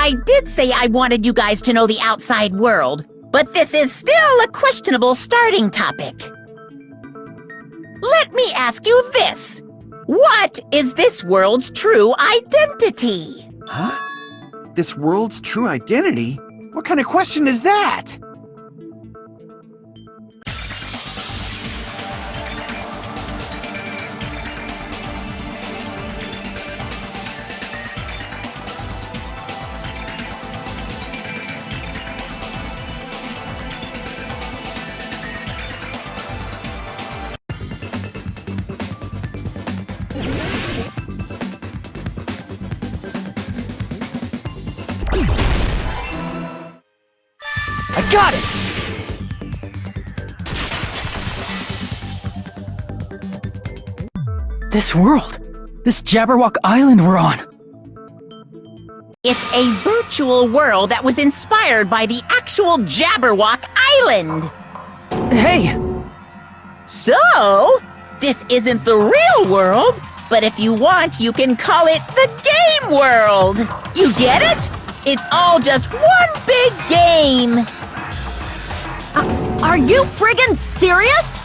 I did say I wanted you guys to know the outside world, but this is still a questionable starting topic. Let me ask you this. What is this world's true identity? Huh? This world's true identity? What kind of question is that? I got it! This world! This Jabberwock Island we're on! It's a virtual world that was inspired by the actual Jabberwock Island. Hey! So, this isn't the real world, but if you want, you can call it the game world. You get it? It's all just one big game. Are you friggin' serious?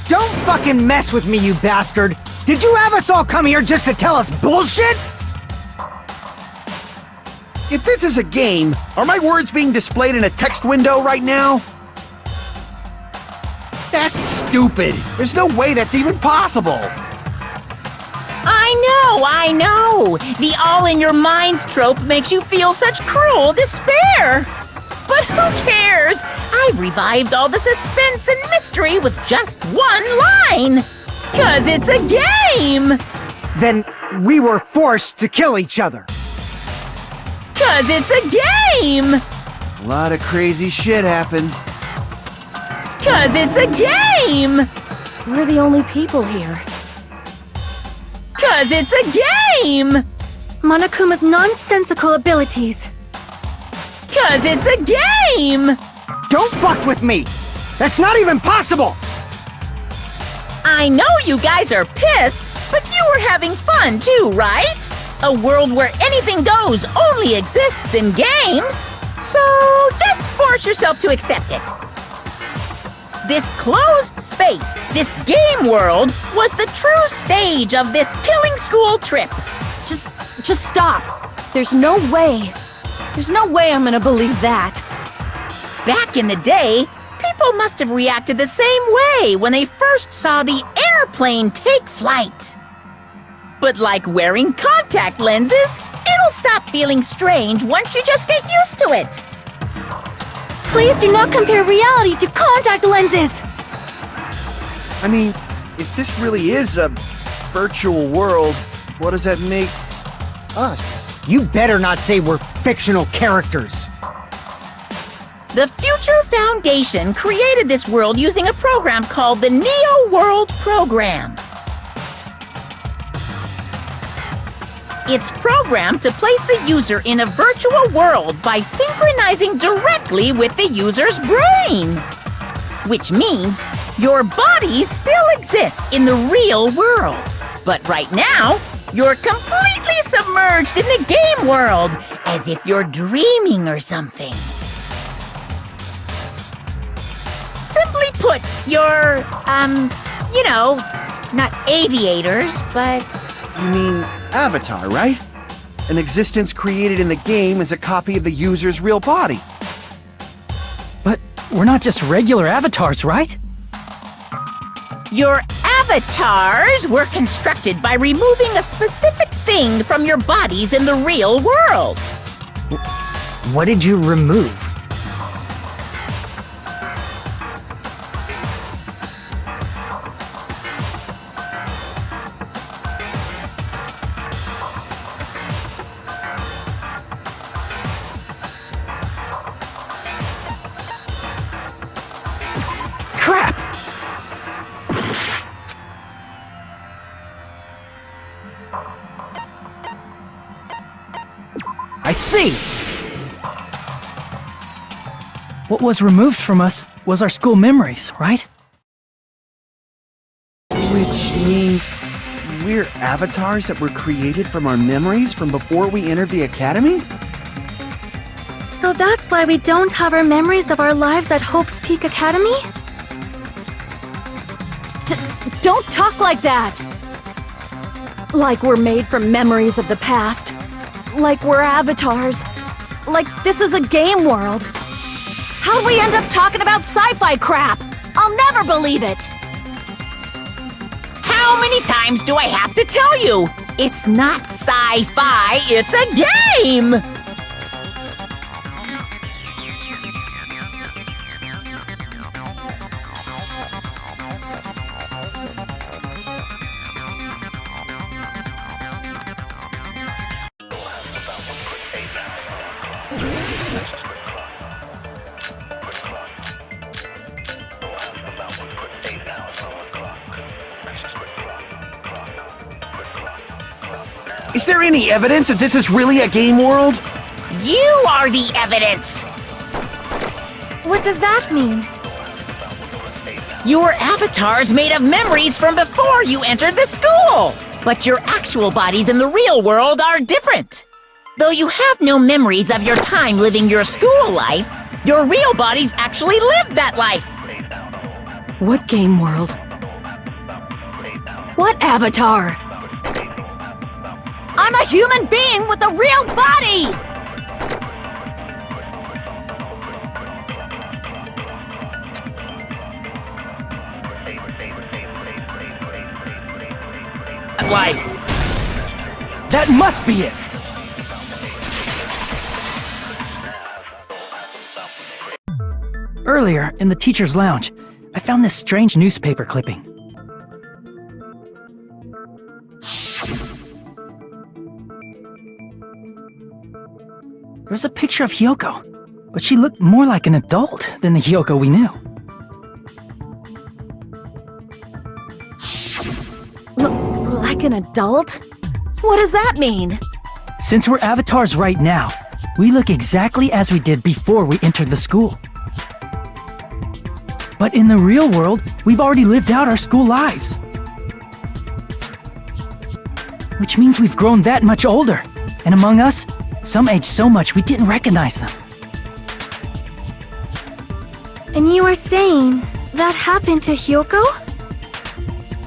Don't fucking mess with me, you bastard! Did you have us all come here just to tell us bullshit? If this is a game, are my words being displayed in a text window right now? That's stupid! There's no way that's even possible! I know! The all-in-your-mind trope makes you feel such cruel despair! But who cares? I've revived all the suspense and mystery with just one line! 'Cause it's a game! Then we were forced to kill each other. 'Cause it's a game! A lot of crazy shit happened. 'Cause it's a game! We're the only people here. 'Cause it's a game! Monokuma's nonsensical abilities. 'Cause it's a game! Don't fuck with me! That's not even possible! I know you guys are pissed, but you were having fun too, right? A world where anything goes only exists in games. So just force yourself to accept it. This closed space, this game world, was the true stage of this killing school trip. Just stop. There's no way. There's no way I'm gonna believe that. Back in the day, people must have reacted the same way when they first saw the airplane take flight. But like wearing contact lenses, it'll stop feeling strange once you just get used to it. Please do not compare reality to contact lenses! I mean, if this really is a virtual world, what does that make us? You better not say we're fictional characters. The Future Foundation created this world using a program called the Neo World Program. It's programmed to place the user in a virtual world by synchronizing directly with the user's brain. Which means your body still exists in the real world. But right now, you're completely submerged in the game world, as if you're dreaming or something. Simply put, you're, not aviators, but... You mean Avatar, right? An existence created in the game is a copy of the user's real body. But we're not just regular avatars, right? Your avatars were constructed by removing a specific thing from your bodies in the real world. What did you remove? Crap! I see! What was removed from us was our school memories, right? Which means we're avatars that were created from our memories from before we entered the academy? So that's why we don't have our memories of our lives at Hope's Peak Academy? Don't talk like that! Like we're made from memories of the past. Like we're avatars. Like this is a game world. How'd we end up talking about sci-fi crap? I'll never believe it! How many times do I have to tell you? It's not sci-fi, it's a game! Is there any evidence that this is really a game world? You are the evidence! What does that mean? Your avatar's made of memories from before you entered the school! But your actual bodies in the real world are different. Though you have no memories of your time living your school life, your real bodies actually lived that life. What game world? What avatar? I'm a human being with a real body! Life. That must be it! Earlier, in the teacher's lounge, I found this strange newspaper clipping. There was a picture of Hyoko, but she looked more like an adult than the Hyoko we knew. Like an adult? What does that mean? Since we're avatars right now, we look exactly as we did before we entered the school. But in the real world, we've already lived out our school lives. Which means we've grown that much older. And among us, some aged so much we didn't recognize them. And you are saying that happened to Hyoko?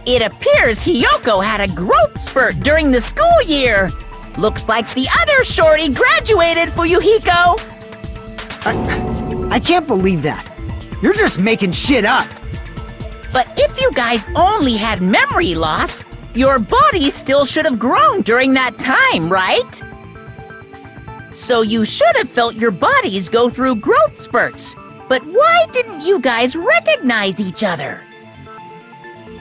It appears Hyoko had a growth spurt during the school year. Looks like the other shorty graduated, Fuyuhiko. I can't believe that. You're just making shit up. But if you guys only had memory loss, your body still should have grown during that time, right? So you should have felt your bodies go through growth spurts. But why didn't you guys recognize each other?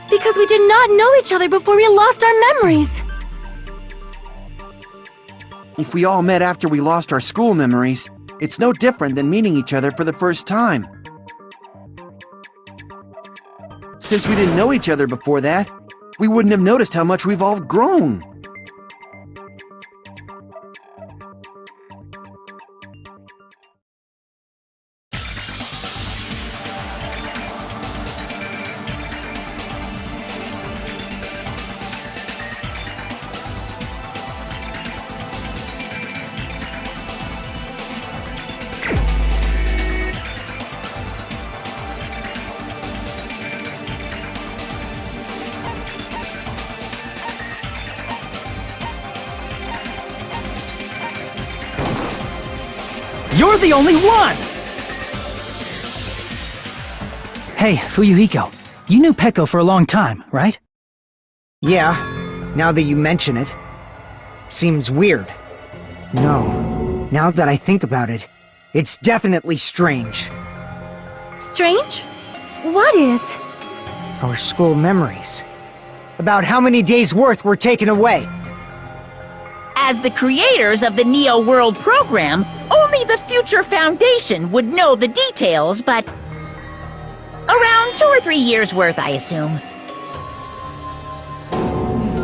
Because we did not know each other before we lost our memories. If we all met after we lost our school memories, it's no different than meeting each other for the first time. Since we didn't know each other before that, we wouldn't have noticed how much we've all grown. You're the only one! Hey, Fuyuhiko, you knew Peko for a long time, right? Yeah, now that you mention it. Seems weird. No, now that I think about it, it's definitely strange. Strange? What is? Our school memories. About how many days' worth were taken away. As the creators of the Neo World program, only the Future Foundation would know the details, but around 2 or 3 years worth, I assume.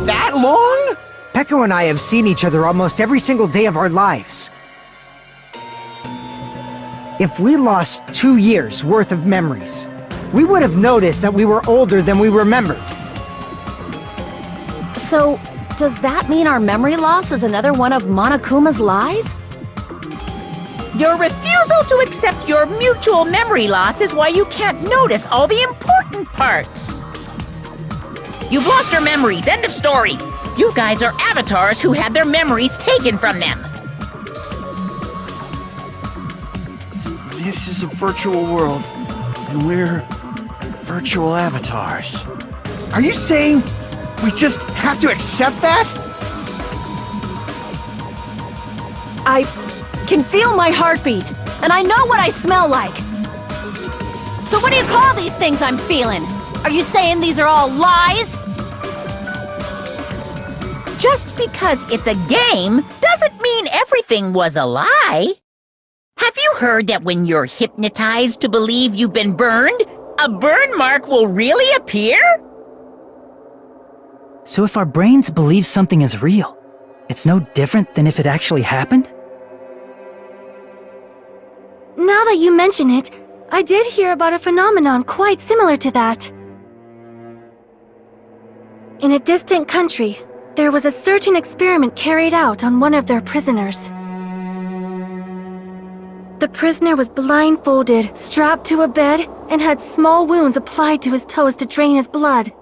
That long? Peko and I have seen each other almost every single day of our lives. If we lost 2 years' worth of memories, we would have noticed that we were older than we remembered. So, does that mean our memory loss is another one of Monokuma's lies? Your refusal to accept your mutual memory loss is why you can't notice all the important parts. You've lost your memories, end of story. You guys are avatars who had their memories taken from them. This is a virtual world, and we're virtual avatars. Are you saying we just have to accept that? I can feel my heartbeat, and I know what I smell like. So what do you call these things I'm feeling? Are you saying these are all lies? Just because it's a game doesn't mean everything was a lie. Have you heard that when you're hypnotized to believe you've been burned, a burn mark will really appear? So if our brains believe something is real, it's no different than if it actually happened? Now that you mention it, I did hear about a phenomenon quite similar to that. In a distant country, there was a certain experiment carried out on one of their prisoners. The prisoner was blindfolded, strapped to a bed, and had small wounds applied to his toes to drain his blood.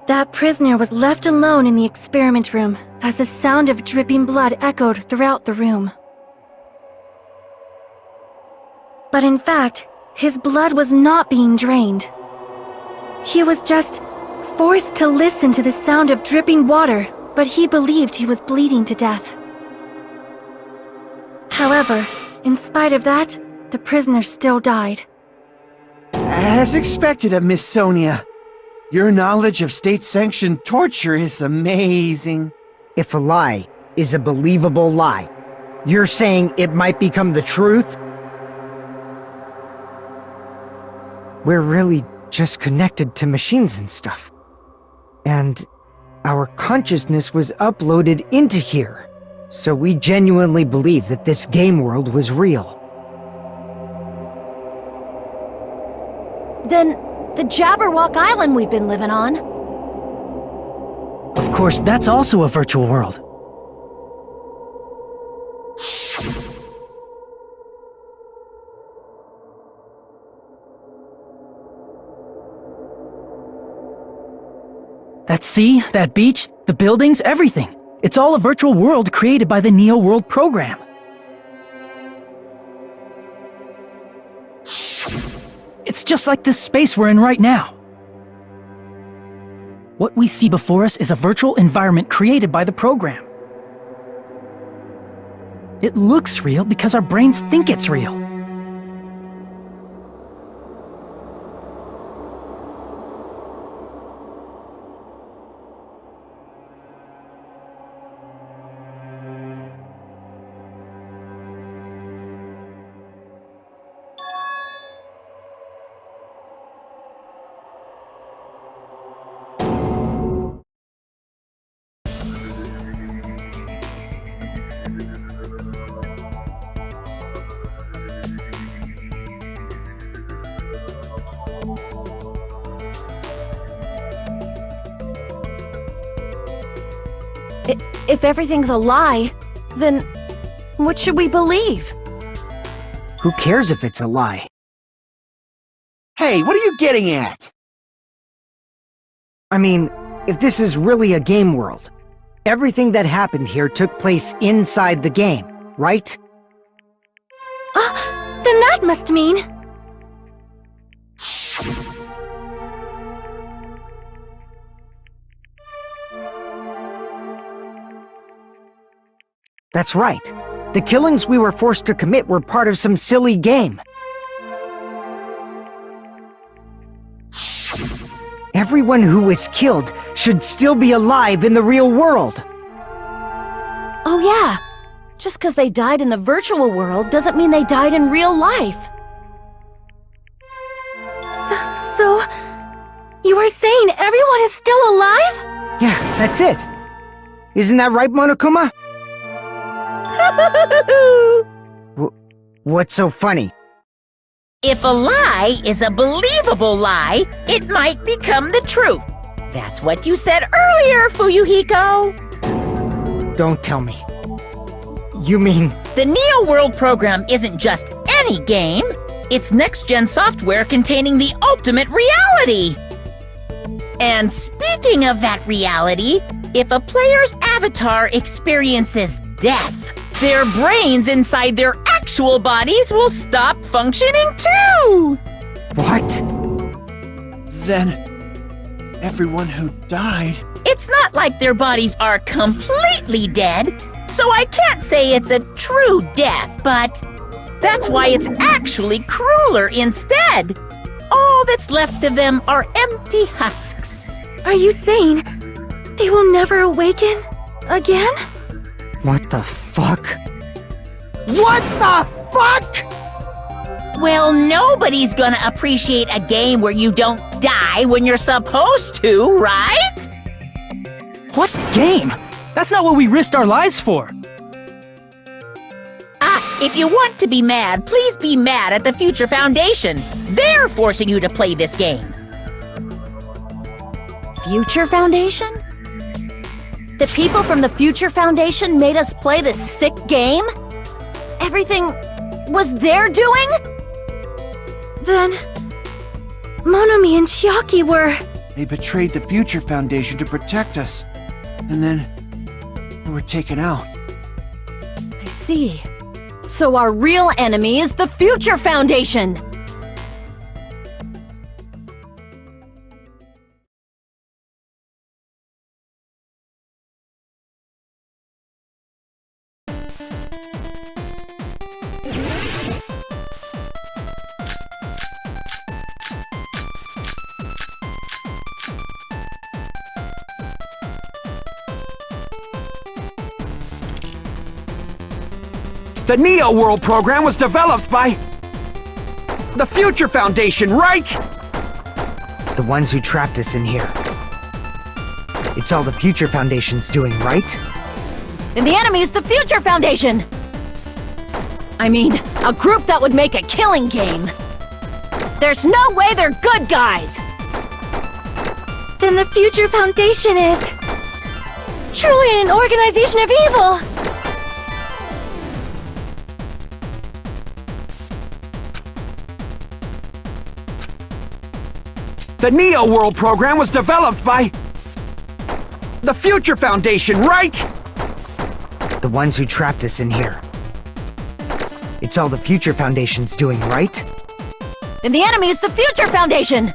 That prisoner was left alone in the experiment room as the sound of dripping blood echoed throughout the room. But in fact, his blood was not being drained. He was just forced to listen to the sound of dripping water, but he believed he was bleeding to death. However, in spite of that, the prisoner still died. As expected of Miss Sonia. Your knowledge of state-sanctioned torture is amazing. If a lie is a believable lie, you're saying it might become the truth? We're really just connected to machines and stuff. And our consciousness was uploaded into here. So we genuinely believe that this game world was real. Then, the Jabberwock Island we've been living on. Of course, that's also a virtual world. That sea, that beach, the buildings, everything. It's all a virtual world created by the Neo World program. It's just like this space we're in right now. What we see before us is a virtual environment created by the program. It looks real because our brains think it's real. If everything's a lie, then what should we believe? Who cares if it's a lie? Hey, what are you getting at? I mean, if this is really a game world, everything that happened here took place inside the game, right? Then that must mean... That's right. The killings we were forced to commit were part of some silly game. Everyone who was killed should still be alive in the real world. Oh yeah, just because they died in the virtual world doesn't mean they died in real life. So... You are saying everyone is still alive? Yeah, that's it. Isn't that right, Monokuma? What's so funny? If a lie is a believable lie, it might become the truth. That's what you said earlier, Fuyuhiko. Don't tell me. You mean The Neo World program isn't just any game. It's next-gen software containing the ultimate reality. And speaking of that reality, if a player's avatar experiences death, their brains inside their actual bodies will stop functioning too! What? Then, everyone who died... It's not like their bodies are completely dead, so I can't say it's a true death, but that's why it's actually crueler instead. All that's left of them are empty husks. Are you saying they will never awaken again? What the fuck? What the fuck? Well, nobody's gonna appreciate a game where you don't die when you're supposed to, right? What game? That's not what we risked our lives for. If you want to be mad, please be mad at the Future Foundation. They're forcing you to play this game. Future Foundation? The people from the Future Foundation made us play this sick game? Everything was their doing? Then Monomi and Chiaki were... They betrayed the Future Foundation to protect us. And then... we were taken out. I see. So our real enemy is the Future Foundation! The Neo World program was developed by... the Future Foundation, right? The ones who trapped us in here. It's all the Future Foundation's doing, right? And the enemy is the Future Foundation! I mean, a group that would make a killing game. There's no way they're good guys! Then the Future Foundation is... truly an organization of evil! The Neo World program was developed by... the Future Foundation, right? The ones who trapped us in here. It's all the Future Foundation's doing, right? And the enemy is the Future Foundation!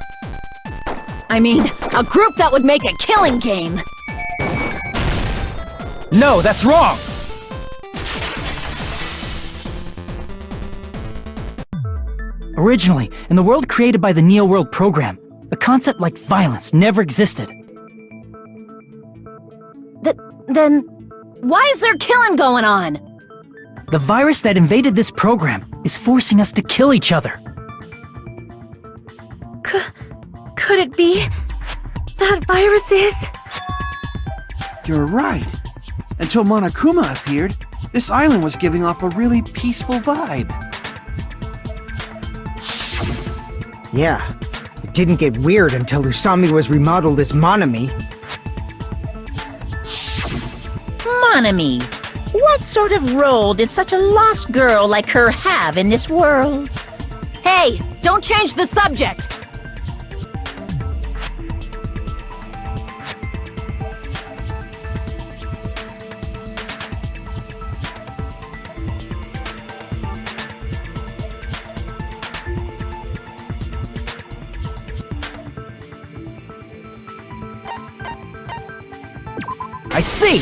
I mean, a group that would make a killing game. No, that's wrong! Originally, in the world created by the Neo World program, a concept like violence never existed. Then, why is there killing going on? The virus that invaded this program is forcing us to kill each other. Could it be that virus is... You're right. Until Monokuma appeared, this island was giving off a really peaceful vibe. Yeah. It didn't get weird until Usami was remodeled as Monomi. Monomi, what sort of role did such a lost girl like her have in this world? Hey, don't change the subject! I see!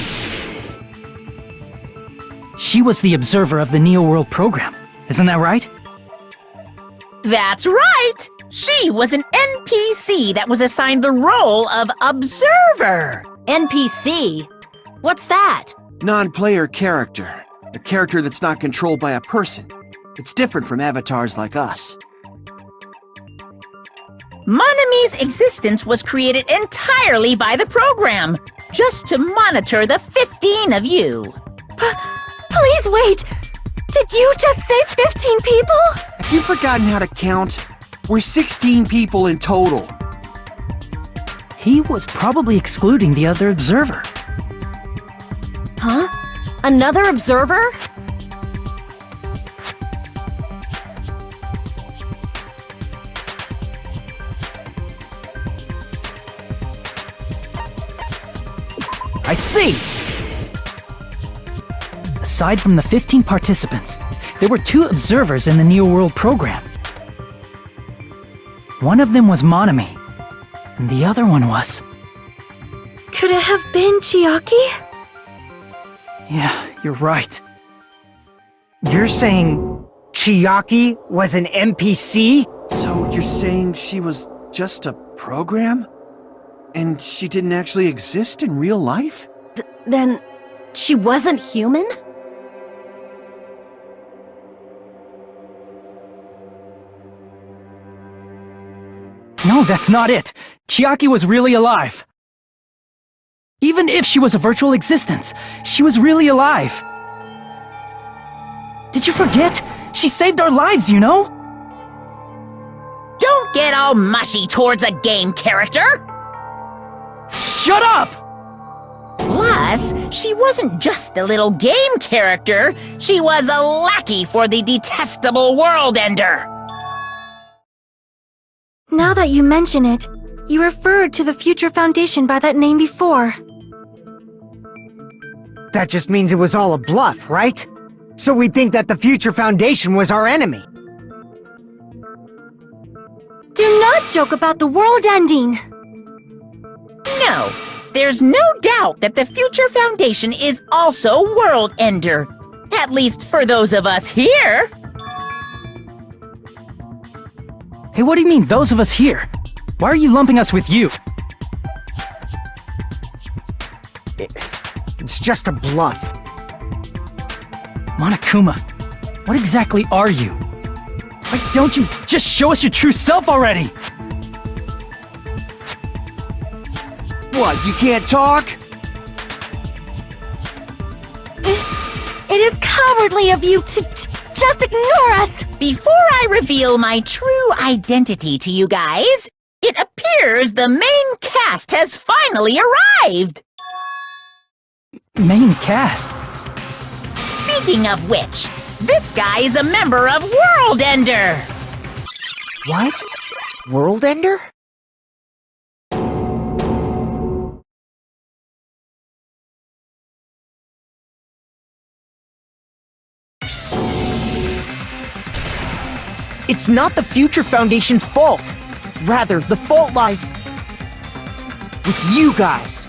She was the observer of the Neo World program, isn't that right? That's right! She was an NPC that was assigned the role of observer. NPC? What's that? Non-player character. A character that's not controlled by a person. It's different from avatars like us. Monomi's existence was created entirely by the program, just to monitor the 15 of you. Please wait! Did you just say 15 people? Have you forgotten how to count? We're 16 people in total. He was probably excluding the other observer. Huh? Another observer? I see! Aside from the 15 participants, there were 2 observers in the Neo World program. One of them was Monami, and the other one was... Could it have been Chiaki? Yeah, you're right. You're saying Chiaki was an NPC? So you're saying she was just a program? And she didn't actually exist in real life? Then she wasn't human? No, that's not it. Chiaki was really alive. Even if she was a virtual existence, she was really alive. Did you forget? She saved our lives, you know? Don't get all mushy towards a game character! Shut up! Plus, she wasn't just a little game character, she was a lackey for the detestable World Ender! Now that you mention it, you referred to the Future Foundation by that name before. That just means it was all a bluff, right? So we think that the Future Foundation was our enemy. Do not joke about the world ending! No, there's no doubt that the Future Foundation is also World Ender. At least for those of us here. Hey, what do you mean, those of us here? Why are you lumping us with you? It's just a bluff. Monokuma, what exactly are you? Why don't you just show us your true self already? What, you can't talk? It is cowardly of you to just ignore us! Before I reveal my true identity to you guys, it appears the main cast has finally arrived! Main cast? Speaking of which, this guy is a member of World Ender! What? World Ender? It's not the Future Foundation's fault. Rather, the fault lies with you guys.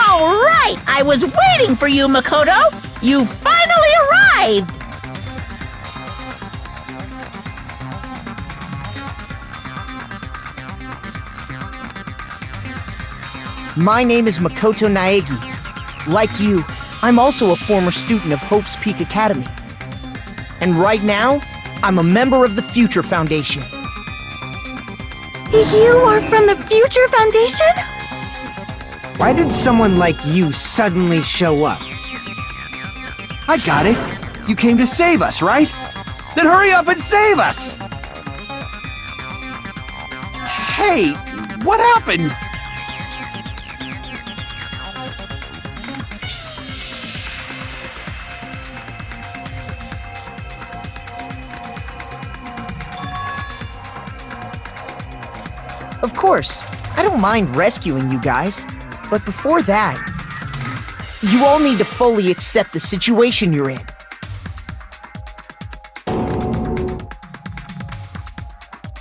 All right, I was waiting for you, Makoto! You finally arrived! My name is Makoto Naegi. Like you, I'm also a former student of Hope's Peak Academy. And right now, I'm a member of the Future Foundation. You are from the Future Foundation? Why did someone like you suddenly show up? I got it. You came to save us, right? Then hurry up and save us! Hey, what happened? Of course, I don't mind rescuing you guys. But before that, you all need to fully accept the situation you're in.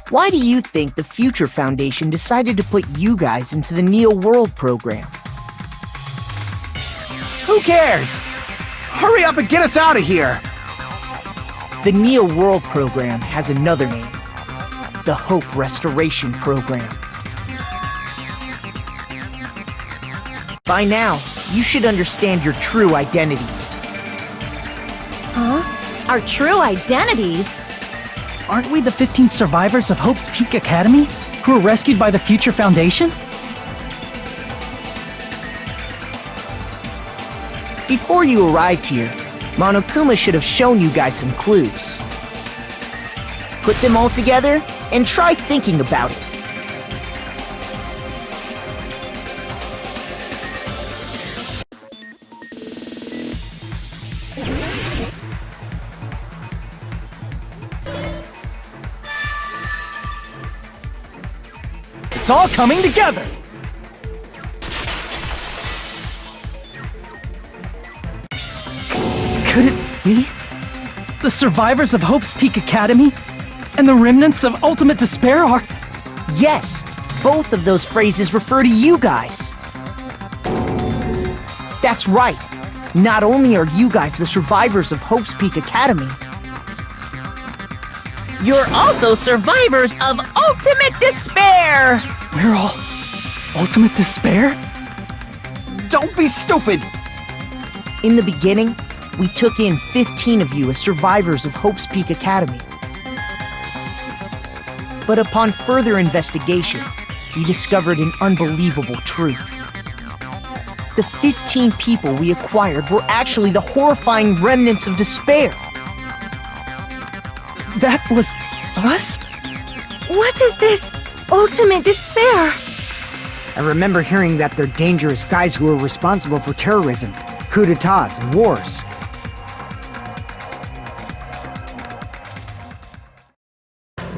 Why do you think the Future Foundation decided to put you guys into the Neo World program? Who cares? Hurry up and get us out of here! The Neo World program has another name. The Hope Restoration Program. By now, you should understand your true identities. Huh? Our true identities? Aren't we the 15 survivors of Hope's Peak Academy who were rescued by the Future Foundation? Before you arrived here, Monokuma should have shown you guys some clues. Put them all together and try thinking about it. It's all coming together! Could it be? The survivors of Hope's Peak Academy and the remnants of Ultimate Despair are... Yes, both of those phrases refer to you guys. That's right. Not only are you guys the survivors of Hope's Peak Academy, You're also survivors of Ultimate Despair! We're all Ultimate Despair? Don't be stupid! in the beginning, we took in 15 of you as survivors of Hope's Peak Academy. But upon further investigation, we discovered an unbelievable truth. The 15 people we acquired were actually the horrifying remnants of despair. That was us? What is this ultimate despair? I remember hearing that they're dangerous guys who are responsible for terrorism, coups d'etats, and wars.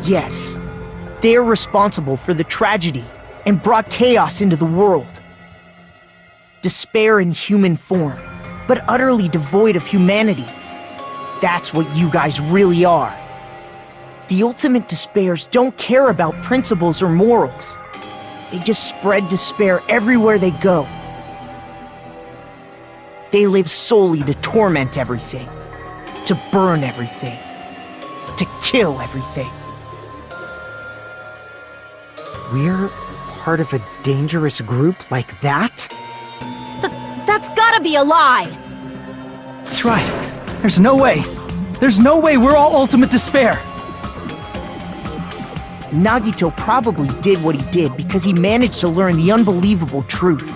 Yes, they are responsible for the tragedy and brought chaos into the world. Despair in human form, but utterly devoid of humanity. That's what you guys really are. The ultimate despairs don't care about principles or morals. They just spread despair everywhere they go. They live solely to torment everything, to burn everything, to kill everything. We're part of a dangerous group like that? That's gotta be a lie! That's right. There's no way. There's no way we're all Ultimate Despair. Nagito probably did what he did because he managed to learn the unbelievable truth.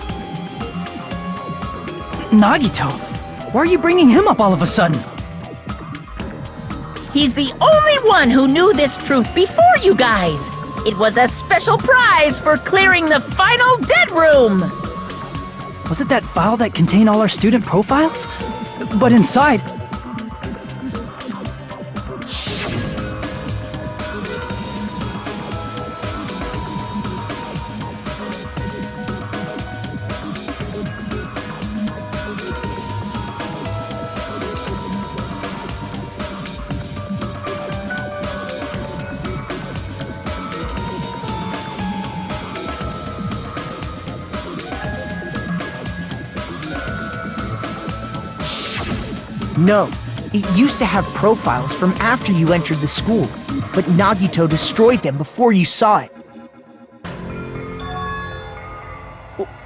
Nagito? Why are you bringing him up all of a sudden? He's the only one who knew this truth before you guys. It was a special prize for clearing the final dead room. Was it that file that contained all our student profiles? But inside... No, it used to have profiles from after you entered the school, but Nagito destroyed them before you saw it.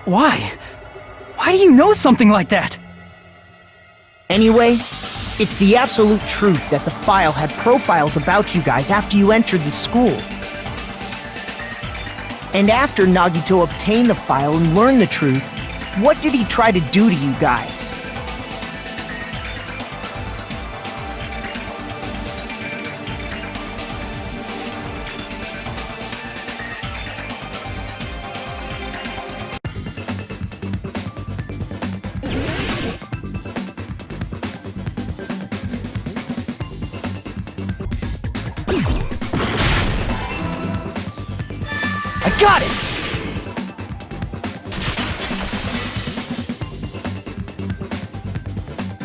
Why? Why do you know something like that? Anyway, it's the absolute truth that the file had profiles about you guys after you entered the school. And after Nagito obtained the file and learned the truth, what did he try to do to you guys? I got it!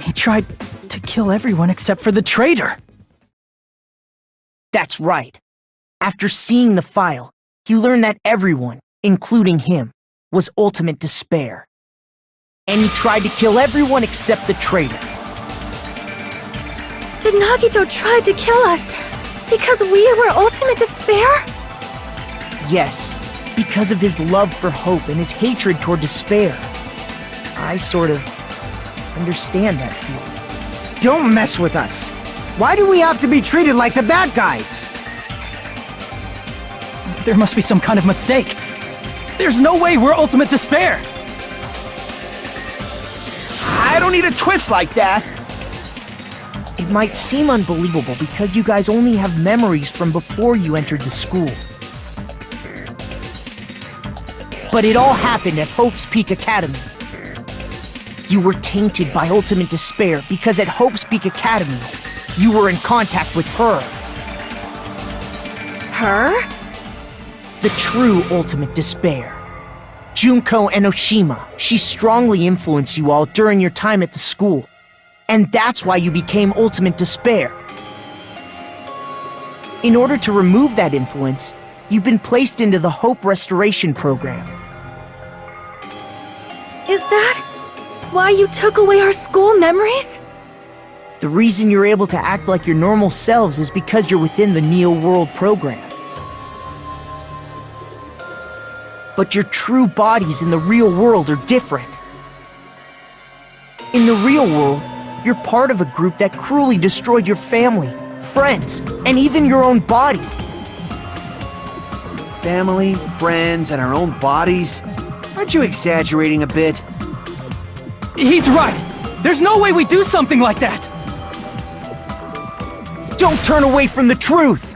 He tried to kill everyone except for the traitor. That's right. After seeing the file, he learned that everyone, including him, was ultimate despair. And he tried to kill everyone except the traitor. Did Nagito try to kill us because we were ultimate despair? Yes, because of his love for hope and his hatred toward despair. I sort of understand that feeling. Don't mess with us! Why do we have to be treated like the bad guys? There must be some kind of mistake. There's no way we're Ultimate Despair. I don't need a twist like that! It might seem unbelievable because you guys only have memories from before you entered the school. But it all happened at Hope's Peak Academy. You were tainted by ultimate despair because at Hope's Peak Academy, you were in contact with her. Her? The true ultimate despair. Junko Enoshima. She strongly influenced you all during your time at the school. And that's why you became Ultimate Despair. In order to remove that influence, you've been placed into the Hope Restoration Program. Is that why you took away our school memories? The reason you're able to act like your normal selves is because you're within the Neo World program. But your true bodies in the real world are different. In the real world, you're part of a group that cruelly destroyed your family, friends, and even your own body. Family, friends, and our own bodies? Aren't you exaggerating a bit? He's right! There's no way we do something like that! Don't turn away from the truth!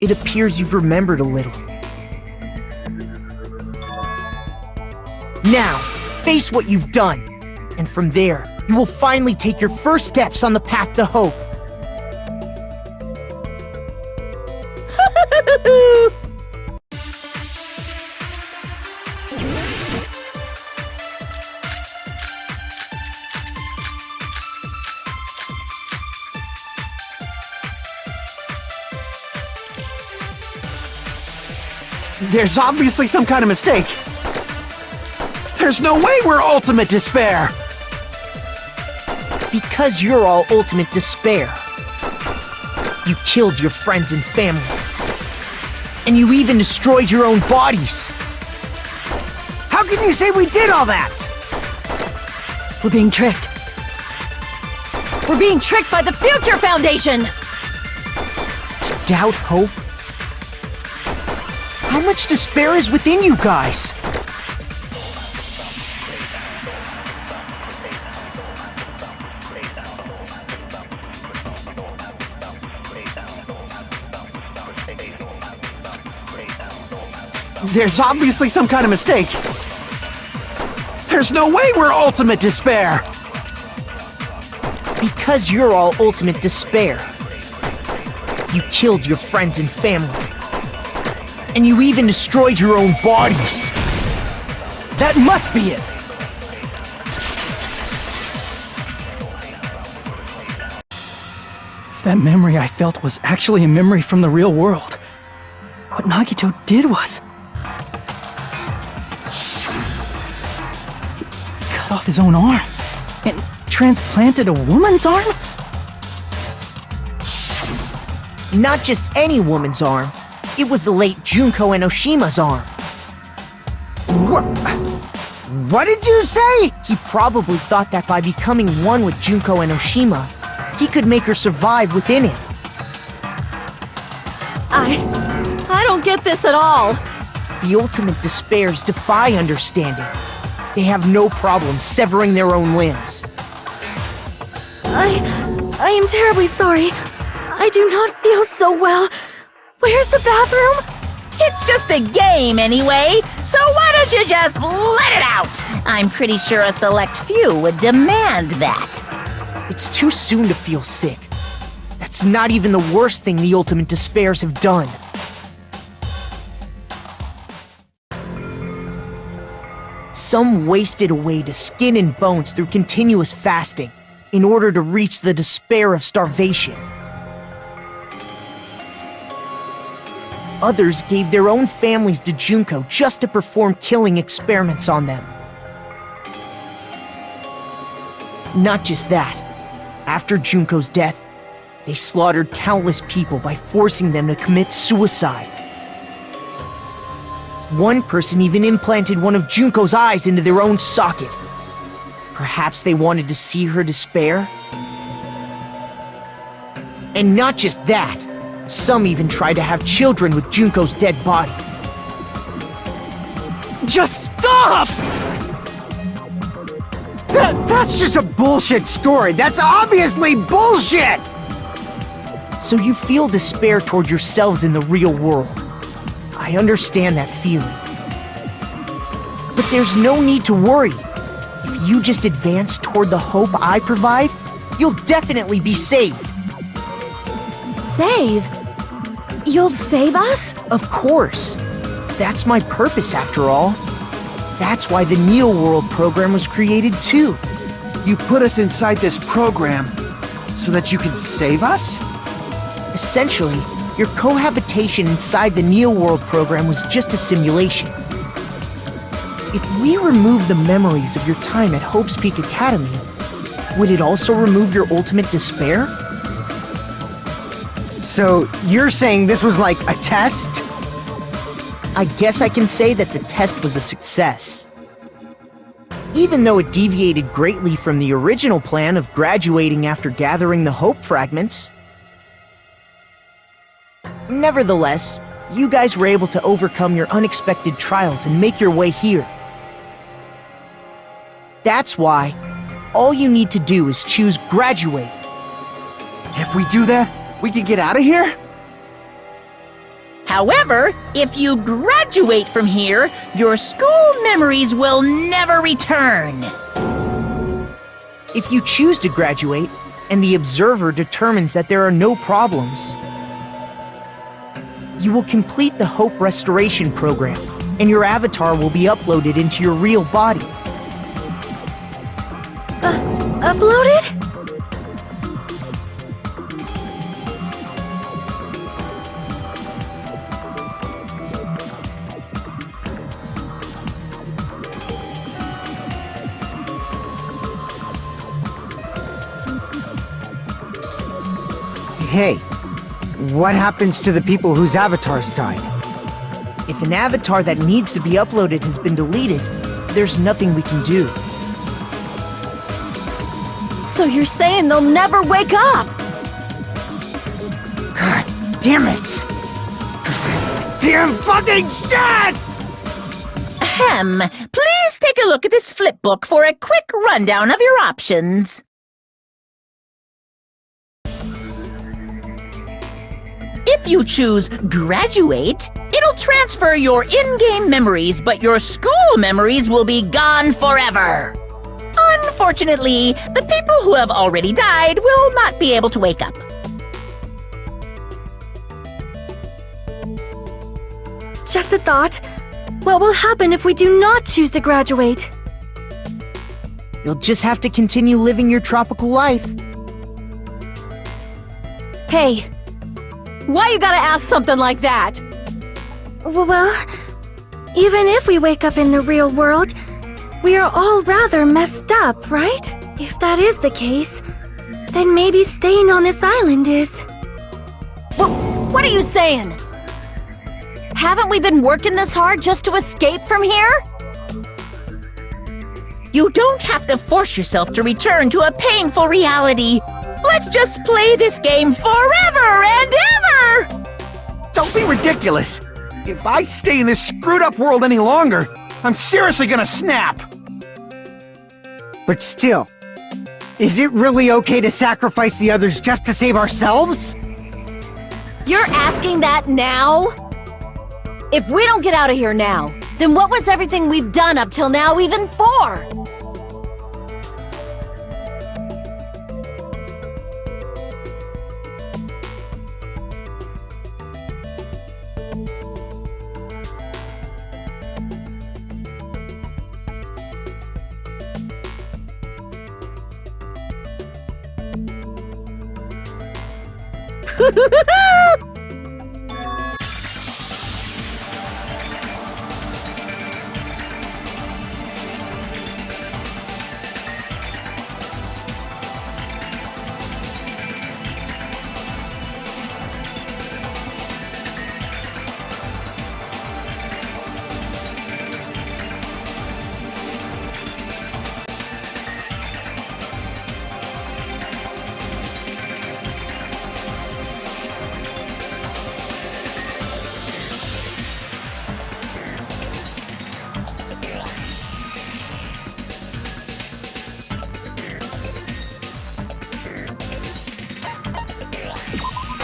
It appears you've remembered a little. Now, face what you've done, and from there, you will finally take your first steps on the path to hope. There's obviously some kind of mistake. There's no way we're Ultimate Despair! Because you're all Ultimate Despair. You killed your friends and family. And you even destroyed your own bodies. How can you say we did all that? We're being tricked. We're being tricked by the Future Foundation! Doubt hope? How much despair is within you guys? There's obviously some kind of mistake. There's no way we're Ultimate Despair! Because you're all Ultimate Despair. You killed your friends and family. And you even destroyed your own bodies. That must be it! If that memory I felt was actually a memory from the real world, what Nagito did was... he cut off his own arm and transplanted a woman's arm? Not just any woman's arm. It was the late Junko Enoshima's arm. What did you say? He probably thought that by becoming one with Junko Enoshima, he could make her survive within him. I don't get this at all. The Ultimate Despairs defy understanding. They have no problem severing their own limbs. I am terribly sorry. I do not feel so well. Where's the bathroom? It's just a game anyway, so why don't you just let it out? I'm pretty sure a select few would demand that. It's too soon to feel sick. That's not even the worst thing the Ultimate Despairs have done. Some wasted away to skin and bones through continuous fasting in order to reach the despair of starvation. Others gave their own families to Junko just to perform killing experiments on them. Not just that. After Junko's death, they slaughtered countless people by forcing them to commit suicide. One person even implanted one of Junko's eyes into their own socket. Perhaps they wanted to see her despair? And not just that. Some even tried to have children with Junko's dead body. Just stop! That's just a bullshit story. That's obviously bullshit! So you feel despair toward yourselves in the real world. I understand that feeling. But there's no need to worry. If you just advance toward the hope I provide, you'll definitely be saved. Save? You'll save us? Of course. That's my purpose after all. That's why the Neo World program was created too. You put us inside this program so that you can save us? Essentially, your cohabitation inside the Neo World program was just a simulation. If we remove the memories of your time at Hope's Peak Academy, would it also remove your ultimate despair? So, you're saying this was like a test? I guess I can say that the test was a success. Even though it deviated greatly from the original plan of graduating after gathering the Hope fragments. Nevertheless, you guys were able to overcome your unexpected trials and make your way here. That's why all you need to do is choose graduate. If we do that, we can get out of here? However, if you graduate from here, your school memories will never return. If you choose to graduate, and the observer determines that there are no problems, you will complete the Hope Restoration Program, and your avatar will be uploaded into your real body. Uploaded? Hey, what happens to the people whose avatars died? If an avatar that needs to be uploaded has been deleted, there's nothing we can do. So you're saying they'll never wake up? God damn it! Damn fucking shit! Ahem. Please take a look at this flipbook for a quick rundown of your options. If you choose graduate, it'll transfer your in-game memories, but your school memories will be gone forever. Unfortunately, the people who have already died will not be able to wake up. Just a thought. What will happen if we do not choose to graduate? You'll just have to continue living your tropical life. Hey, why you gotta ask something like that? Well, even if we wake up in the real world, we are all rather messed up, right? If that is the case, then maybe staying on this island is... What are you saying? Haven't we been working this hard just to escape from here? You don't have to force yourself to return to a painful reality. Let's just play this game forever and ever! Don't be ridiculous. If I stay in this screwed up world any longer, I'm seriously gonna snap. But still, is it really okay to sacrifice the others just to save ourselves? You're asking that now? If we don't get out of here now, then what was everything we've done up till now even for?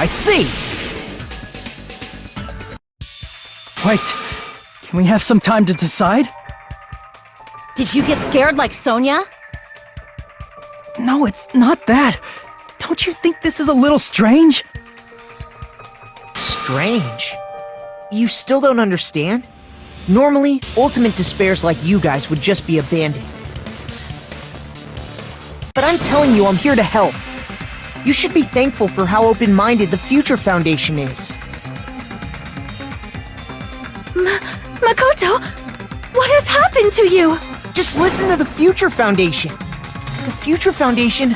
I see! Wait, can we have some time to decide? Did you get scared like Sonia? No, it's not that. Don't you think this is a little strange? Strange. You still don't understand? Normally, ultimate despairs like you guys would just be abandoned. But I'm telling you, I'm here to help. You should be thankful for how open-minded the Future Foundation is. Makoto, what has happened to you? Just listen to the Future Foundation. The Future Foundation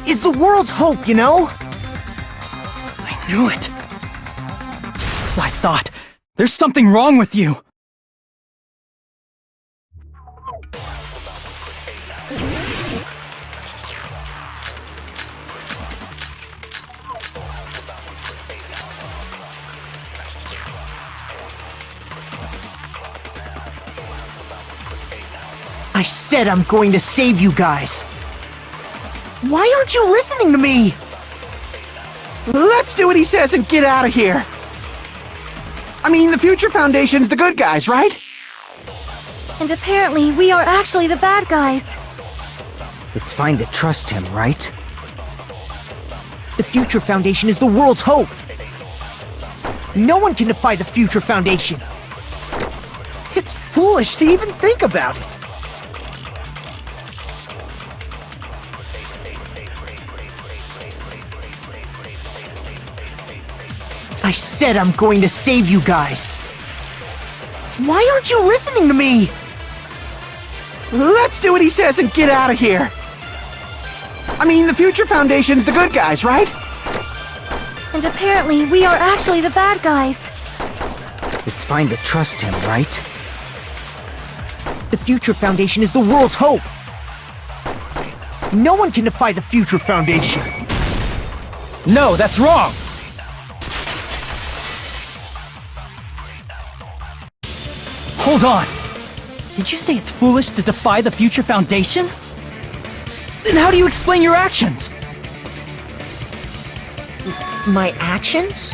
is the world's hope, you know? I knew it. Just as I thought. There's something wrong with you. I said I'm going to save you guys. Why aren't you listening to me? Let's do what he says and get out of here. I mean, the Future Foundation's the good guys, right? And apparently, we are actually the bad guys. It's fine to trust him, right? The Future Foundation is the world's hope. No one can defy the Future Foundation. It's foolish to even think about it. I said I'm going to save you guys. Why aren't you listening to me? Let's do what he says and get out of here. I mean, the Future Foundation's the good guys, right? And apparently, we are actually the bad guys. It's fine to trust him, right? The Future Foundation is the world's hope. No one can defy the Future Foundation. No, that's wrong! Hold on! Did you say it's foolish to defy the Future Foundation? Then how do you explain your actions? My actions?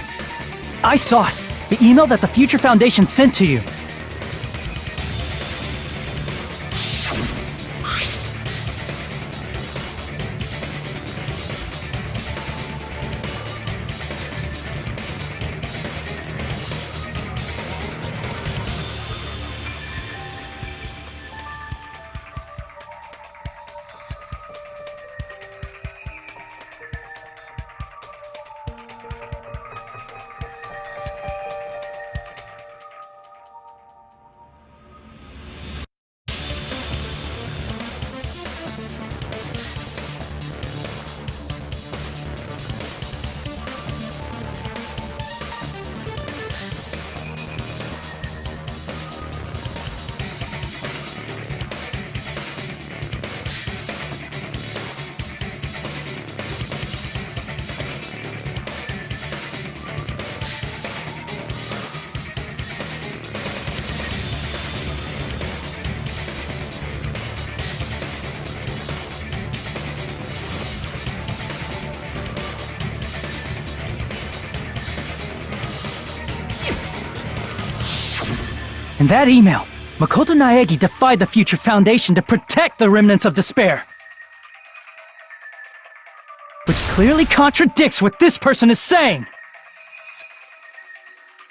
I saw it. The email that the Future Foundation sent to you. In that email, Makoto Naegi defied the Future Foundation to protect the remnants of despair. Which clearly contradicts what this person is saying!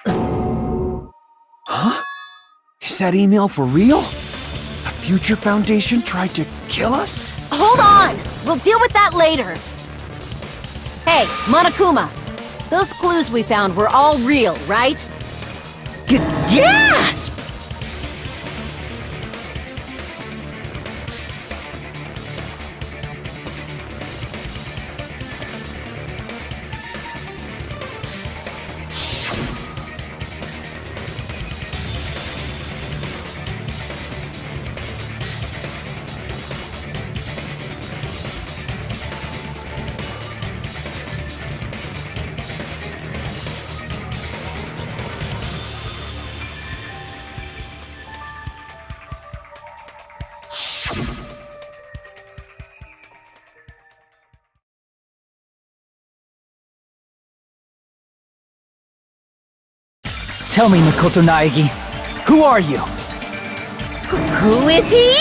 Huh? Is that email for real? The Future Foundation tried to kill us? Hold on! We'll deal with that later. Hey, Monokuma. Those clues we found were all real, right? Gasp! Tell me, Makoto Naegi, who are you? Who is he?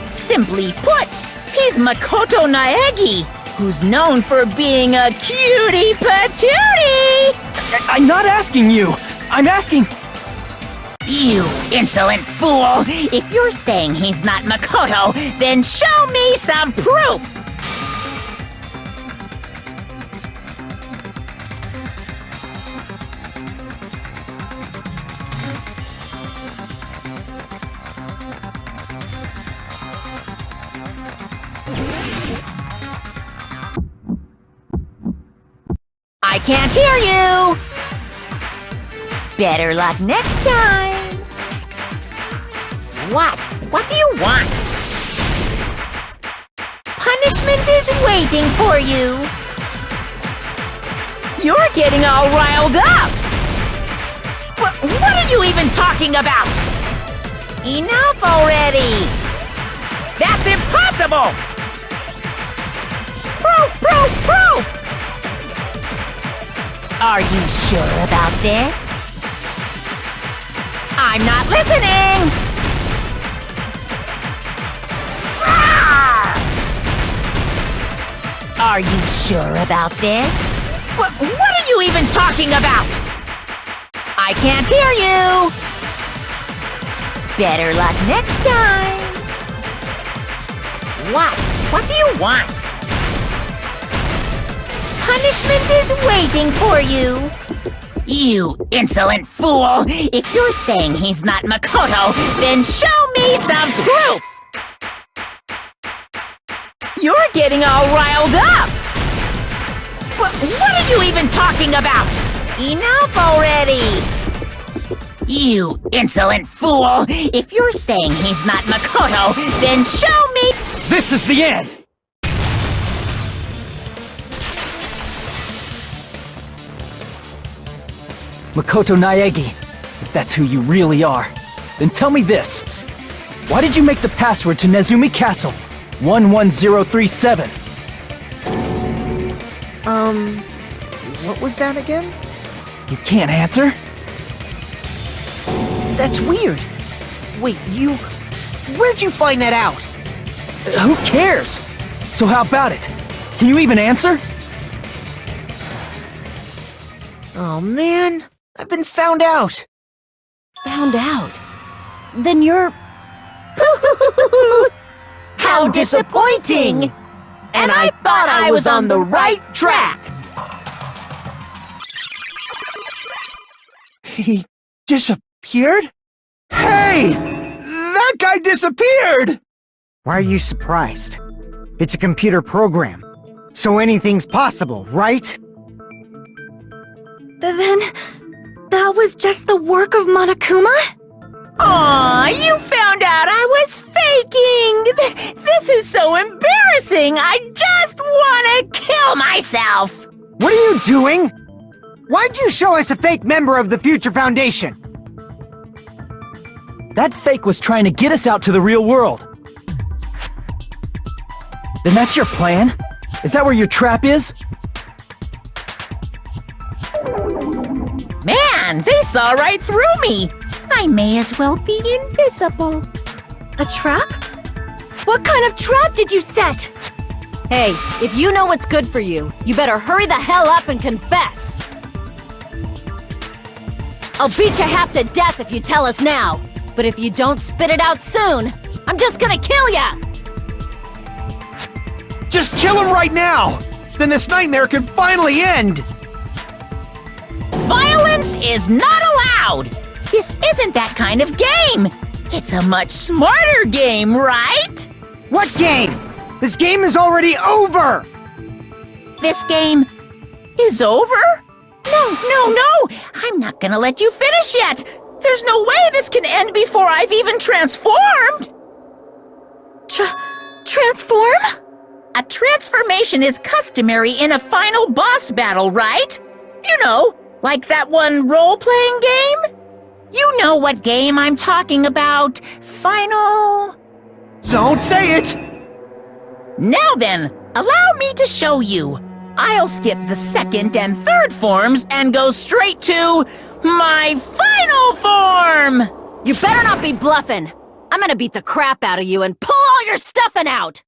Simply put, he's Makoto Naegi, who's known for being a cutie patootie! I'm not asking you. I'm asking... You insolent fool! If you're saying he's not Makoto, then show me some proof! I can't hear you! Better luck next time! What? What do you want? Punishment is waiting for you! You're getting all riled up! What are you even talking about? Enough already! That's impossible! Proof! Are you sure about this? I'm not listening! Are you sure about this? What are you even talking about? I can't hear you! Better luck next time! What? What do you want? Punishment is waiting for you! You insolent fool! If you're saying he's not Makoto, then show me some proof! You're getting all riled up! What are you even talking about? Enough already! You insolent fool! If you're saying he's not Makoto, then show me— This is the end! Makoto Naegi, if that's who you really are, then tell me this. Why did you make the password to Nezumi Castle 11037? What was that again? You can't answer? That's weird. Wait, where'd you find that out? Who cares? So how about it? Can you even answer? Oh man, I've been found out. Found out? Then you're... How disappointing! And I thought I was on the right track! He disappeared? Hey! That guy disappeared! Why are you surprised? It's a computer program, so anything's possible, right? Then, that was just the work of Monokuma? Aw, you found out I was faking! This is so embarrassing! I just want to kill myself! What are you doing? Why'd you show us a fake member of the Future Foundation? That fake was trying to get us out to the real world. Then that's your plan? Is that where your trap is? Man, they saw right through me! I may as well be invisible. A trap? What kind of trap did you set? Hey, if you know what's good for you, you better hurry the hell up and confess! I'll beat you half to death if you tell us now, but if you don't spit it out soon, I'm just gonna kill ya! Just kill him right now! Then this nightmare can finally end! Violence is not allowed! This isn't that kind of game! It's a much smarter game, right? What game? This game is already over! This game is over? No! I'm not gonna let you finish yet! There's no way this can end before I've even transformed! Transform? A transformation is customary in a final boss battle, right? You know, like that one role-playing game? You know what game I'm talking about. Final... Don't say it! Now then, allow me to show you. I'll skip the second and third forms and go straight to... My final form! You better not be bluffing! I'm gonna beat the crap out of you and pull all your stuffing out!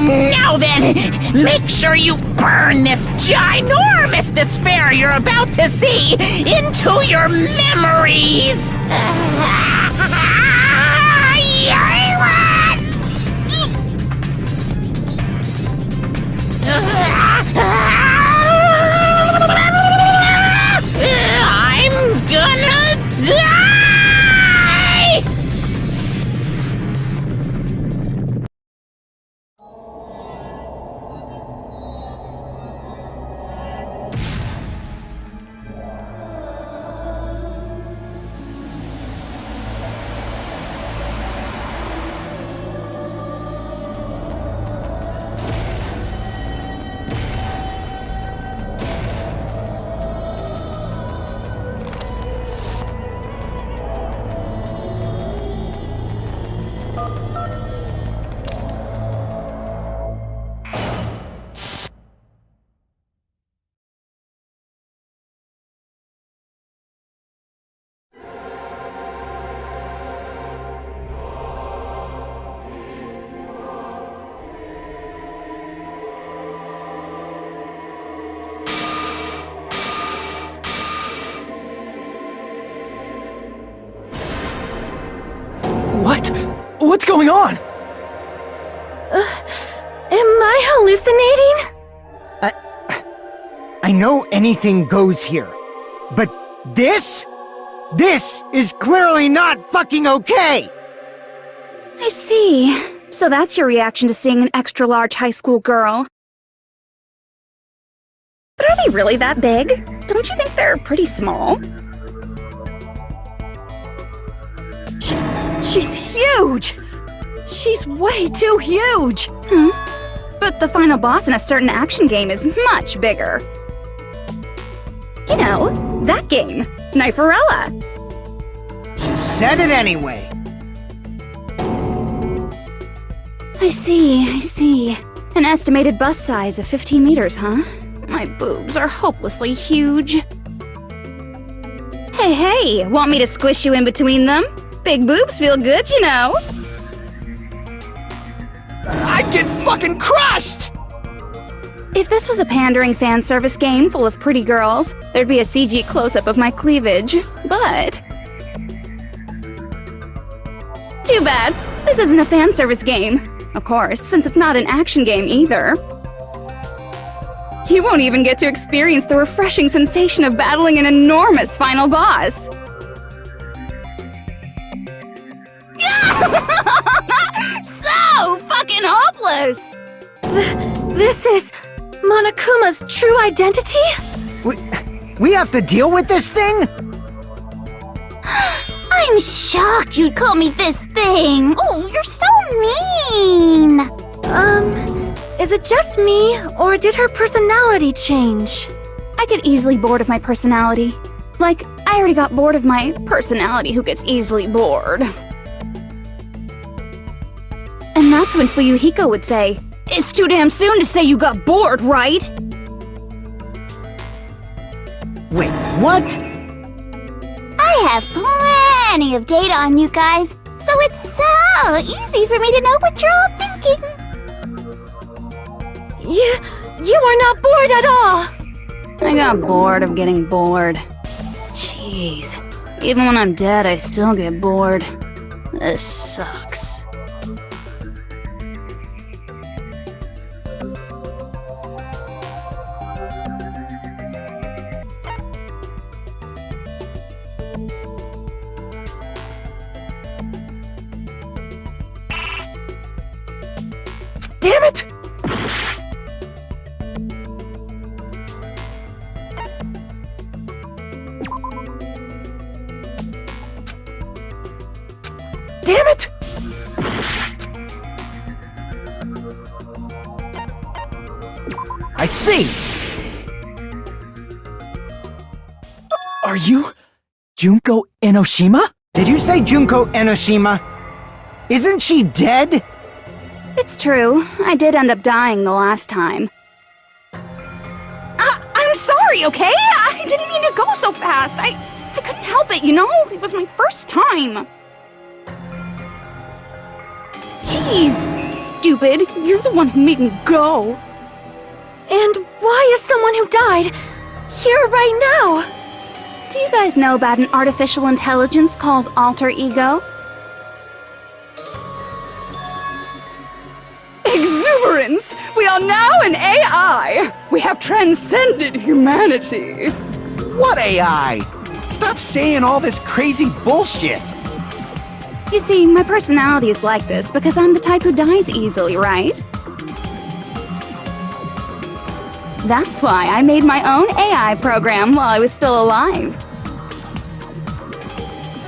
Now then, make sure you burn this ginormous despair you're about to see into your memories! I'm gonna die! What? What's going on? Am I hallucinating? I know anything goes here, but this is clearly not fucking okay! I see. So that's your reaction to seeing an extra-large high school girl. But are they really that big? Don't you think they're pretty small? She's huge! She's way too huge! But the final boss in a certain action game is much bigger. You know, that game, Kniferella. She said it anyway. I see. An estimated bust size of 15 meters, huh? My boobs are hopelessly huge. Hey, want me to squish you in between them? Big boobs feel good, you know. I'd get fucking crushed! If this was a pandering fan service game full of pretty girls, there'd be a CG close-up of my cleavage. But too bad. This isn't a fan service game. Of course, since it's not an action game either. You won't even get to experience the refreshing sensation of battling an enormous final boss. So fucking hopeless! This is Monokuma's true identity? We have to deal with this thing? I'm shocked you'd call me this thing. Oh, you're so mean. Is it just me, or did her personality change? I get easily bored of my personality. Like, I already got bored of my personality who gets easily bored. And that's when Fuyuhiko would say, "It's too damn soon to say you got bored, right?" Wait, what? I have plenty of data on you guys, so it's so easy for me to know what you're all thinking. You are not bored at all! I got bored of getting bored. Jeez. Even when I'm dead, I still get bored. This sucks. Damn it! I see! Are you Junko Enoshima? Did you say Junko Enoshima? Isn't she dead? It's true. I did end up dying the last time. I'm sorry, okay? I didn't mean to go so fast. I couldn't help it, you know? It was my first time. Jeez, stupid. You're the one who made me go. And why is someone who died here right now? Do you guys know about an artificial intelligence called alter ego? Exuberance! We are now an AI! We have transcended humanity! What AI? Stop saying all this crazy bullshit! You see, my personality is like this because I'm the type who dies easily, right? That's why I made my own AI program while I was still alive.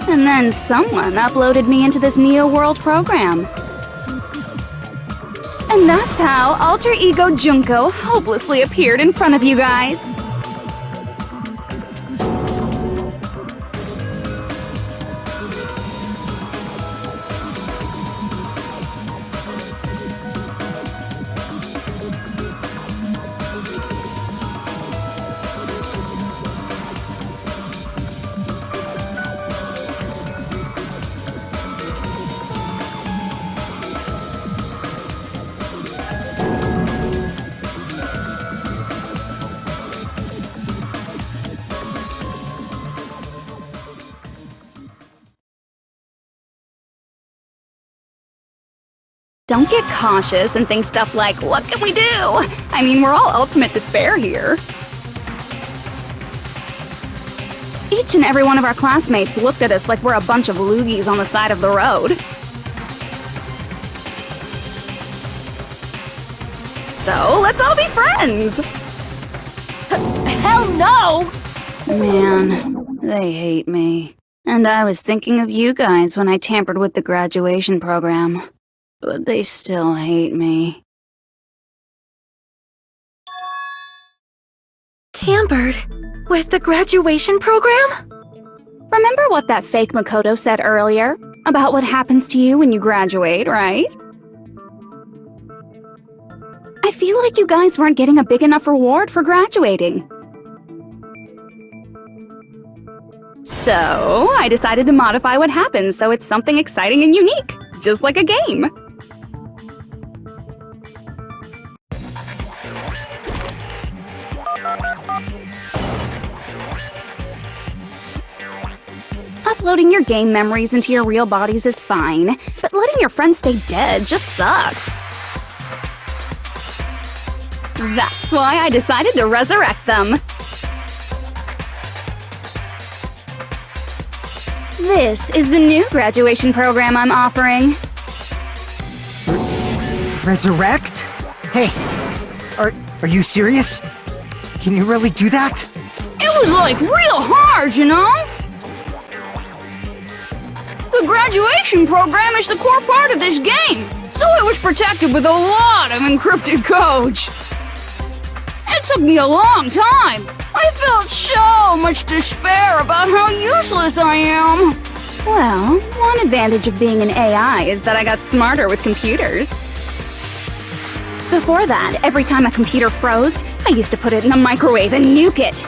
And then someone uploaded me into this Neo World program. And that's how Alter Ego Junko hopelessly appeared in front of you guys. Don't get cautious and think stuff like, what can we do? I mean, we're all ultimate despair here. Each and every one of our classmates looked at us like we're a bunch of loogies on the side of the road. So, let's all be friends! Hell no! Man, they hate me. And I was thinking of you guys when I tampered with the graduation program. But they still hate me. Tampered with the graduation program? Remember what that fake Makoto said earlier? About what happens to you when you graduate, right? I feel like you guys weren't getting a big enough reward for graduating. So, I decided to modify what happens so it's something exciting and unique, just like a game. Uploading your game memories into your real bodies is fine, but letting your friends stay dead just sucks. That's why I decided to resurrect them. This is the new graduation program I'm offering. Resurrect? Hey, are you serious? Can you really do that? It was like real hard, you know? The graduation program is the core part of this game, so it was protected with a lot of encrypted code. It took me a long time. I felt so much despair about how useless I am. Well, one advantage of being an AI is that I got smarter with computers. Before that, every time a computer froze, I used to put it in the microwave and nuke it.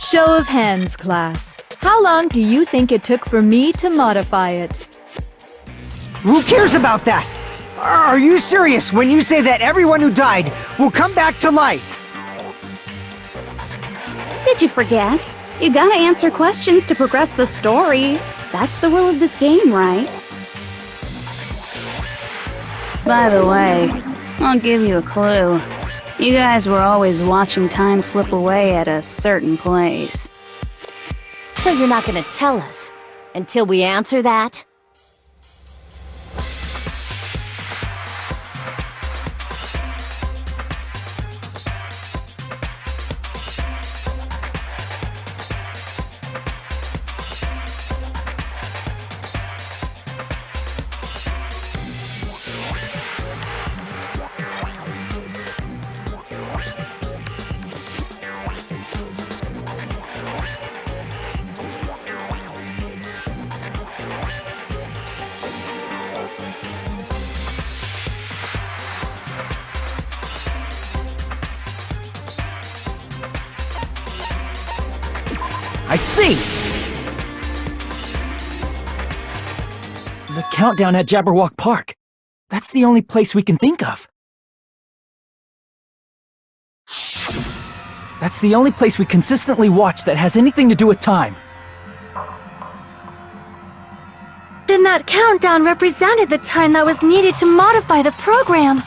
Show of hands, class. How long do you think it took for me to modify it? Who cares about that? Are you serious when you say that everyone who died will come back to life? Did you forget? You gotta answer questions to progress the story. That's the rule of this game, right? By the way, I'll give you a clue. You guys were always watching time slip away at a certain place. So you're not gonna tell us until we answer that? I see! The countdown at Jabberwock Park. That's the only place we can think of. That's the only place we consistently watch that has anything to do with time. Then that countdown represented the time that was needed to modify the program.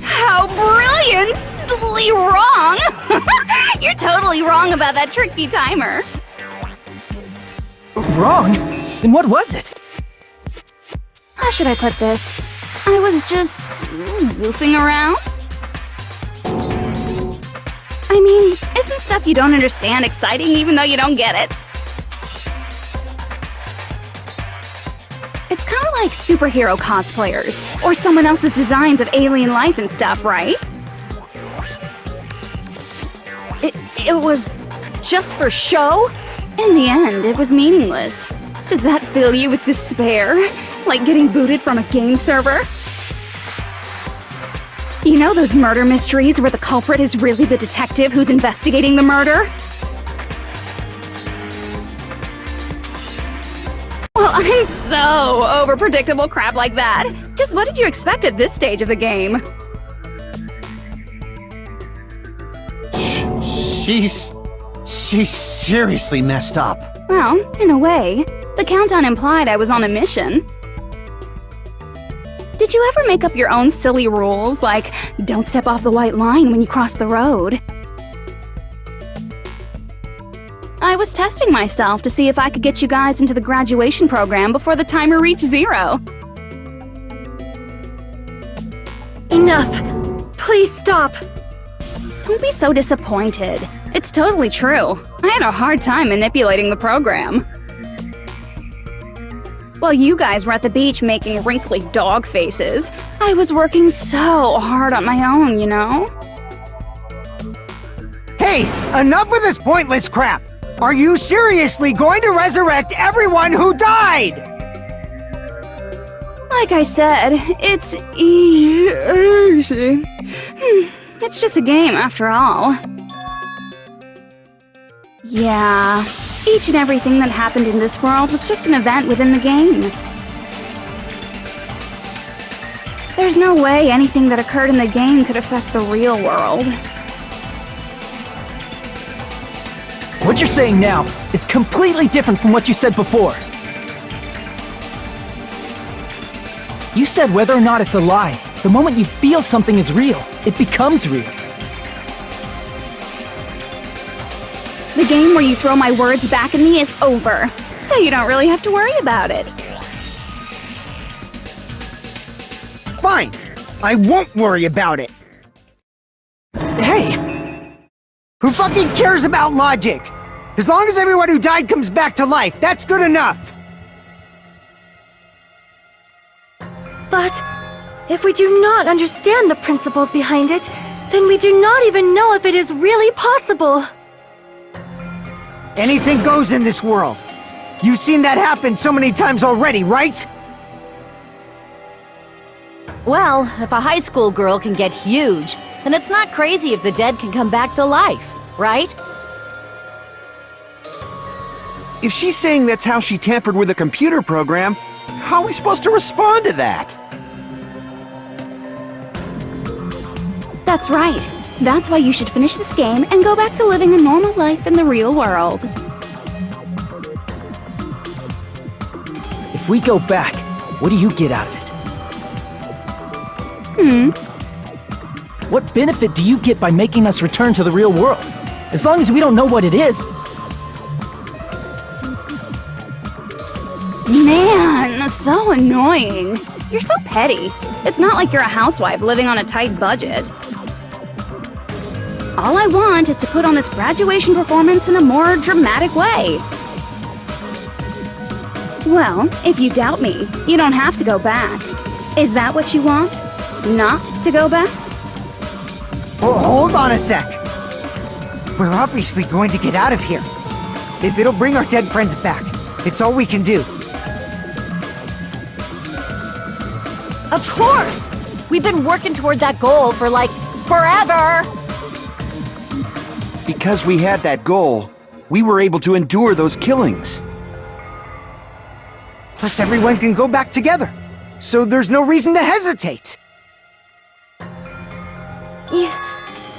How brilliantly wrong! You're totally wrong about that tricky timer. Wrong? Then what was it? How should I put this? I was just goofing around. I mean, isn't stuff you don't understand exciting even though you don't get it? It's kind of like superhero cosplayers, or someone else's designs of alien life and stuff, right? It was just for show? In the end, it was meaningless. Does that fill you with despair? Like getting booted from a game server? You know those murder mysteries where the culprit is really the detective who's investigating the murder? Well, I'm so over predictable crap like that. Just what did you expect at this stage of the game? She's seriously messed up. Well, in a way, the countdown implied I was on a mission. Did you ever make up your own silly rules, like don't step off the white line when you cross the road? I was testing myself to see if I could get you guys into the graduation program before the timer reached 0. Enough! Please stop! Don't be so disappointed. It's totally true. I had a hard time manipulating the program. While you guys were at the beach making wrinkly dog faces, I was working so hard on my own, you know? Hey, enough with this pointless crap! Are you seriously going to resurrect everyone who died? Like I said, it's easy. It's just a game after all. Yeah, each and everything that happened in this world was just an event within the game. There's no way anything that occurred in the game could affect the real world. What you're saying now is completely different from what you said before. You said whether or not it's a lie, the moment you feel something is real, it becomes real. The game where you throw my words back at me is over, so you don't really have to worry about it. Fine, I won't worry about it. Hey! Who fucking cares about logic? As long as everyone who died comes back to life, that's good enough! But if we do not understand the principles behind it, then we do not even know if it is really possible. Anything goes in this world. You've seen that happen so many times already, right? Well, if a high school girl can get huge, then it's not crazy if the dead can come back to life, right? If she's saying that's how she tampered with a computer program, how are we supposed to respond to that? That's right. That's why you should finish this game and go back to living a normal life in the real world. If we go back, what do you get out of it? What benefit do you get by making us return to the real world? As long as we don't know what it is. Man, so annoying. You're so petty. It's not like you're a housewife living on a tight budget. All I want is to put on this graduation performance in a more dramatic way. Well, if you doubt me, you don't have to go back. Is that what you want? Not to go back? Oh, hold on a sec. We're obviously going to get out of here. If it'll bring our dead friends back, it's all we can do. Of course! We've been working toward that goal for, like, forever! Because we had that goal, we were able to endure those killings. Plus everyone can go back together, so there's no reason to hesitate.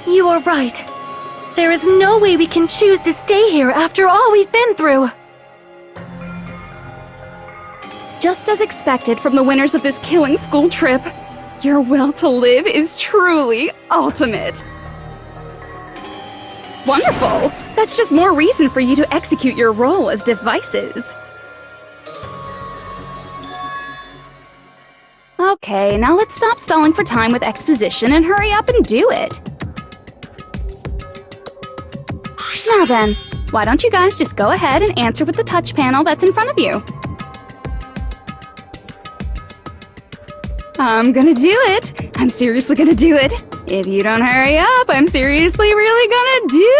You are right. There is no way we can choose to stay here after all we've been through. Just as expected from the winners of this killing school trip, your will to live is truly ultimate. Wonderful! That's just more reason for you to execute your role as devices. Okay, now let's stop stalling for time with exposition and hurry up and do it. Now then, why don't you guys just go ahead and answer with the touch panel that's in front of you? I'm gonna do it! I'm seriously gonna do it! If you don't hurry up, I'm seriously really gonna do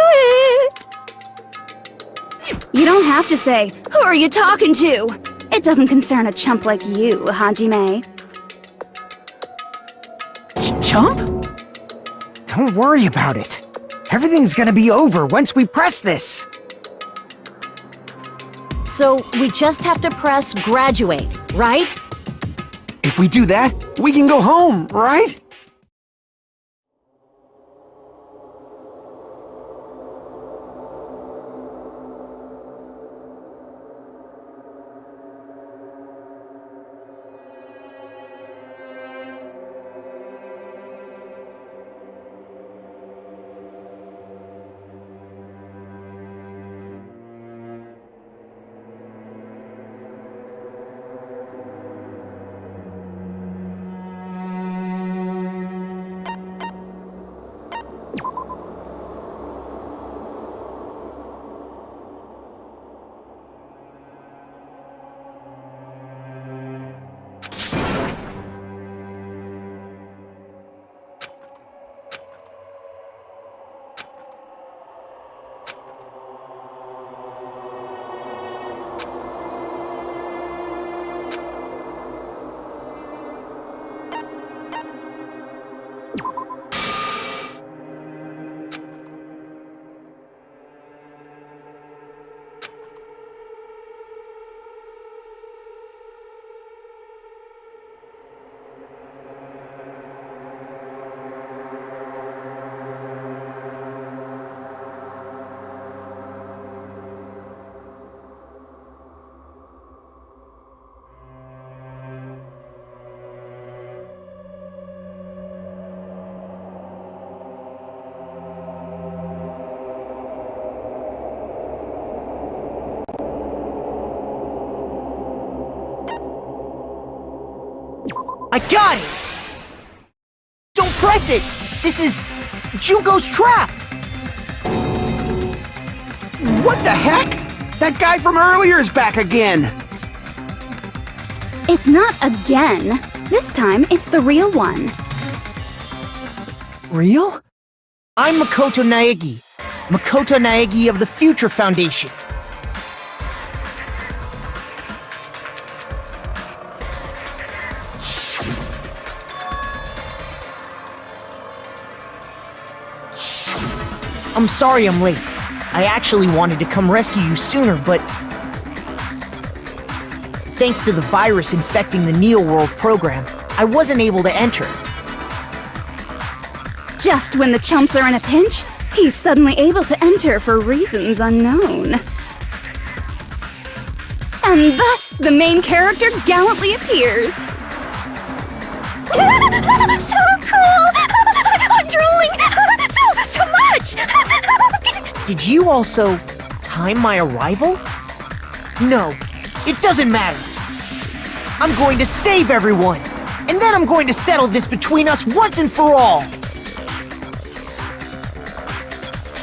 it! You don't have to say, "Who are you talking to?" It doesn't concern a chump like you, Hajime. Chump? Don't worry about it. Everything's gonna be over once we press this. So we just have to press graduate, right? If we do that, we can go home, right? I got it! Don't press it! This is Jugo's trap! What the heck? That guy from earlier is back again! It's not again. This time, it's the real one. Real? I'm Makoto Naegi. Makoto Naegi of the Future Foundation. I'm sorry I'm late. I actually wanted to come rescue you sooner, but thanks to the virus infecting the Neo World program, I wasn't able to enter. Just when the chumps are in a pinch, he's suddenly able to enter for reasons unknown. And thus, the main character gallantly appears. So cool! I'm drooling! So much! Did you also time my arrival? No, it doesn't matter. I'm going to save everyone, and then I'm going to settle this between us once and for all.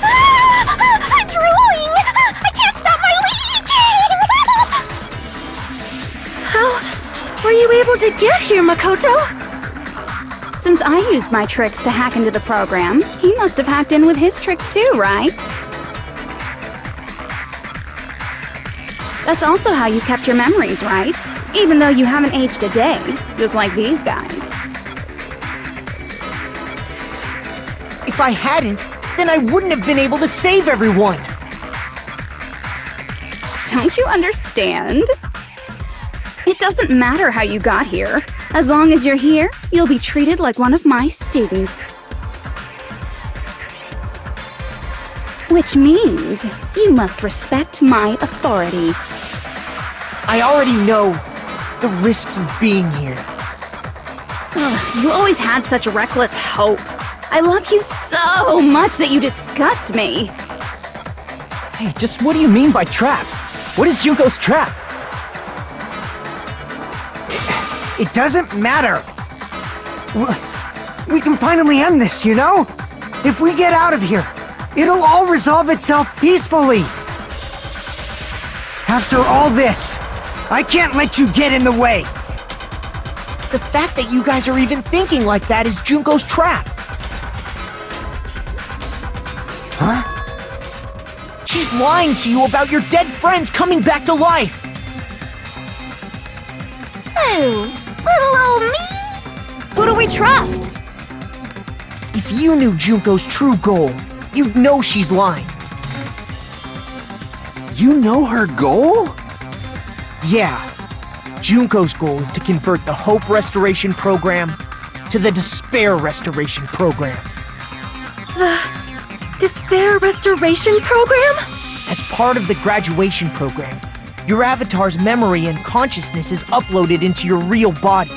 I'm drooling! I can't stop my leaking! How were you able to get here, Makoto? Since I used my tricks to hack into the program, he must have hacked in with his tricks too, right? That's also how you kept your memories, right? Even though you haven't aged a day, just like these guys. If I hadn't, then I wouldn't have been able to save everyone. Don't you understand? It doesn't matter how you got here. As long as you're here, you'll be treated like one of my students. Which means you must respect my authority. I already know the risks of being here. Ugh, you always had such reckless hope. I love you so much that you disgust me. Hey, just what do you mean by trap? What is Junko's trap? It doesn't matter. We can finally end this, you know? If we get out of here, it'll all resolve itself peacefully. After all this, I can't let you get in the way. The fact that you guys are even thinking like that is Junko's trap. Huh? She's lying to you about your dead friends coming back to life. Oh, little old me? Who do we trust? If you knew Junko's true goal, you'd know she's lying. You know her goal? Yeah. Junko's goal is to convert the Hope Restoration Program to the Despair Restoration Program. Despair Restoration Program? As part of the graduation program, your avatar's memory and consciousness is uploaded into your real body.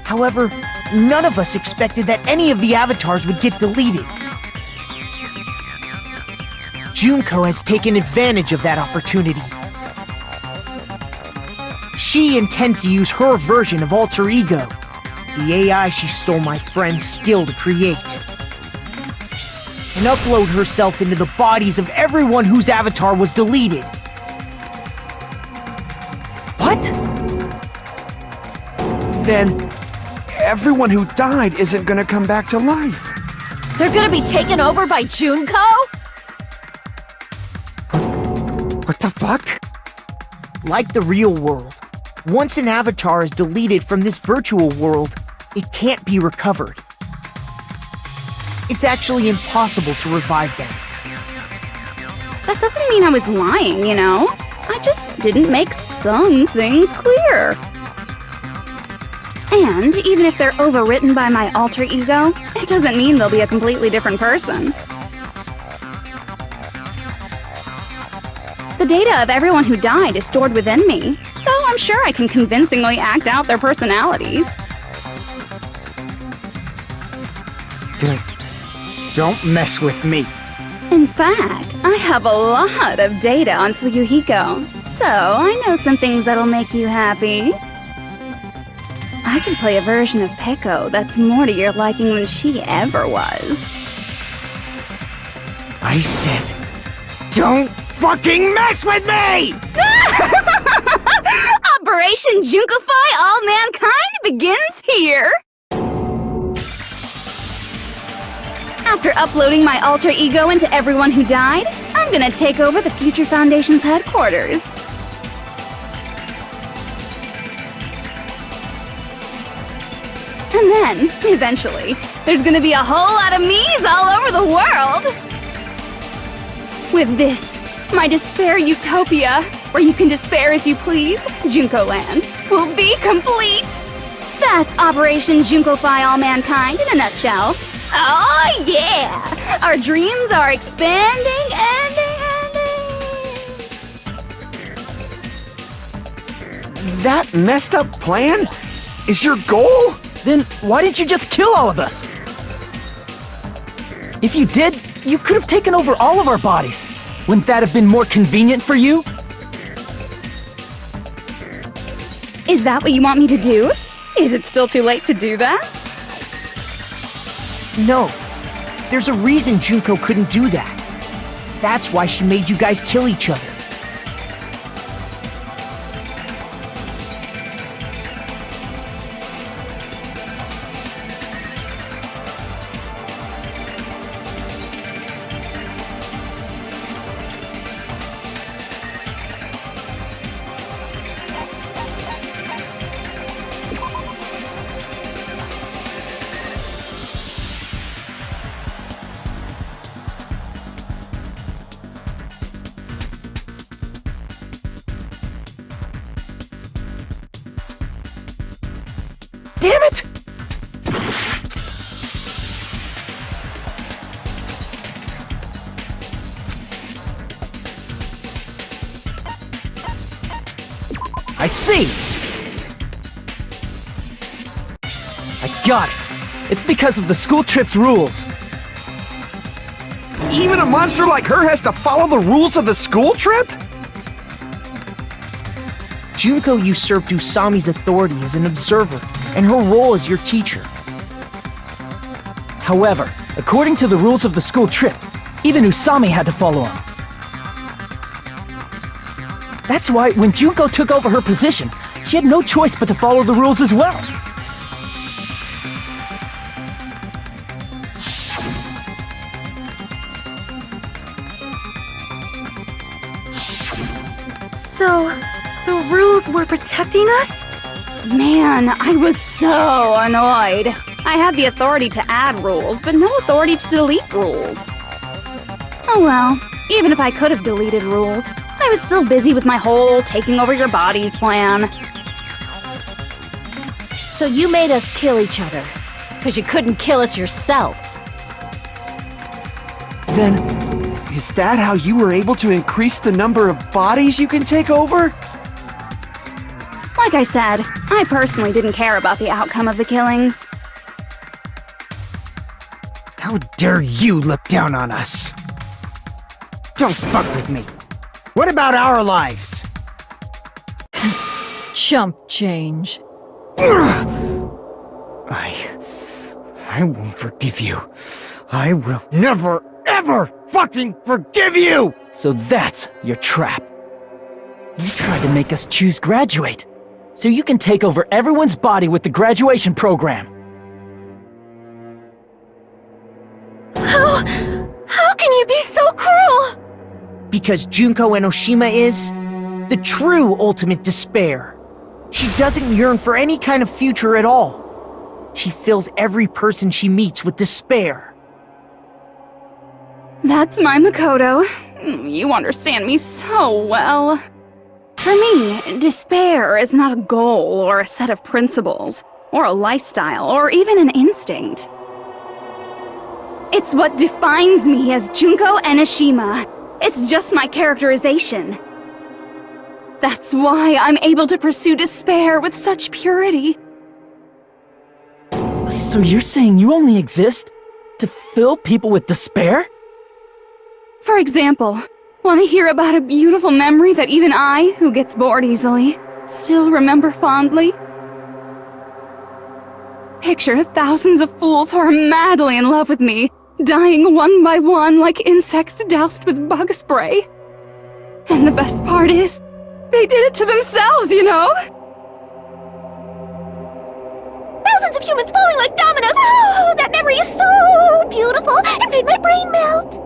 However, none of us expected that any of the avatars would get deleted. Junko has taken advantage of that opportunity. She intends to use her version of Alter Ego, the AI she stole my friend's skill to create, and upload herself into the bodies of everyone whose avatar was deleted. What? Then everyone who died isn't gonna come back to life. They're gonna be taken over by Junko? What the fuck? Like the real world, once an avatar is deleted from this virtual world, it can't be recovered. It's actually impossible to revive them. That doesn't mean I was lying, you know? I just didn't make some things clear. And even if they're overwritten by my alter ego, it doesn't mean they'll be a completely different person. The data of everyone who died is stored within me, so I'm sure I can convincingly act out their personalities. Good. Don't mess with me. In fact, I have a lot of data on Fuyuhiko, so I know some things that'll make you happy. I can play a version of Peko that's more to your liking than she ever was. I said, don't fucking mess with me! Operation Junkify All Mankind begins here! After uploading my alter ego into everyone who died, I'm gonna take over the Future Foundation's headquarters. And then, eventually, there's gonna be a whole lot of me's all over the world! With this, my despair utopia, where you can despair as you please, Junko Land, will be complete! That's Operation Junkify All Mankind in a nutshell. Oh yeah! Our dreams are expanding and That messed up plan is your goal? Then why didn't you just kill all of us? If you did, you could have taken over all of our bodies. Wouldn't that have been more convenient for you? Is that what you want me to do? Is it still too late to do that? No. There's a reason Junko couldn't do that. That's why she made you guys kill each other. damn it! I see! I got it! It's because of the school trip's rules. Even a monster like her has to follow the rules of the school trip? Junko usurped Usami's authority as an observer, and her role as your teacher. However, according to the rules of the school trip, even Usami had to follow them. That's why when Junko took over her position, she had no choice but to follow the rules as well. So, the rules were protecting us? Man, I was so annoyed. I had the authority to add rules, but no authority to delete rules. Oh well, even if I could have deleted rules, I was still busy with my whole taking over your bodies plan. So you made us kill each other, because you couldn't kill us yourself. Then, is that how you were able to increase the number of bodies you can take over? Like I said, I personally didn't care about the outcome of the killings. How dare you look down on us? Don't fuck with me. What about our lives? Chump change. I won't forgive you. I will never, ever fucking forgive you! So that's your trap. You tried to make us choose graduate, so you can take over everyone's body with the graduation program. How can you be so cruel? Because Junko Enoshima is the true ultimate despair. She doesn't yearn for any kind of future at all. She fills every person she meets with despair. That's my Makoto. You understand me so well. For me, despair is not a goal or a set of principles, or a lifestyle, or even an instinct. It's what defines me as Junko Enoshima. It's just my characterization. That's why I'm able to pursue despair with such purity. So you're saying you only exist to fill people with despair? For example, want to hear about a beautiful memory that even I, who gets bored easily, still remember fondly? Picture thousands of fools who are madly in love with me, dying one by one like insects doused with bug spray. And the best part is, they did it to themselves, you know? Thousands of humans falling like dominoes! Oh, that memory is so beautiful! It made my brain melt!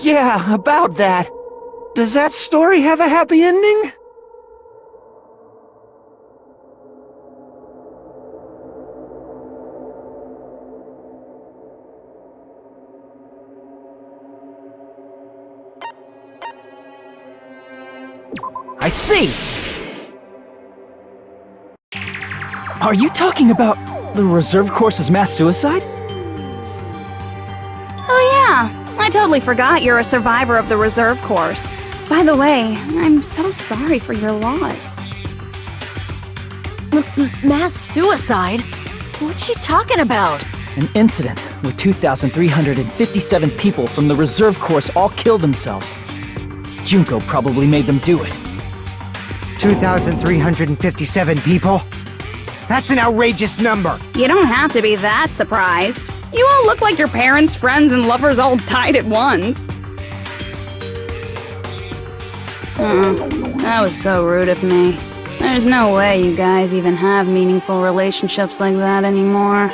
Yeah, about that. Does that story have a happy ending? I see! Are you talking about the reserve course's mass suicide? Oh yeah, I totally forgot you're a survivor of the reserve course. By the way, I'm so sorry for your loss. Mass suicide? What's she talking about? An incident where 2,357 people from the reserve course all killed themselves. Junko probably made them do it. 2,357 people? That's an outrageous number! You don't have to be that surprised. You all look like your parents, friends, and lovers all died at once. That was so rude of me. There's no way you guys even have meaningful relationships like that anymore.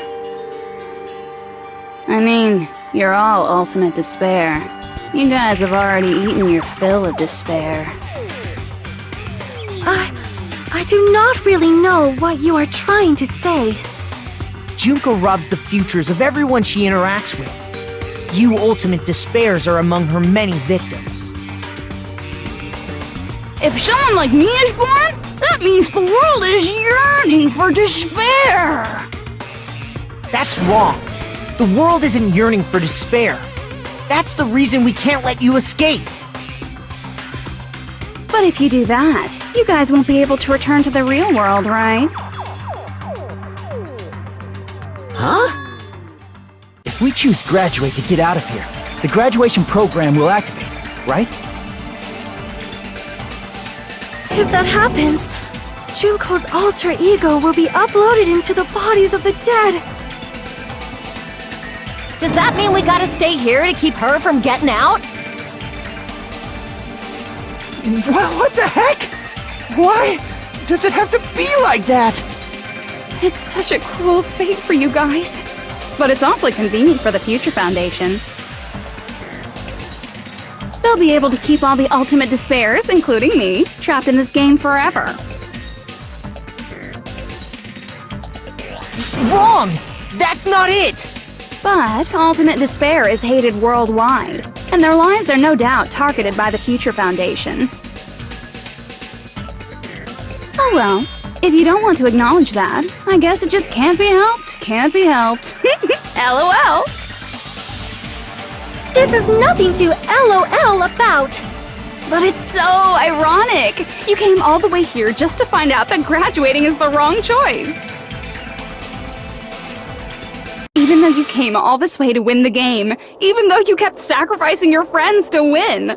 I mean, you're all ultimate despair. You guys have already eaten your fill of despair. I do not really know what you are trying to say. Junko robs the futures of everyone she interacts with. You ultimate despairs are among her many victims. If someone like me is born, that means the world is yearning for despair. That's wrong. The world isn't yearning for despair. That's the reason we can't let you escape. But if you do that, you guys won't be able to return to the real world, right? Huh? If we choose graduate to get out of here, the graduation program will activate, right? If that happens, Junko's alter ego will be uploaded into the bodies of the dead. Does that mean we gotta stay here to keep her from getting out? What the heck? Why does it have to be like that? It's such a cruel fate for you guys. But it's awfully convenient for the Future Foundation. They'll be able to keep all the ultimate despairs, including me, trapped in this game forever. Wrong! That's not it! But ultimate despair is hated worldwide, and their lives are no doubt targeted by the Future Foundation. Oh well, if you don't want to acknowledge that, I guess it just can't be helped, can't be helped. LOL! This is nothing to LOL about. But it's so ironic! You came all the way here just to find out that graduating is the wrong choice! Even though you came all this way to win the game, even though you kept sacrificing your friends to win!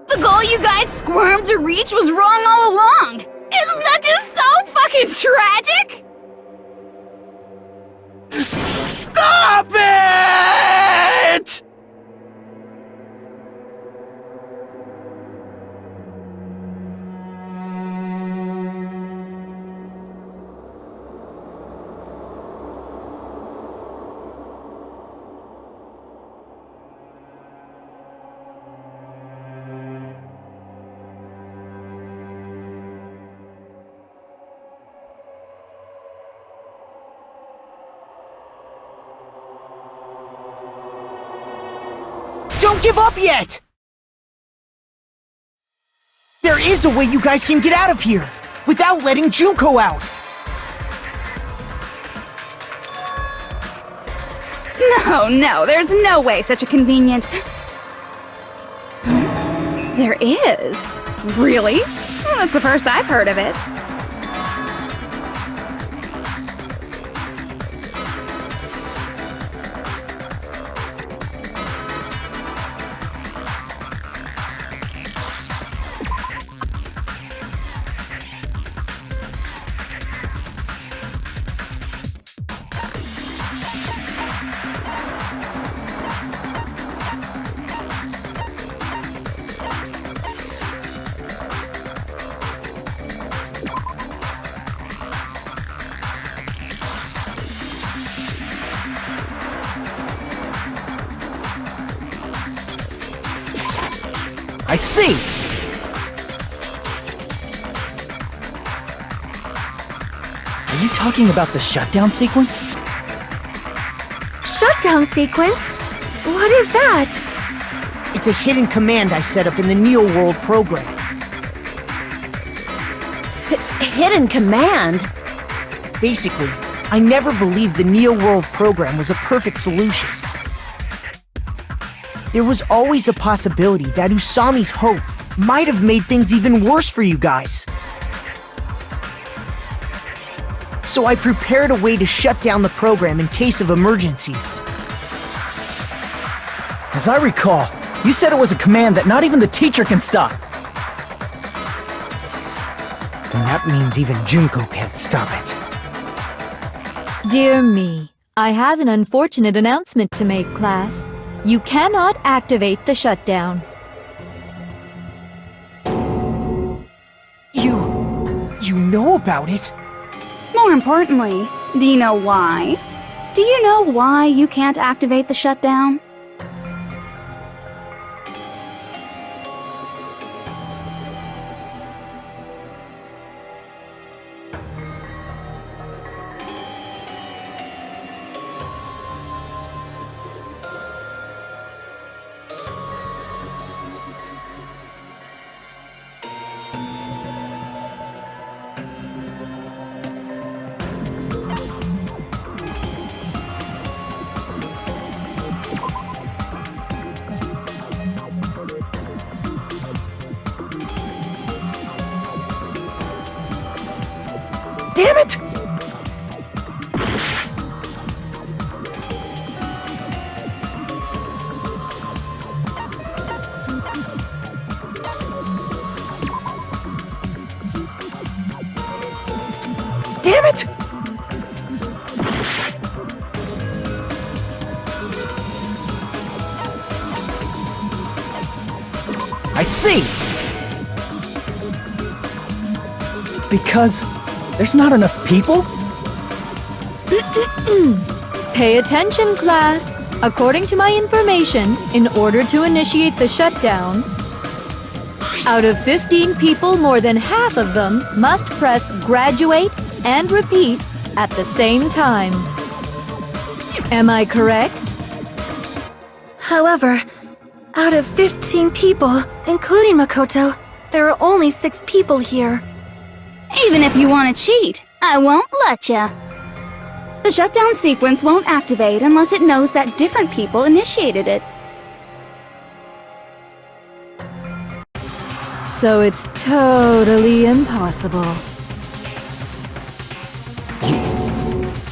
The goal you guys squirmed to reach was wrong all along! Isn't that just so fucking tragic? Stop it! Don't give up yet! There is a way you guys can get out of here, without letting Junko out! No, there's no way such a convenient... There is? Really? Well, that's the first I've heard of it. I see! Are you talking about the shutdown sequence? Shutdown sequence? What is that? It's a hidden command I set up in the Neo World program. Hidden command? Basically, I never believed the Neo World program was a perfect solution. There was always a possibility that Usami's hope might have made things even worse for you guys. So I prepared a way to shut down the program in case of emergencies. As I recall, you said it was a command that not even the teacher can stop. And that means even Junko can't stop it. Dear me, I have an unfortunate announcement to make, class. You cannot activate the shutdown. You know about it? More importantly, do you know why? Do you know why you can't activate the shutdown? I see. Because there's not enough people? Pay attention, class. According to my information, in order to initiate the shutdown, out of 15 people, more than half of them must press graduate and repeat at the same time. Am I correct? However, out of 15 people, including Makoto, there are only 6 people here. Even if you want to cheat, I won't let ya. The shutdown sequence won't activate unless it knows that different people initiated it. So it's totally impossible.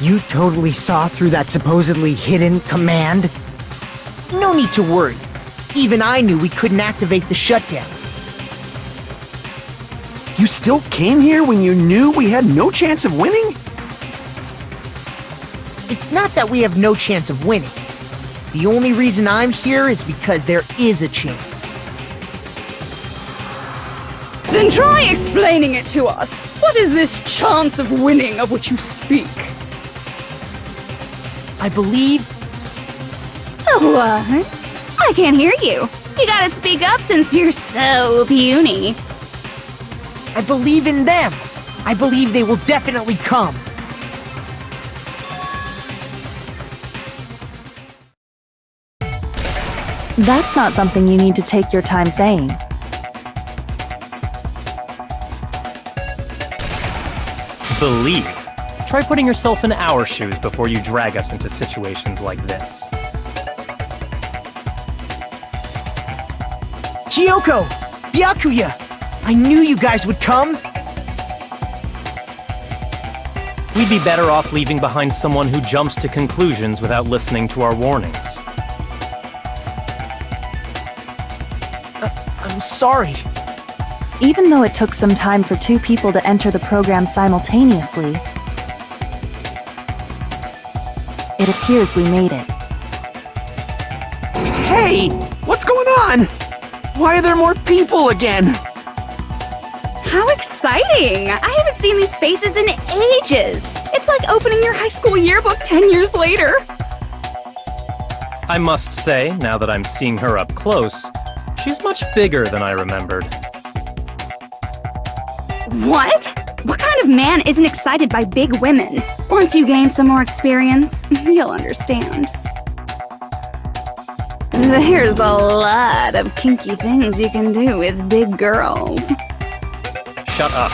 You totally saw through that supposedly hidden command? No need to worry. Even I knew we couldn't activate the shutdown. You still came here when you knew we had no chance of winning? It's not that we have no chance of winning. The only reason I'm here is because there is a chance. Then try explaining it to us. What is this chance of winning of which you speak? I believe... What? I can't hear you. You gotta speak up since you're so puny. I believe in them. I believe they will definitely come. That's not something you need to take your time saying. Believe. Try putting yourself in our shoes before you drag us into situations like this. Chiyoko! Byakuya! I knew you guys would come! We'd be better off leaving behind someone who jumps to conclusions without listening to our warnings. I'm sorry. Even though it took some time for 2 people to enter the program simultaneously, it appears we made it. Hey! What's going on? Why are there more people again? How exciting! I haven't seen these faces in ages! It's like opening your high school yearbook 10 years later! I must say, now that I'm seeing her up close, she's much bigger than I remembered. What? What kind of man isn't excited by big women? Once you gain some more experience, you'll understand. There's a lot of kinky things you can do with big girls. Shut up.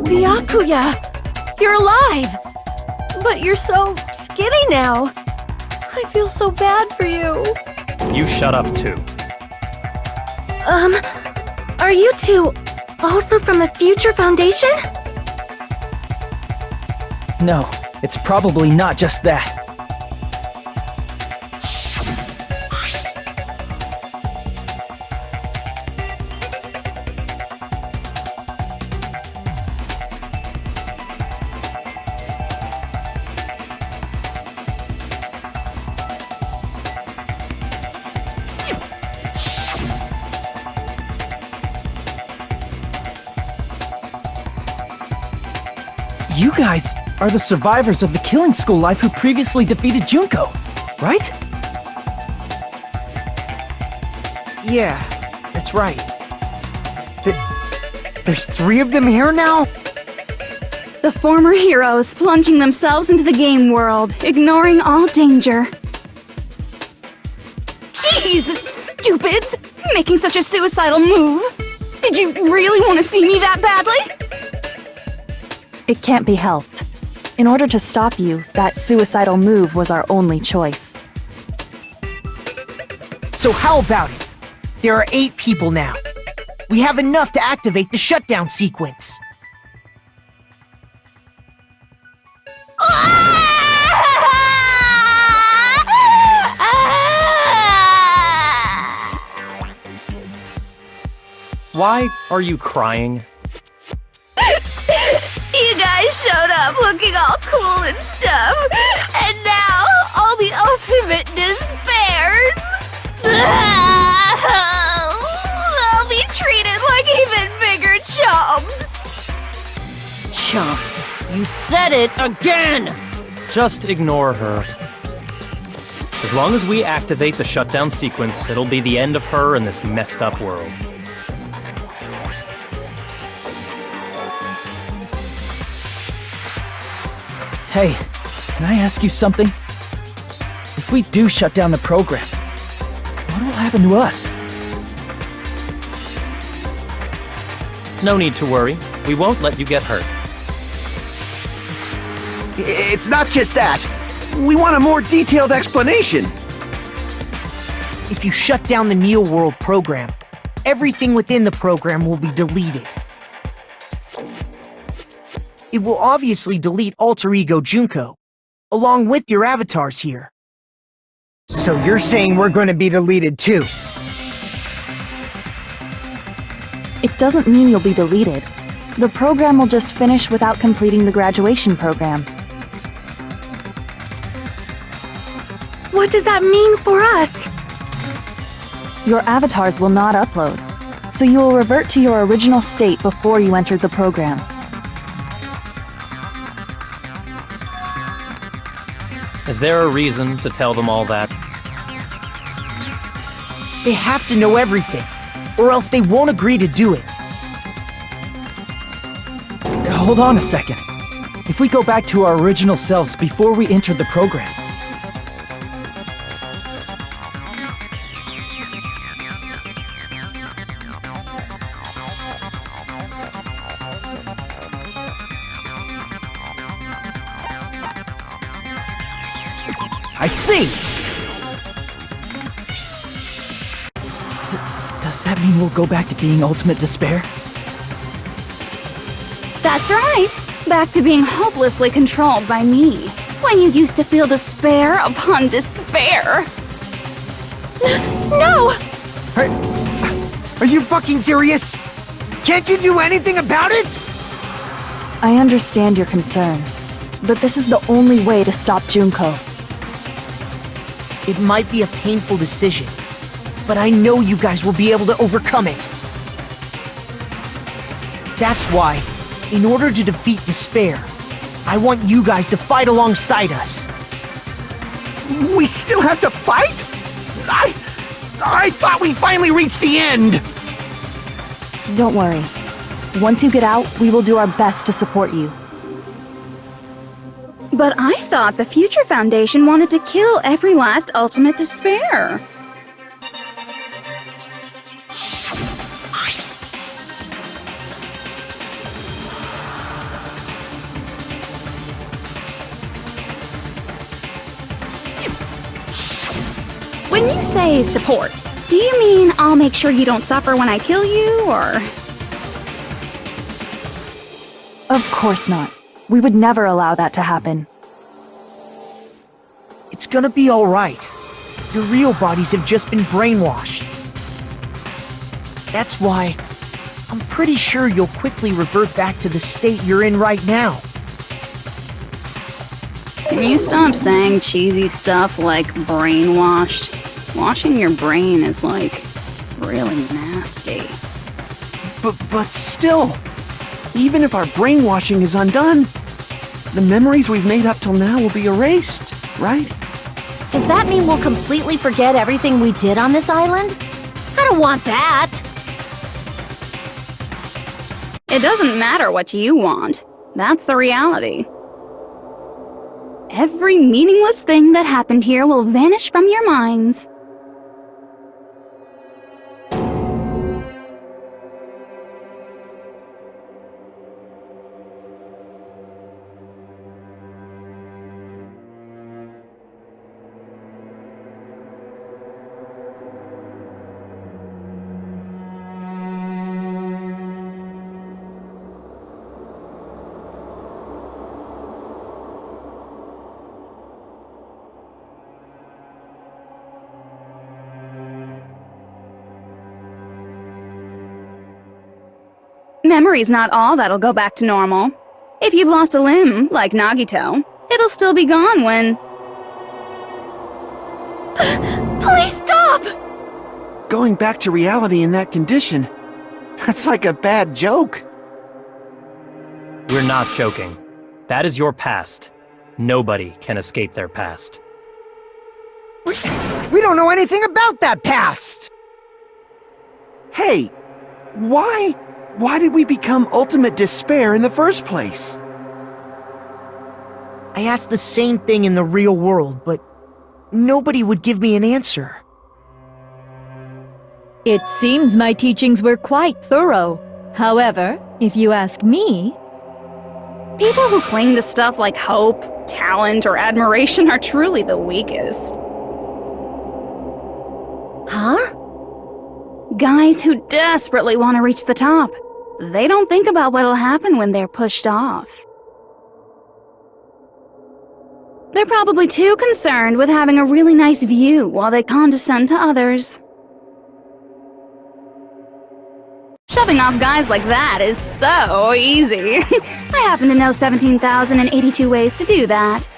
Byakuya! You're alive! But you're so skinny now. I feel so bad for you. You shut up too. Are you 2 also from the Future Foundation? No, it's probably not just that. You guys are the survivors of the killing school life who previously defeated Junko, right? Yeah, that's right. There's 3 of them here now? The former heroes plunging themselves into the game world, ignoring all danger. Jeez, stupids! Making such a suicidal move! Did you really want to see me that badly? It can't be helped. In order to stop you, that suicidal move was our only choice. So how about it? There are 8 people now. We have enough to activate the shutdown sequence. Why are you crying? You guys showed up looking all cool and stuff, and now all the ultimate despairs. said it again! Just ignore her. As long as we activate the shutdown sequence, it'll be the end of her in this messed up world. Hey, can I ask you something? If we do shut down the program, what will happen to us? No need to worry. We won't let you get hurt. It's not just that. We want a more detailed explanation. If you shut down the Neo World program, everything within the program will be deleted. It will obviously delete Alter Ego Junko, along with your avatars here. So you're saying we're going to be deleted too? It doesn't mean you'll be deleted. The program will just finish without completing the graduation program. What does that mean for us? Your avatars will not upload, so you will revert to your original state before you entered the program. Is there a reason to tell them all that? They have to know everything, or else they won't agree to do it. Hold on a second. If we go back to our original selves before we entered the program, I see! does that mean we'll go back to being ultimate despair? That's right! Back to being hopelessly controlled by me. When you used to feel despair upon despair. No! Are you fucking serious? Can't you do anything about it? I understand your concern, but this is the only way to stop Junko. It might be a painful decision, but I know you guys will be able to overcome it. That's why, in order to defeat despair, I want you guys to fight alongside us. We still have to fight? I thought we finally reached the end! Don't worry. Once you get out, we will do our best to support you. But I thought the Future Foundation wanted to kill every last ultimate despair. When you say support, do you mean I'll make sure you don't suffer when I kill you, or...? Of course not. We would never allow that to happen. It's gonna be alright. Your real bodies have just been brainwashed. That's why I'm pretty sure you'll quickly revert back to the state you're in right now. Can you stop saying cheesy stuff like brainwashed? Washing your brain is, like, really nasty. But still, even if our brainwashing is undone, the memories we've made up till now will be erased, right? Does that mean we'll completely forget everything we did on this island? I don't want that! It doesn't matter what you want. That's the reality. Every meaningless thing that happened here will vanish from your minds. Memory's not all that'll go back to normal. If you've lost a limb, like Nagito, it'll still be gone when... Please stop! Going back to reality in that condition, that's like a bad joke. We're not joking. That is your past. Nobody can escape their past. We don't know anything about that past! Hey, why did we become ultimate despair in the first place? I asked the same thing in the real world, but nobody would give me an answer. It seems my teachings were quite thorough. However, if you ask me, People who cling to stuff like hope, talent, or admiration are truly the weakest. Huh? Guys who desperately want to reach the top. They don't think about what'll happen when they're pushed off. They're probably too concerned with having a really nice view while they condescend to others. Shoving off guys like that is so easy. I happen to know 17,082 ways to do that.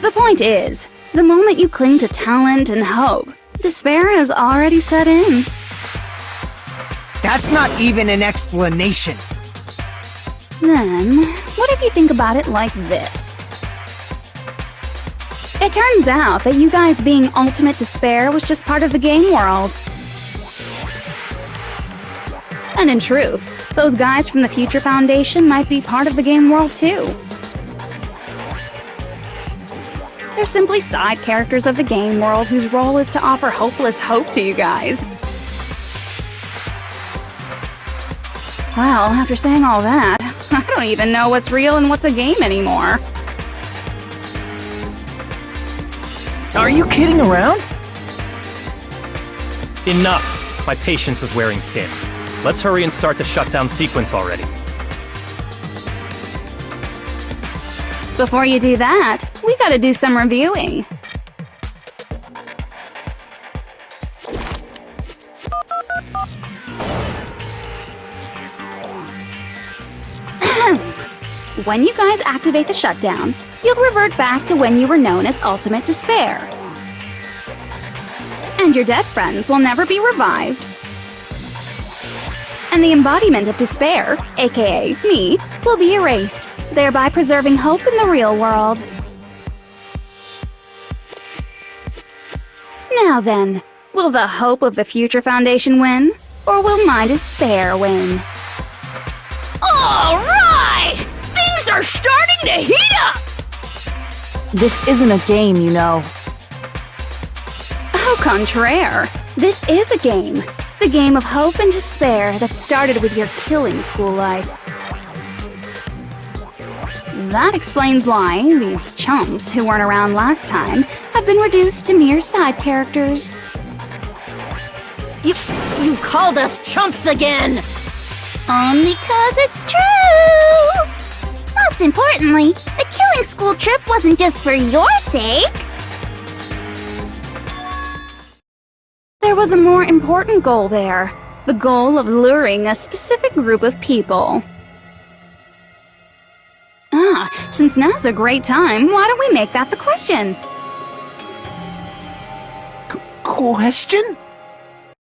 The point is, the moment you cling to talent and hope, despair has already set in. That's not even an explanation. Then, what if you think about it like this? It turns out that you guys being ultimate despair was just part of the game world. And in truth, those guys from the Future Foundation might be part of the game world too. They're simply side characters of the game world whose role is to offer hopeless hope to you guys. Well, after saying all that, I don't even know what's real and what's a game anymore. Are you kidding around? Enough! My patience is wearing thin. Let's hurry and start the shutdown sequence already. Before you do that, we gotta do some reviewing. When you guys activate the shutdown, you'll revert back to when you were known as Ultimate Despair. And your dead friends will never be revived. And the embodiment of despair, aka me, will be erased, thereby preserving hope in the real world. Now then, will the hope of the Future Foundation win, or will my despair win? Alright! Things are starting to heat up! This isn't a game, you know. Au contraire, this is a game. The game of hope and despair that started with your killing school life. That explains why these chumps who weren't around last time have been reduced to mere side characters. You called us chumps again! Only 'cause it's true! Most importantly, the killing school trip wasn't just for your sake. There was a more important goal there. The goal of luring a specific group of people. Since now's a great time, why don't we make that the question? Question?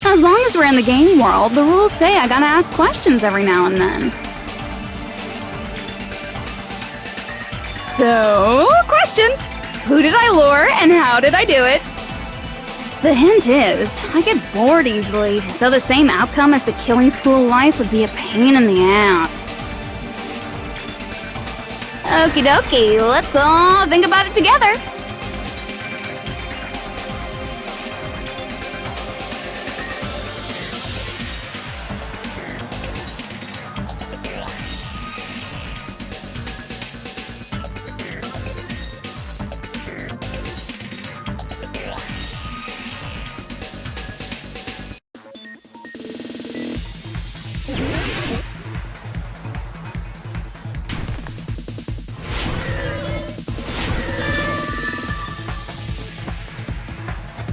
As long as we're in the game world, the rules say I gotta ask questions every now and then. So, question! Who did I lure and how did I do it? The hint is, I get bored easily, so the same outcome as the killing school life would be a pain in the ass. Okie dokie, let's all think about it together.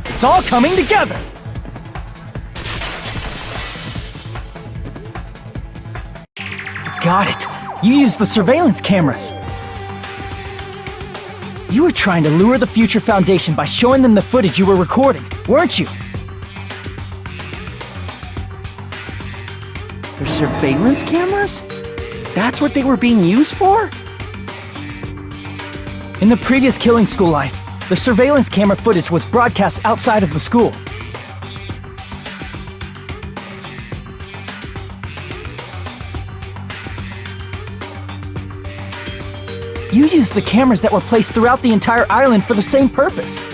It's all coming together! Got it! You used the surveillance cameras! You were trying to lure the Future Foundation by showing them the footage you were recording, weren't you? The surveillance cameras? That's what they were being used for? In the previous Killing School life, the surveillance camera footage was broadcast outside of the school. You used the cameras that were placed throughout the entire island for the same purpose.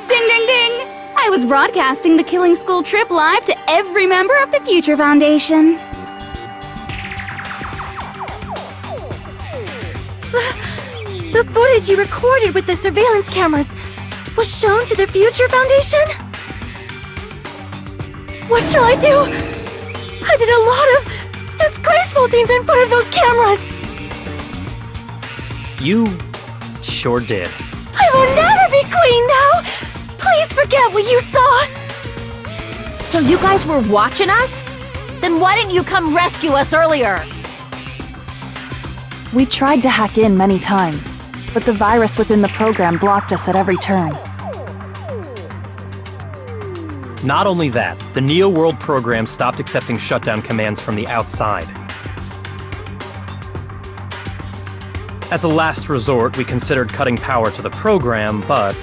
Ding ding ding! I was broadcasting the Killing School trip live to every member of the Future Foundation. The footage you recorded with the surveillance cameras was shown to the Future Foundation? What shall I do? I did a lot of disgraceful things in front of those cameras! You sure did. I will never be queen now! Please forget what you saw! So you guys were watching us? Then why didn't you come rescue us earlier? We tried to hack in many times, but the virus within the program blocked us at every turn. Not only that, the Neo World program stopped accepting shutdown commands from the outside. As a last resort, we considered cutting power to the program, but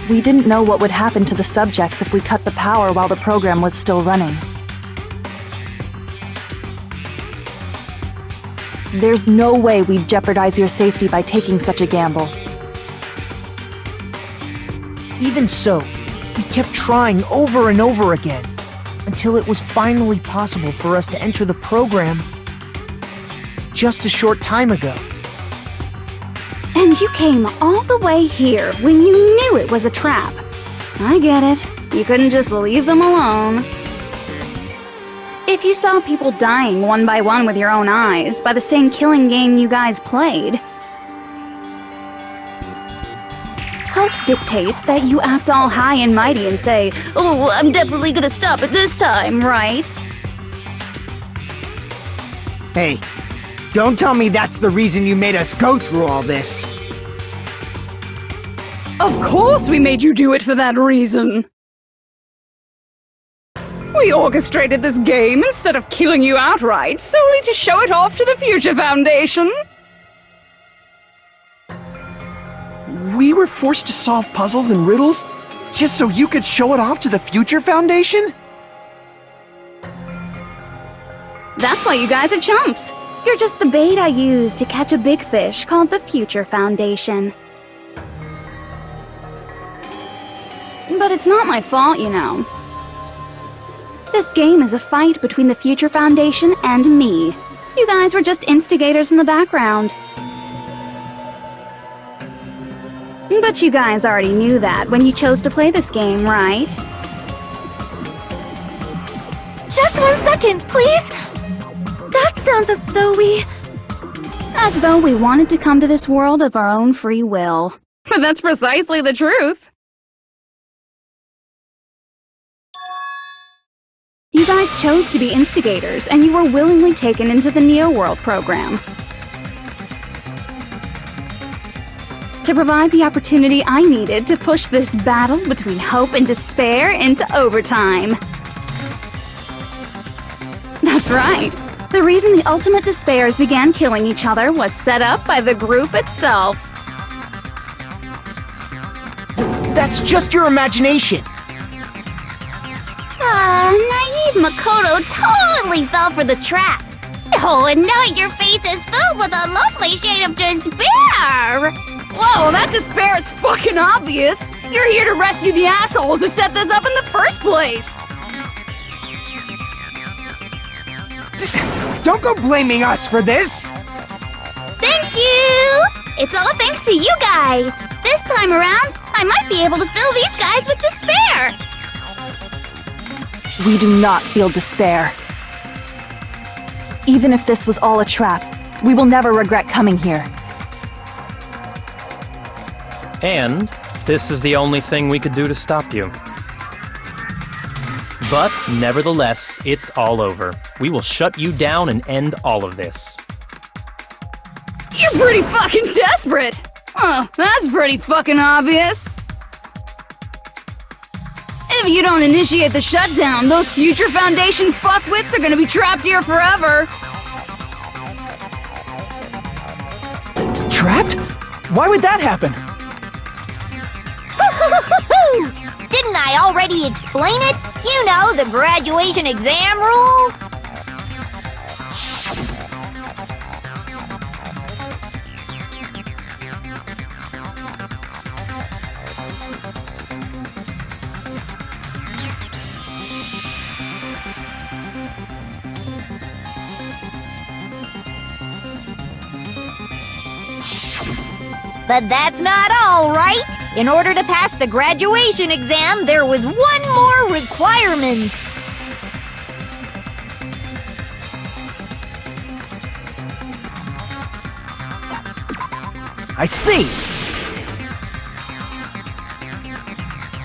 We didn't know what would happen to the subjects if we cut the power while the program was still running. There's no way we'd jeopardize your safety by taking such a gamble. Even so, we kept trying over and over again, until it was finally possible for us to enter the program just a short time ago. And you came all the way here when you knew it was a trap. I get it. You couldn't just leave them alone. If you saw people dying one by one with your own eyes by the same killing game you guys played, hope dictates that you act all high and mighty and say, "Oh, I'm definitely gonna stop it this time," right? Hey, don't tell me that's the reason you made us go through all this. Of course we made you do it for that reason. We orchestrated this game instead of killing you outright, solely to show it off to the Future Foundation. We were forced to solve puzzles and riddles just so you could show it off to the Future Foundation? That's why you guys are chumps. You're just the bait I used to catch a big fish called the Future Foundation. But it's not my fault, you know. This game is a fight between the Future Foundation and me. You guys were just instigators in the background. But you guys already knew that when you chose to play this game, right? Just 1 second, please! That sounds as though we... As though we wanted to come to this world of our own free will. But that's precisely the truth. You guys chose to be instigators, and you were willingly taken into the Neo World program. To provide the opportunity I needed to push this battle between hope and despair into overtime. That's right. The reason the ultimate despairs began killing each other was set up by the group itself. That's just your imagination. Naive Makoto totally fell for the trap. Oh, and now your face is filled with a lovely shade of despair. Whoa, that despair is fucking obvious. You're here to rescue the assholes who set this up in the first place. Don't go blaming us for this! Thank you! It's all thanks to you guys. This time around, I might be able to fill these guys with despair. We do not feel despair. Even if this was all a trap, we will never regret coming here. And this is the only thing we could do to stop you. But nevertheless, it's all over. We will shut you down and end all of this. You're pretty fucking desperate. Oh, that's pretty fucking obvious. If you don't initiate the shutdown, those Future Foundation fuckwits are gonna be trapped here forever. trapped? Why would that happen? Didn't I already explain it? You know, the graduation exam rule. But that's not all, right? In order to pass the graduation exam, there was one more requirement. I see!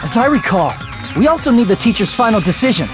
As I recall, we also need the teacher's final decision.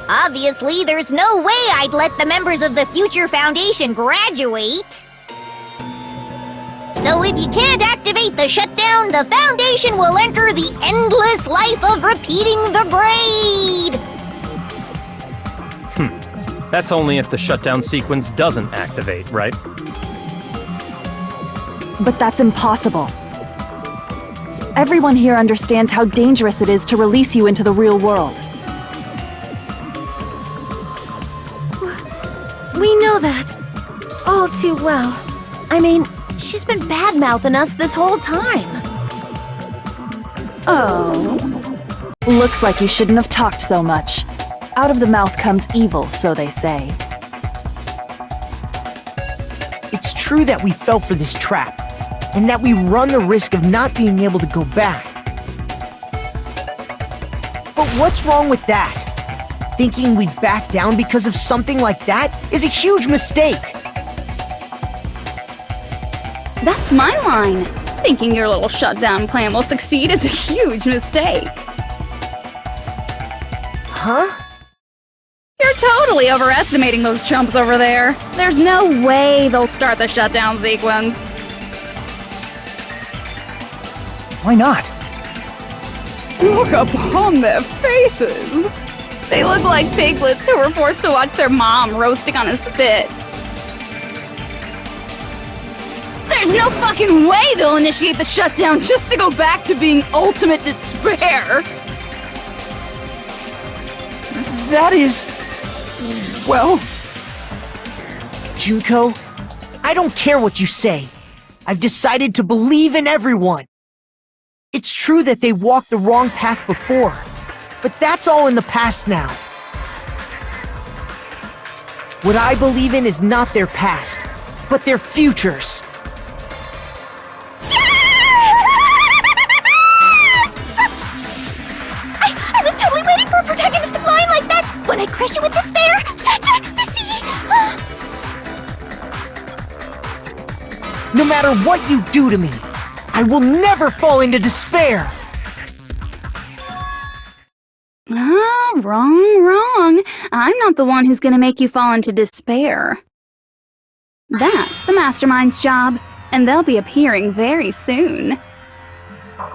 Obviously, there's no way I'd let the members of the Future Foundation graduate. So if you can't activate the shutdown, the Foundation will enter the endless life of repeating the grade! That's only if the shutdown sequence doesn't activate, right? But that's impossible. Everyone here understands how dangerous it is to release you into the real world. We know that. All too well. I mean, she's been bad-mouthing us this whole time. Oh. Looks like you shouldn't have talked so much. Out of the mouth comes evil, so they say. It's true that we fell for this trap, and that we run the risk of not being able to go back. But what's wrong with that? Thinking we'd back down because of something like that is a huge mistake. That's my line. Thinking your little shutdown plan will succeed is a huge mistake. Huh? You're totally overestimating those chumps over there. There's no way they'll start the shutdown sequence. Why not? Look upon their faces. They look like piglets who were forced to watch their mom roasting on a spit. There's no fucking way they'll initiate the shutdown just to go back to being ultimate despair. That is... well... Junko, I don't care what you say. I've decided to believe in everyone. It's true that they walked the wrong path before, but that's all in the past now. What I believe in is not their past, but their futures. I was totally waiting for a protagonist to line like that when I crushed it with despair, such ecstasy! No matter what you do to me, I will never fall into despair! Wrong. I'm not the one who's gonna make you fall into despair. That's the Mastermind's job, and they'll be appearing very soon.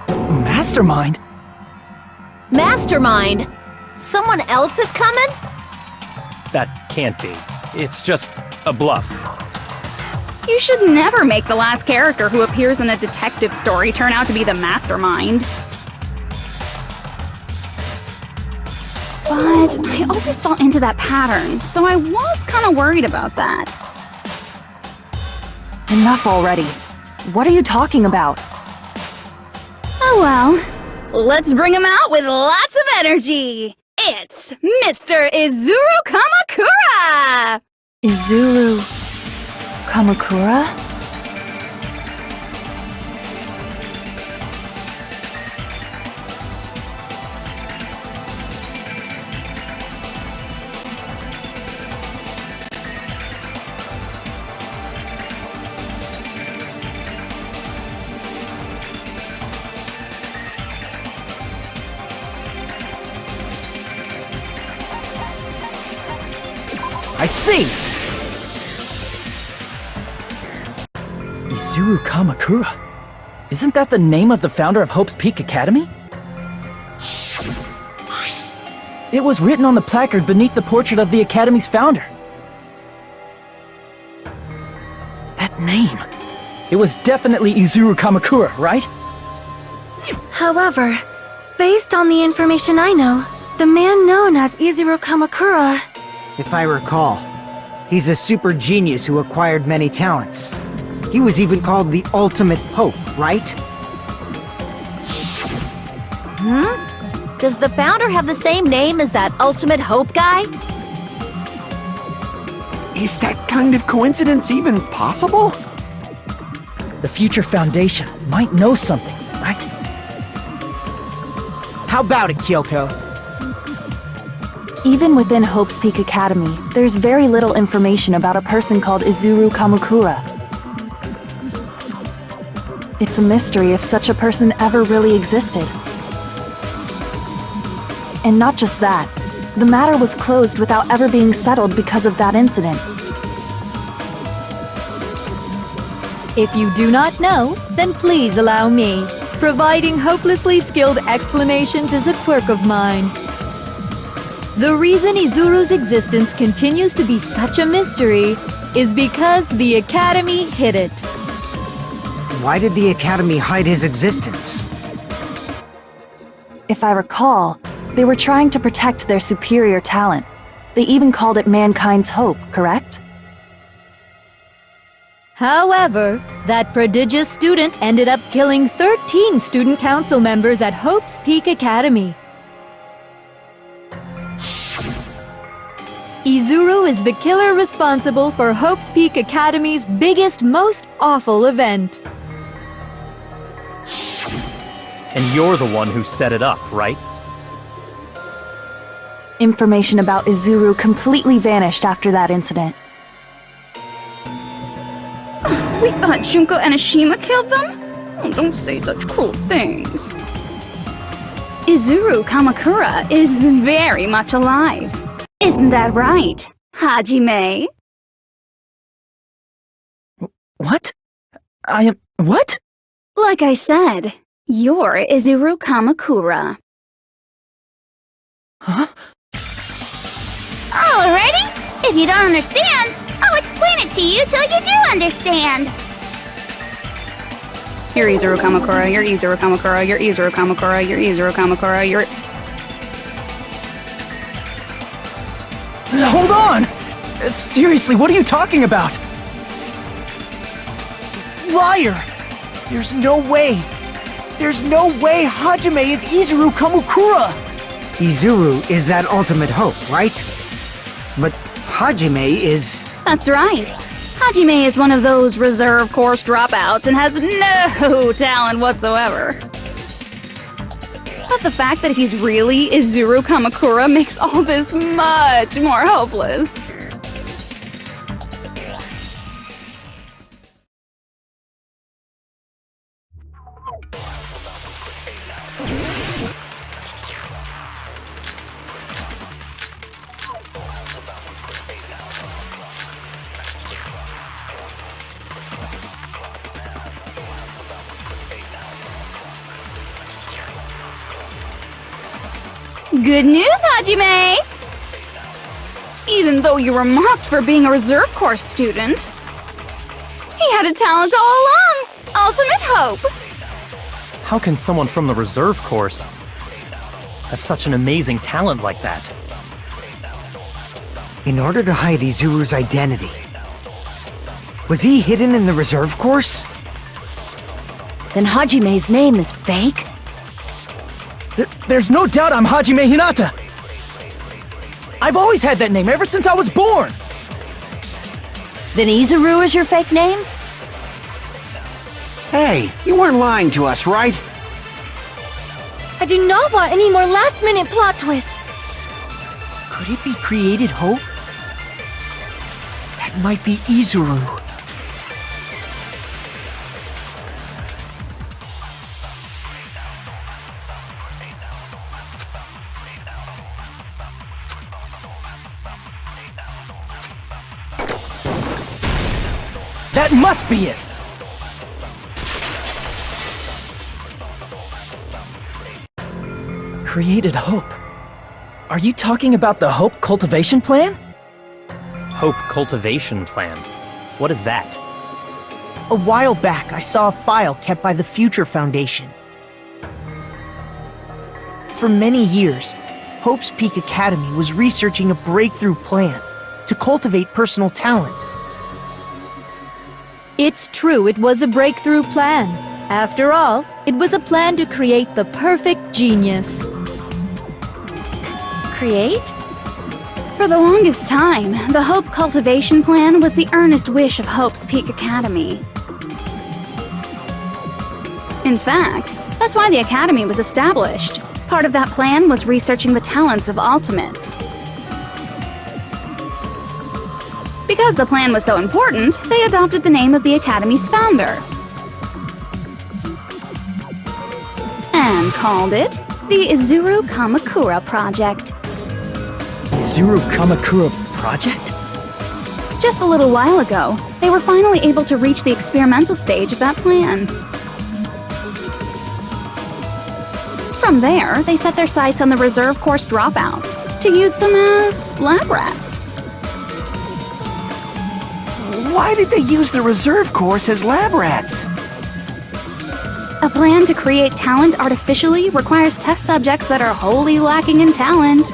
Mastermind? Mastermind? Someone else is coming? That can't be. It's just a bluff. You should never make the last character who appears in a detective story turn out to be the Mastermind. But I always fall into that pattern, so I was kind of worried about that. Enough already. What are you talking about? Oh well, let's bring him out with lots of energy! It's Mr. Izuru Kamakura! Izuru... Kamakura? I see! Izuru Kamakura. Isn't that the name of the founder of Hope's Peak Academy? It was written on the placard beneath the portrait of the Academy's founder. That name. It was definitely Izuru Kamakura, right? However, based on the information I know, the man known as Izuru Kamakura... If I recall, he's a super genius who acquired many talents. He was even called the Ultimate Hope, right? Does the founder have the same name as that Ultimate Hope guy? Is that kind of coincidence even possible? The future foundation might know something, right? How about it, Kyoko? Even within Hope's Peak Academy, there's very little information about a person called Izuru Kamakura. It's a mystery if such a person ever really existed. And not just that, the matter was closed without ever being settled because of that incident. If you do not know, then please allow me. Providing hopelessly skilled explanations is a quirk of mine. The reason Izuru's existence continues to be such a mystery is because the Academy hid it. Why did the Academy hide his existence? If I recall, they were trying to protect their superior talent. They even called it mankind's hope, correct? However, that prodigious student ended up killing 13 student council members at Hope's Peak Academy. Izuru is the killer responsible for Hope's Peak Academy's biggest, most awful event. And you're the one who set it up, right? Information about Izuru completely vanished after that incident. We thought Junko and Ashima killed them? Oh, don't say such cruel things. Izuru Kamakura is very much alive. Isn't that right, Hajime? What? I am... what? Like I said, you're Izuru Kamakura. Huh? Alrighty? If you don't understand, I'll explain it to you till you do understand. You're Izuru Kamakura, you're Izuru Kamakura, you're Izuru Kamakura, you're Izuru Kamakura, you're... Hold on! Seriously, what are you talking about? Liar! There's no way! There's no way Hajime is Izuru Kamakura! Izuru is that Ultimate Hope, right? But Hajime is... That's right. Hajime is one of those reserve course dropouts and has no talent whatsoever. But the fact that he's really Izuru Kamakura makes all this much more hopeless. Good news, Hajime! Even though you were mocked for being a reserve course student, he had a talent all along! Ultimate Hope! How can someone from the reserve course have such an amazing talent like that? In order to hide Izuru's identity. Was he hidden in the reserve course? Then Hajime's name is fake? There's no doubt I'm Hajime Hinata! I've always had that name ever since I was born! Then Izuru is your fake name? Hey, you weren't lying to us, right? I do not want any more last-minute plot twists. Could it be Created Hope? That might be Izuru. That must be it! Created hope. Are you talking about the Hope Cultivation Plan? Hope Cultivation Plan. What is that? A while back, I saw a file kept by the Future Foundation. For many years, Hope's Peak Academy was researching a breakthrough plan to cultivate personal talent. It's true, it was a breakthrough plan. After all, it was a plan to create the perfect genius. Create? For the longest time, the Hope Cultivation Plan was the earnest wish of Hope's Peak Academy. In fact, that's why the Academy was established. Part of that plan was researching the talents of Ultimates. Because the plan was so important, they adopted the name of the Academy's founder. And called it the Izuru Kamakura Project. Izuru Kamakura Project? Just a little while ago, they were finally able to reach the experimental stage of that plan. From there, they set their sights on the reserve course dropouts to use them as lab rats. Why did they use the reserve course as lab rats? A plan to create talent artificially requires test subjects that are wholly lacking in talent.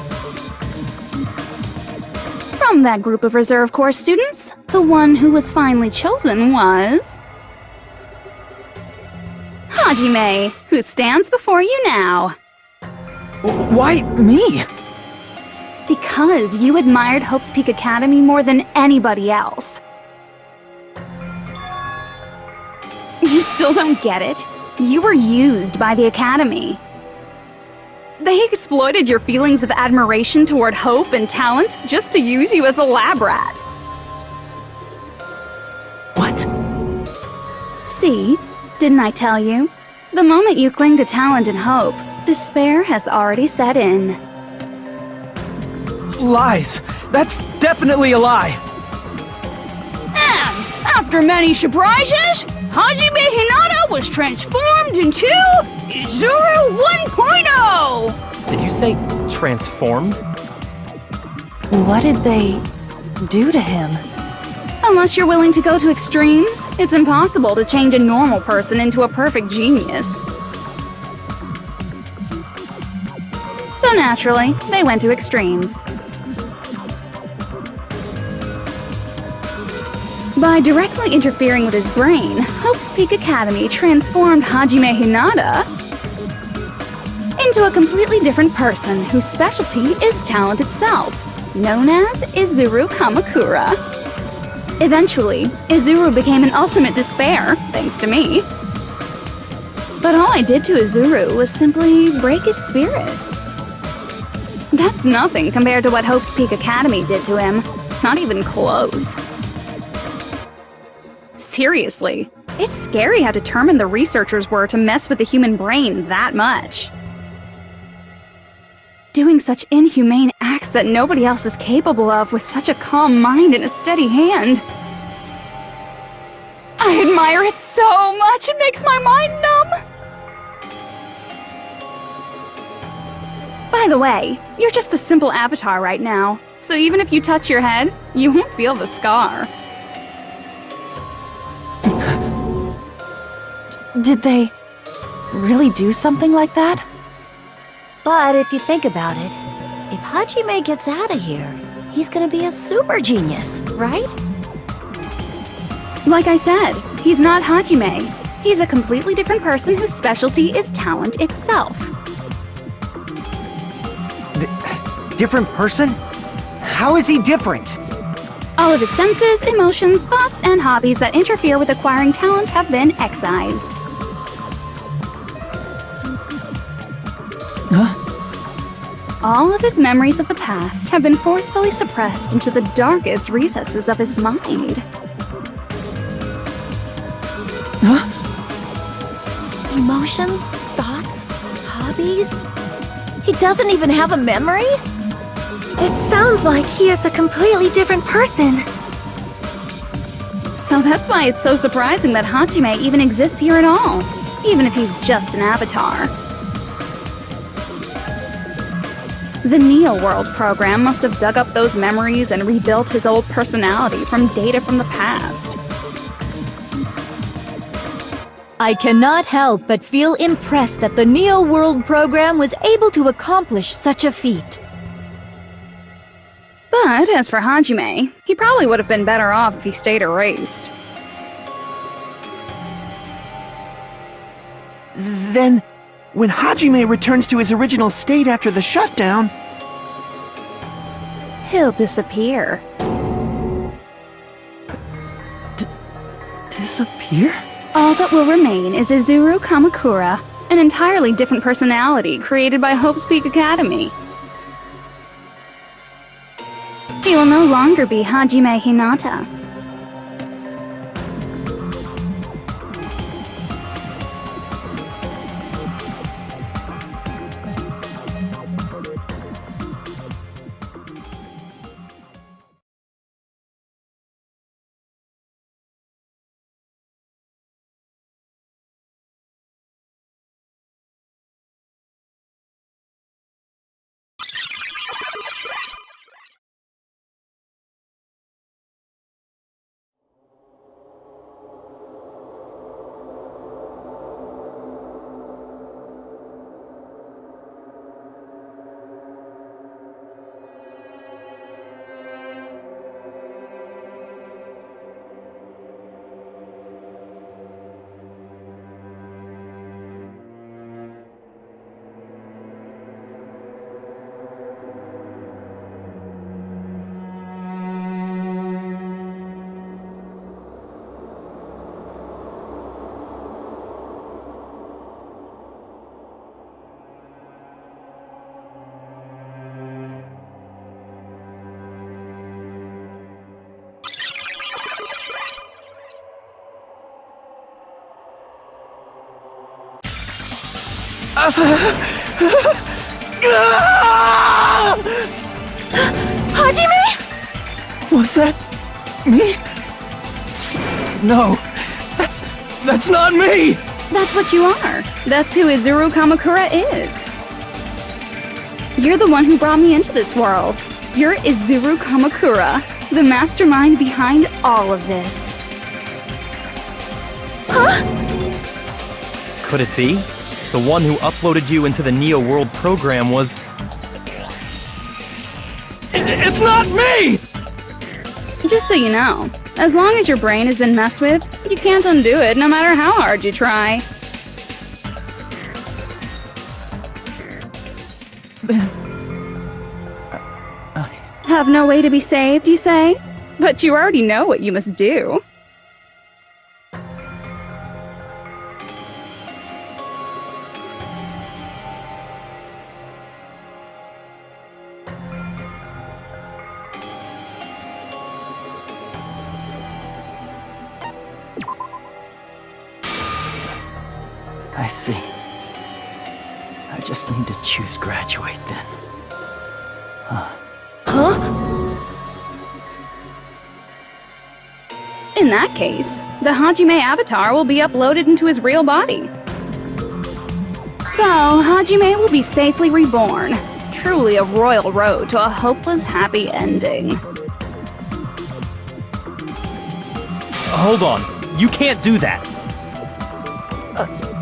From that group of reserve course students, the one who was finally chosen was Hajime, who stands before you now. Why me? Because you admired Hope's Peak Academy more than anybody else. You still don't get it? You were used by the Academy. They exploited your feelings of admiration toward hope and talent just to use you as a lab rat. What? See? Didn't I tell you? The moment you cling to talent and hope, despair has already set in. Lies! That's definitely a lie! And after many surprises, Hajime Hinata was transformed into Izuru 1.0! Did you say transformed? What did they do to him? Unless you're willing to go to extremes, it's impossible to change a normal person into a perfect genius. So naturally, they went to extremes. By directly interfering with his brain, Hope's Peak Academy transformed Hajime Hinata into a completely different person whose specialty is talent itself, known as Izuru Kamakura. Eventually, Izuru became an ultimate despair, thanks to me. But all I did to Izuru was simply break his spirit. That's nothing compared to what Hope's Peak Academy did to him. Not even close. Seriously, it's scary how determined the researchers were to mess with the human brain that much. Doing such inhumane acts that nobody else is capable of with such a calm mind and a steady hand. I admire it so much, it makes my mind numb. By the way, you're just a simple avatar right now, so even if you touch your head, you won't feel the scar. Did they really do something like that? But if you think about it, if Hajime gets out of here, he's gonna be a super genius, right? Like I said, he's not Hajime. He's a completely different person whose specialty is talent itself. Different person? How is he different? All of his senses, emotions, thoughts, and hobbies that interfere with acquiring talent have been excised. Huh? All of his memories of the past have been forcefully suppressed into the darkest recesses of his mind. Huh? Emotions, thoughts, hobbies? He doesn't even have a memory? It sounds like he is a completely different person. So that's why it's so surprising that Hajime even exists here at all, even if he's just an avatar. The Neo World program must have dug up those memories and rebuilt his old personality from data from the past. I cannot help but feel impressed that the Neo World program was able to accomplish such a feat. But as for Hajime, he probably would have been better off if he stayed erased. Then, when Hajime returns to his original state after the shutdown, He'll disappear. disappear? All that will remain is Izuru Kamakura, an entirely different personality created by Hope's Peak Academy. He will no longer be Hajime Hinata. Hajime? Was that me? No, that's not me! That's what you are. That's who Izuru Kamakura is. You're the one who brought me into this world. You're Izuru Kamakura, the mastermind behind all of this. Huh? Could it be? The one who uploaded you into the Neo World program was... It's not me! Just so you know, as long as your brain has been messed with, you can't undo it no matter how hard you try. Have no way to be saved, you say? But you already know what you must do. I see. I just need to choose graduate then. In that case, the Hajime avatar will be uploaded into his real body. So, Hajime will be safely reborn. Truly a royal road to a hopeless, happy ending. Hold on. You can't do that.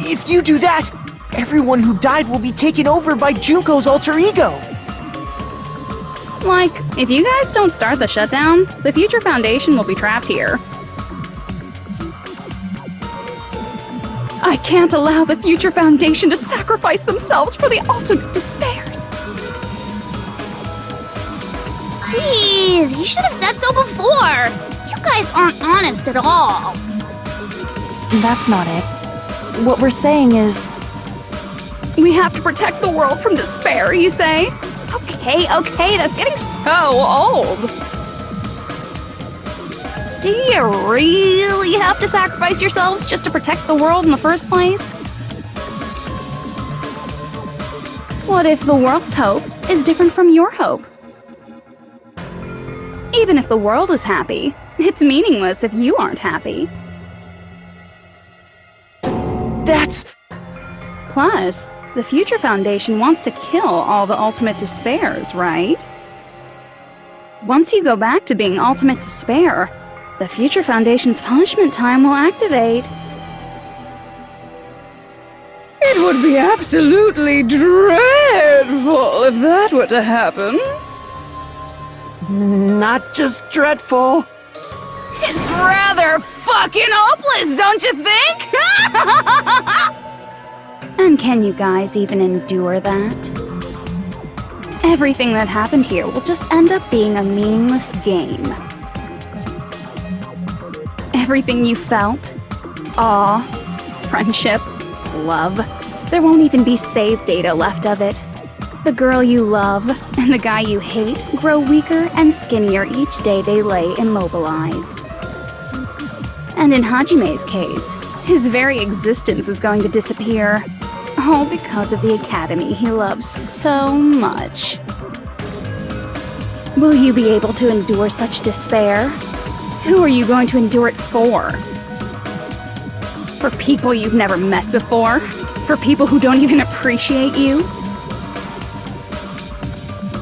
If you do that, everyone who died will be taken over by Junko's alter ego. Like, if you guys don't start the shutdown, the Future Foundation will be trapped here. I can't allow the Future Foundation to sacrifice themselves for the ultimate despairs. Jeez, you should have said so before. You guys aren't honest at all. That's not it. What we're saying is... We have to protect the world from despair, you say? Okay, that's getting so old. Do you really have to sacrifice yourselves just to protect the world in the first place? What if the world's hope is different from your hope? Even if the world is happy, It's meaningless if you aren't happy. That's... Plus, the Future Foundation wants to kill all the Ultimate Despairs, right? Once you go back to being Ultimate Despair, the Future Foundation's punishment time will activate. It would be absolutely dreadful if that were to happen. not just dreadful. It's rather fucking hopeless, don't you think? And can you guys even endure that? Everything that happened here will just end up being a meaningless game. Everything you felt, awe, friendship, love, there won't even be save data left of it. The girl you love and the guy you hate grow weaker and skinnier each day they lay immobilized. And in Hajime's case, his very existence is going to disappear. All because of the academy he loves so much. Will you be able to endure such despair? Who are you going to endure it for? For people you've never met before? For people who don't even appreciate you?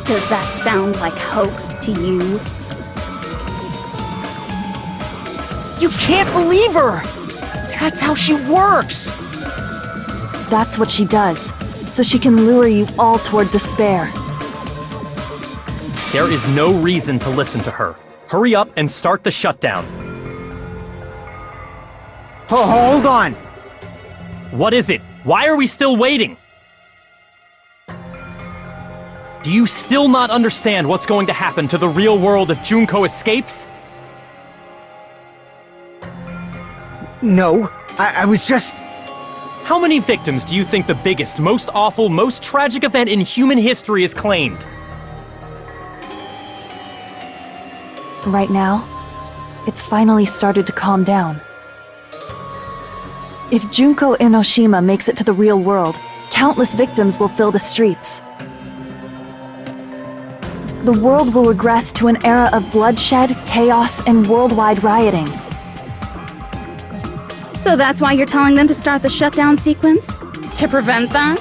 Does that sound like hope to you? You can't believe her! That's how she works! That's what she does, so she can lure you all toward despair. There is no reason to listen to her. Hurry up and start the shutdown. Oh, hold on! What is it? Why are we still waiting? Do you still not understand what's going to happen to the real world if Junko escapes? No, I was just... How many victims do you think the biggest, most awful, most tragic event in human history has claimed? Right now, it's finally started to calm down. If Junko Enoshima makes it to the real world, countless victims will fill the streets. The world will regress to an era of bloodshed, chaos, and worldwide rioting. So that's why you're telling them to start the shutdown sequence? To prevent that?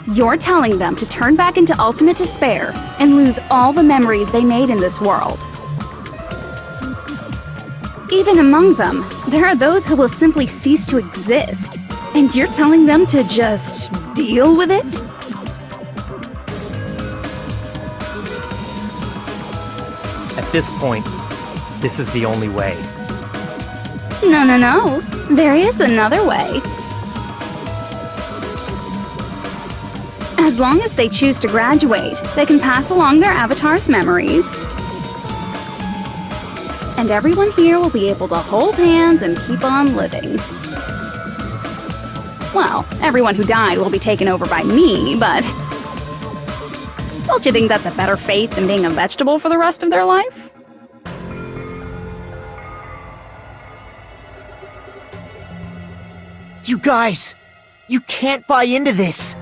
You're telling them to turn back into ultimate despair and lose all the memories they made in this world. Even among them, there are those who will simply cease to exist. And you're telling them to just deal with it? At this point, this is the only way. No. There is another way. As long as they choose to graduate, they can pass along their avatar's memories. And everyone here will be able to hold hands and keep on living. Well, everyone who died will be taken over by me, but... Don't you think that's a better fate than being a vegetable for the rest of their life? You guys, you can't buy into this.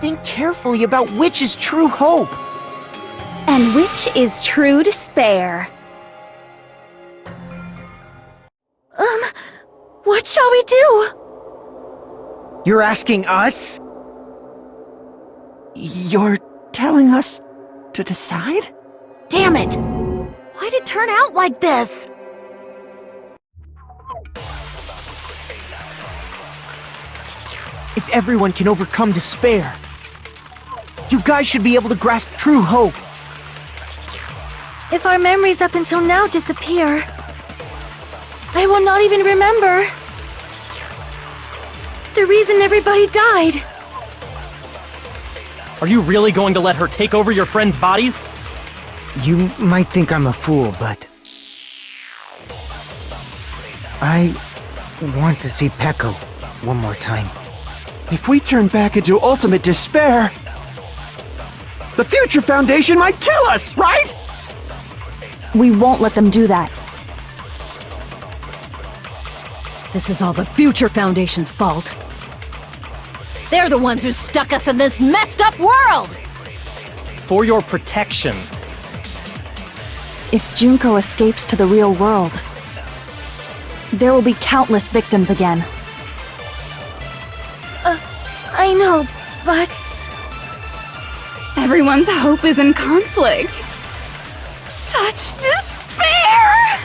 Think carefully about which is true hope. And which is true despair. What shall we do? You're asking us? You're telling us to decide? Damn it! Why'd it turn out like this? If everyone can overcome despair, you guys should be able to grasp true hope. If our memories up until now disappear, I will not even remember the reason everybody died. Are you really going to let her take over your friends' bodies? You might think I'm a fool, but... I want to see Peko one more time. If we turn back into ultimate despair, the Future Foundation might kill us, right? We won't let them do that. This is all the Future Foundation's fault. They're the ones who stuck us in this messed up world! for your protection. If Junko escapes to the real world, there will be countless victims again. I know, but... Everyone's hope is in conflict. Such despair!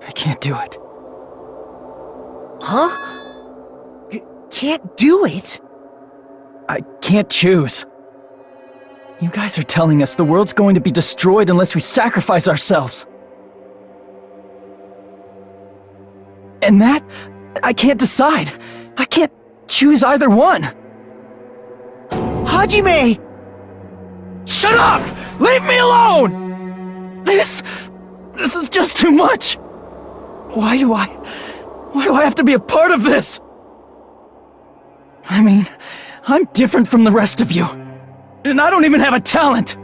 I can't do it. Huh? Can't do it? I can't choose. You guys are telling us the world's going to be destroyed unless we sacrifice ourselves. And that, I can't decide. I can't choose either one. Hajime! Shut up! Leave me alone! This is just too much. Why do I have to be a part of this? I mean, I'm different from the rest of you. And I don't even have a talent.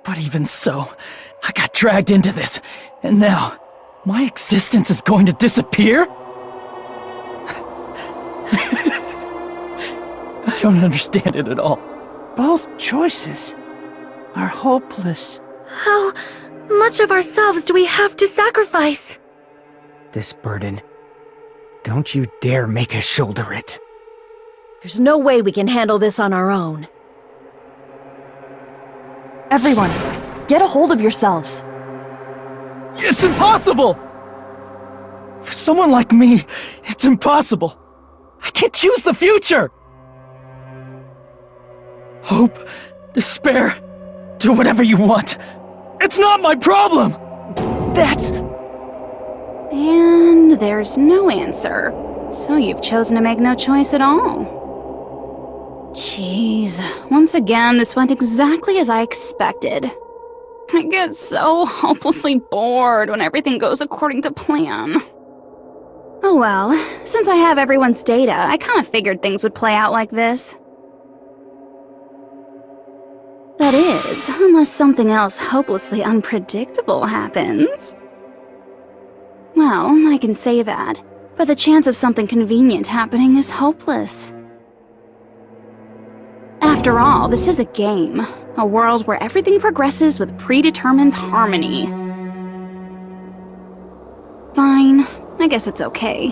But even so, I got dragged into this. And now, my existence is going to disappear? I don't understand it at all. Both choices are hopeless. How much of ourselves do we have to sacrifice? This burden. Don't you dare make us shoulder it. There's no way we can handle this on our own. Everyone, get a hold of yourselves. It's impossible! For someone like me, it's impossible. I can't choose the future! Hope, despair, do whatever you want. It's not my problem! That's... And there's no answer. So you've chosen to make no choice at all. Jeez, once again, this went exactly as I expected. I get so hopelessly bored when everything goes according to plan. Oh well, since I have everyone's data, I kind of figured things would play out like this. That is, unless something else hopelessly unpredictable happens. Well, I can say that, but the chance of something convenient happening is hopeless. After all, this is a game, a world where everything progresses with predetermined harmony. Fine, I guess it's okay.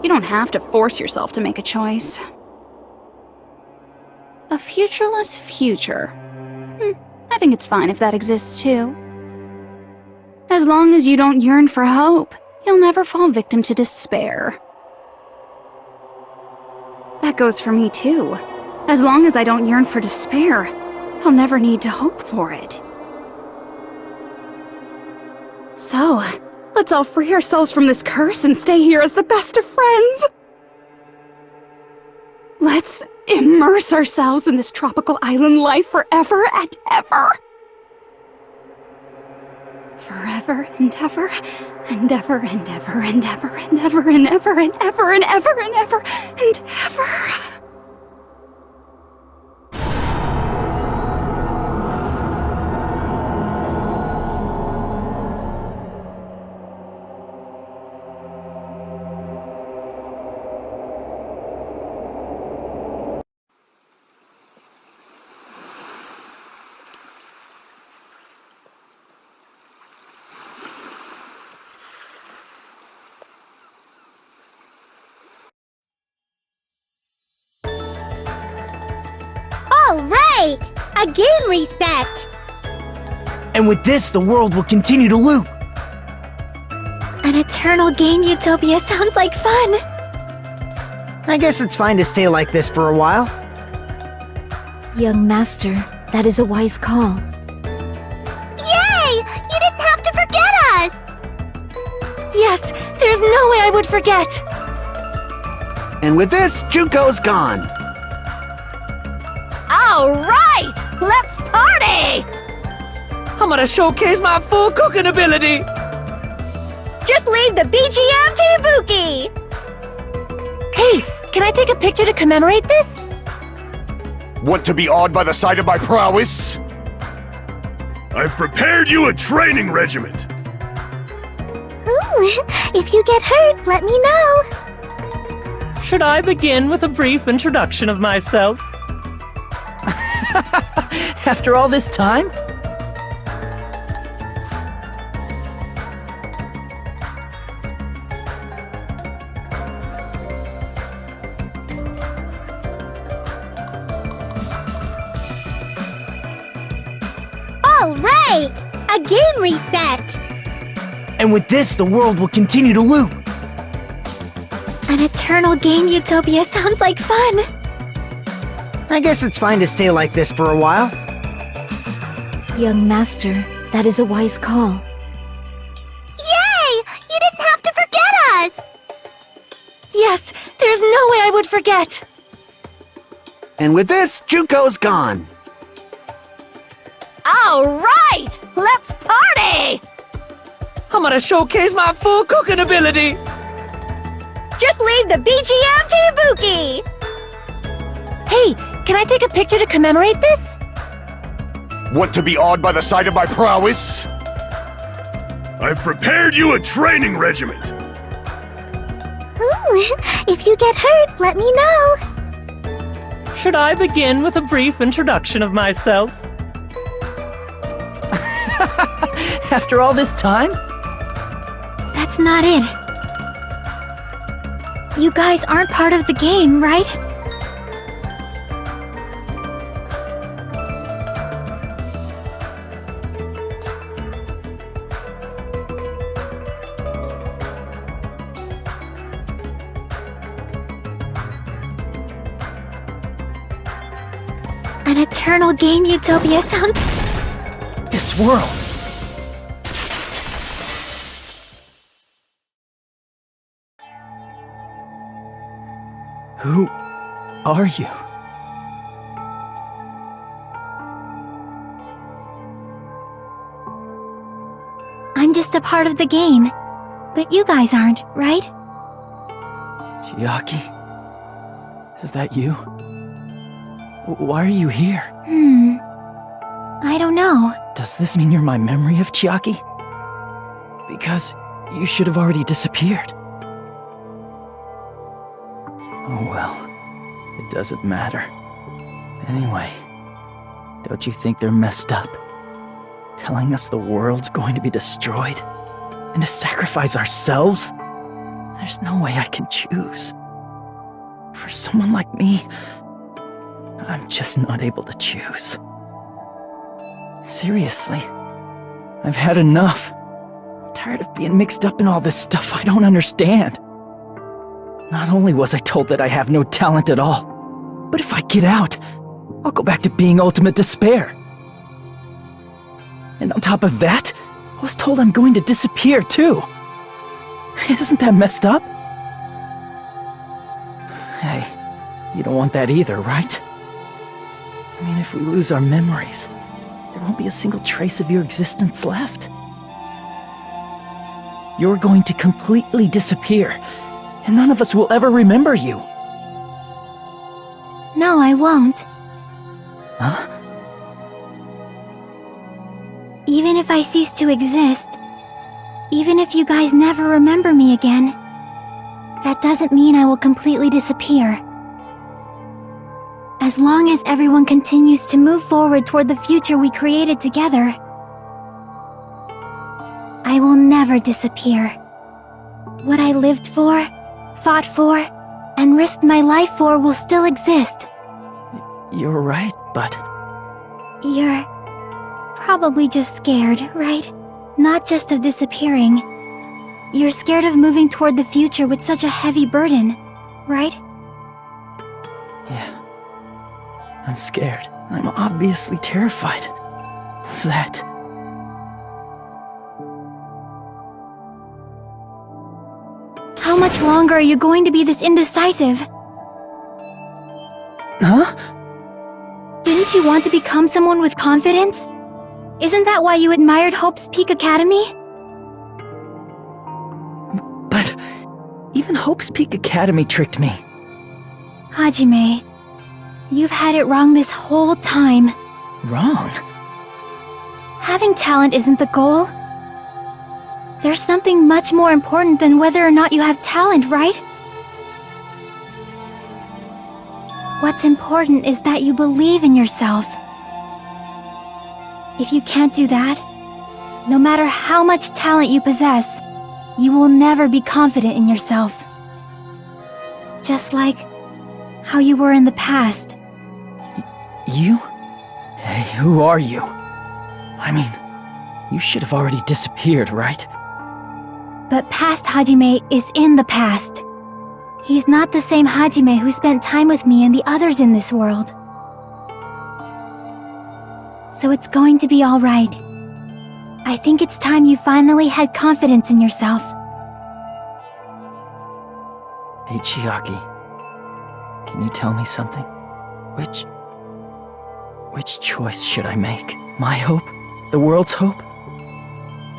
You don't have to force yourself to make a choice. A futureless future. I think it's fine if that exists too. As long as you don't yearn for hope, you'll never fall victim to despair. That goes for me too. As long as I don't yearn for despair, I'll never need to hope for it. So, let's all free ourselves from this curse and stay here as the best of friends. Let's immerse ourselves in this tropical island life forever and ever. Forever and ever, and ever and ever and ever and ever and ever and ever and ever and ever and ever. All right! A game reset! And with this, the world will continue to loop. An eternal game utopia sounds like fun. I guess it's fine to stay like this for a while. Young master, that is a wise call. Yay! You didn't have to forget us! Yes, there's no way I would forget. And with this, Junko's gone. All right! Let's party! I'm gonna showcase my full cooking ability! Just leave the BGM to Ibuki! Hey, can I take a picture to commemorate this? Want to be awed by the sight of my prowess? I've prepared you a training regiment. Ooh, if you get hurt, let me know. Should I begin with a brief introduction of myself? After all this time? All right, a game reset. And with this, the world will continue to loop. An eternal game utopia sounds like fun. I guess it's fine to stay like this for a while. Young master, that is a wise call. Yay! You didn't have to forget us. Yes, there's no way I would forget. And with this, Juko's gone. All right! Let's party! I'm gonna showcase my full cooking ability! Just leave the BGM to Ibuki! Hey, can I take a picture to commemorate this? Want to be awed by the sight of my prowess? I've prepared you a training regiment. Ooh, if you get hurt, let me know. Should I begin with a brief introduction of myself? After all this time? That's not it. You guys aren't part of the game, right? An eternal game utopia sound. This world. Who are you? I'm just a part of the game. But you guys aren't, right? Chiaki? Is that you? Why are you here? I don't know. Does this mean you're my memory of Chiaki? Because you should have already disappeared. Oh well, it doesn't matter. Anyway, don't you think they're messed up? Telling us the world's going to be destroyed? And to sacrifice ourselves? There's no way I can choose. For someone like me, I'm just not able to choose. Seriously, I've had enough. I'm tired of being mixed up in all this stuff I don't understand. Not only was I told that I have no talent at all, but if I get out, I'll go back to being ultimate despair. And on top of that, I was told I'm going to disappear too. Isn't that messed up? Hey, you don't want that either, right? I mean, if we lose our memories, there won't be a single trace of your existence left. You're going to completely disappear, and none of us will ever remember you. No, I won't. Huh? Even if I cease to exist, even if you guys never remember me again, that doesn't mean I will completely disappear. As long as everyone continues to move forward toward the future we created together, I will never disappear. What I lived for, fought for, and risked my life for will still exist. You're right, but... You're probably just scared, right? Not just of disappearing. You're scared of moving toward the future with such a heavy burden, right? Yeah. I'm scared. I'm obviously terrified of that. How much longer are you going to be this indecisive? Huh? Didn't Didn't you want to become someone with confidence? Isn't that why you admired Hope's Peak Academy? But even Hope's Peak Academy tricked me. Hajime, you've had it wrong this whole time. Wrong? Having talent isn't the goal. There's something much more important than whether or not you have talent, right? What's important is that you believe in yourself. If you can't do that, no matter how much talent you possess, you will never be confident in yourself. Just like how you were in the past. You? Hey, who are you? I mean, you should have already disappeared, right? But past Hajime is in the past. He's not the same Hajime who spent time with me and the others in this world. So it's going to be all right. I think it's time you finally had confidence in yourself. Hey, Chiaki. Can you tell me something? Which choice should I make? My hope? The world's hope?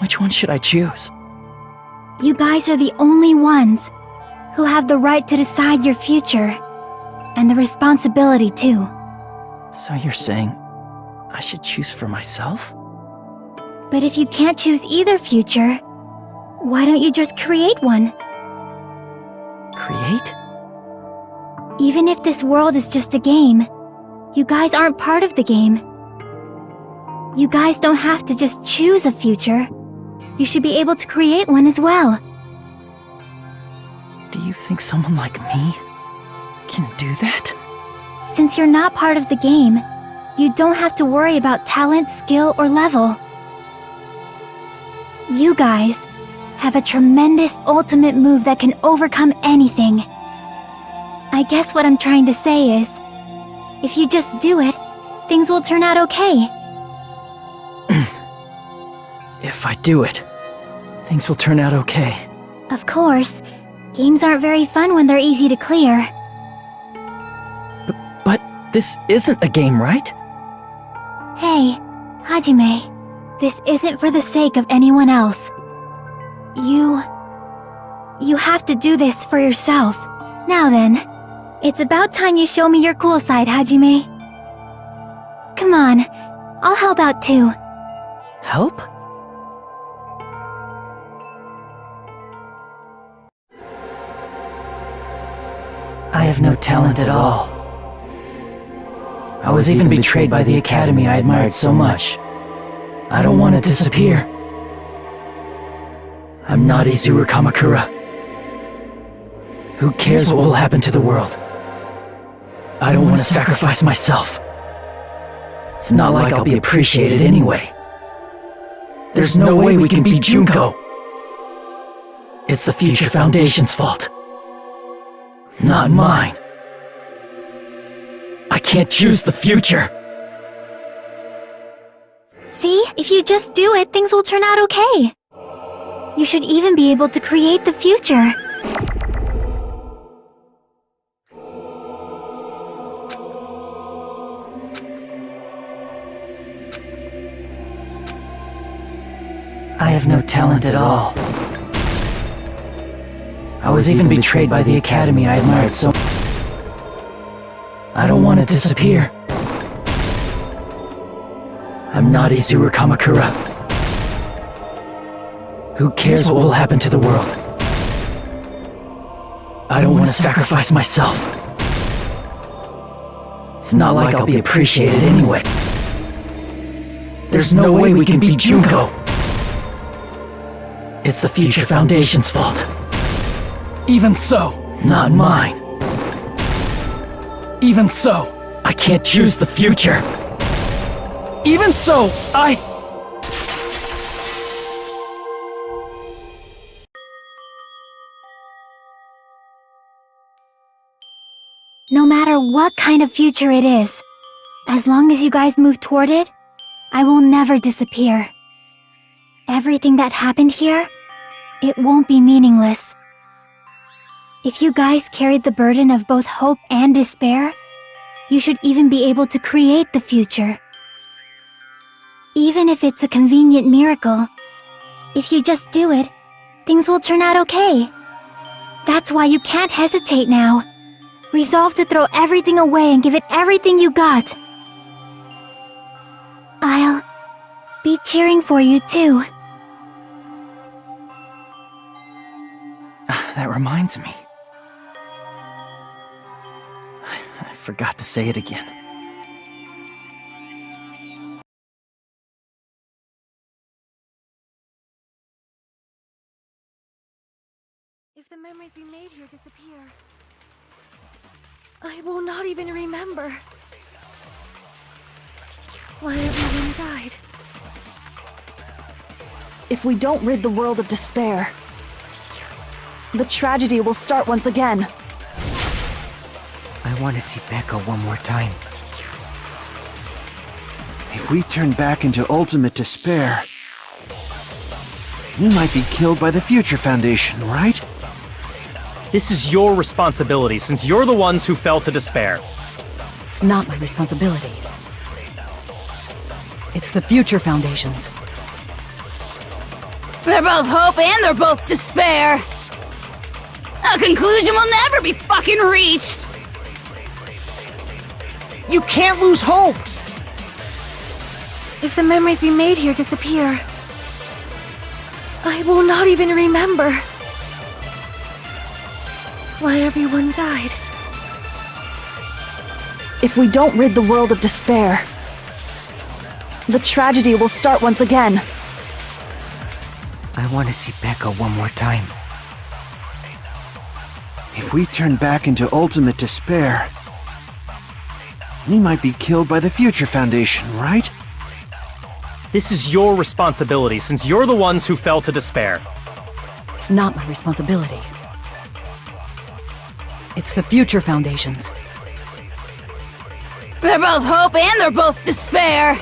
Which one should I choose? You guys are the only ones who have the right to decide your future, and the responsibility too. So you're saying I should choose for myself? But if you can't choose either future, why don't you just create one? Create? Even if this world is just a game, you guys aren't part of the game. You guys don't have to just choose a future. You should be able to create one as well. Do you think someone like me can do that? Since you're not part of the game, you don't have to worry about talent, skill, or level. You guys have a tremendous ultimate move that can overcome anything. I guess what I'm trying to say is, if you just do it, things will turn out okay. If I do it, things will turn out okay. Of course, games aren't very fun when they're easy to clear. But this isn't a game, right? Hey, Hajime, this isn't for the sake of anyone else. You have to do this for yourself. Now then, it's about time you show me your cool side, Hajime. Come on, I'll help out too. Help? I have no talent at all. I was even betrayed by the academy I admired so much. I don't want to disappear. I'm not Izuru Kamakura. Who cares what will happen to the world? I don't want to sacrifice myself. It's not like I'll be appreciated anyway. There's no way we can beat Junko. It's the Future Foundation's fault. Not mine. I can't choose the future. See, if you just do it, things will turn out okay. You should even be able to create the future. I have no talent at all. I was even betrayed by the academy I admired so. I don't want to disappear. I'm not Izuru Kamakura. Who cares what will happen to the world? I don't want to sacrifice myself. It's not like I'll be appreciated anyway. There's no way we can beat Junko. It's the Future Foundation's fault. Even so, not mine. Even so, I can't choose the future. Even so, No matter what kind of future it is, as long as you guys move toward it, I will never disappear. Everything that happened here, it won't be meaningless. If you guys carried the burden of both hope and despair, You should even be able to create the future. Even if it's a convenient miracle, if you just do it, things will turn out okay. That's why you can't hesitate now. Resolve to throw everything away and give it everything you got. I'll be cheering for you too. That reminds me. I forgot to say it again. If the memories we made here disappear, I will not even remember why everyone died. If we don't rid the world of despair, the tragedy will start once again. I want to see Becca one more time. If we turn back into ultimate despair, we might be killed by the Future Foundation, right? This is your responsibility, since you're the ones who fell to despair. It's not my responsibility. It's the Future Foundation's. They're both hope and they're both despair. A conclusion will never be fucking reached. You can't lose hope! If the memories we made here disappear, I will not even remember why everyone died. If we don't rid the world of despair, the tragedy will start once again. I want to see Becca one more time. If we turn back into ultimate despair, we might be killed by the Future Foundation, right? This is your responsibility, since you're the ones who fell to despair. It's not my responsibility. It's the Future Foundation's. They're both hope and they're both despair.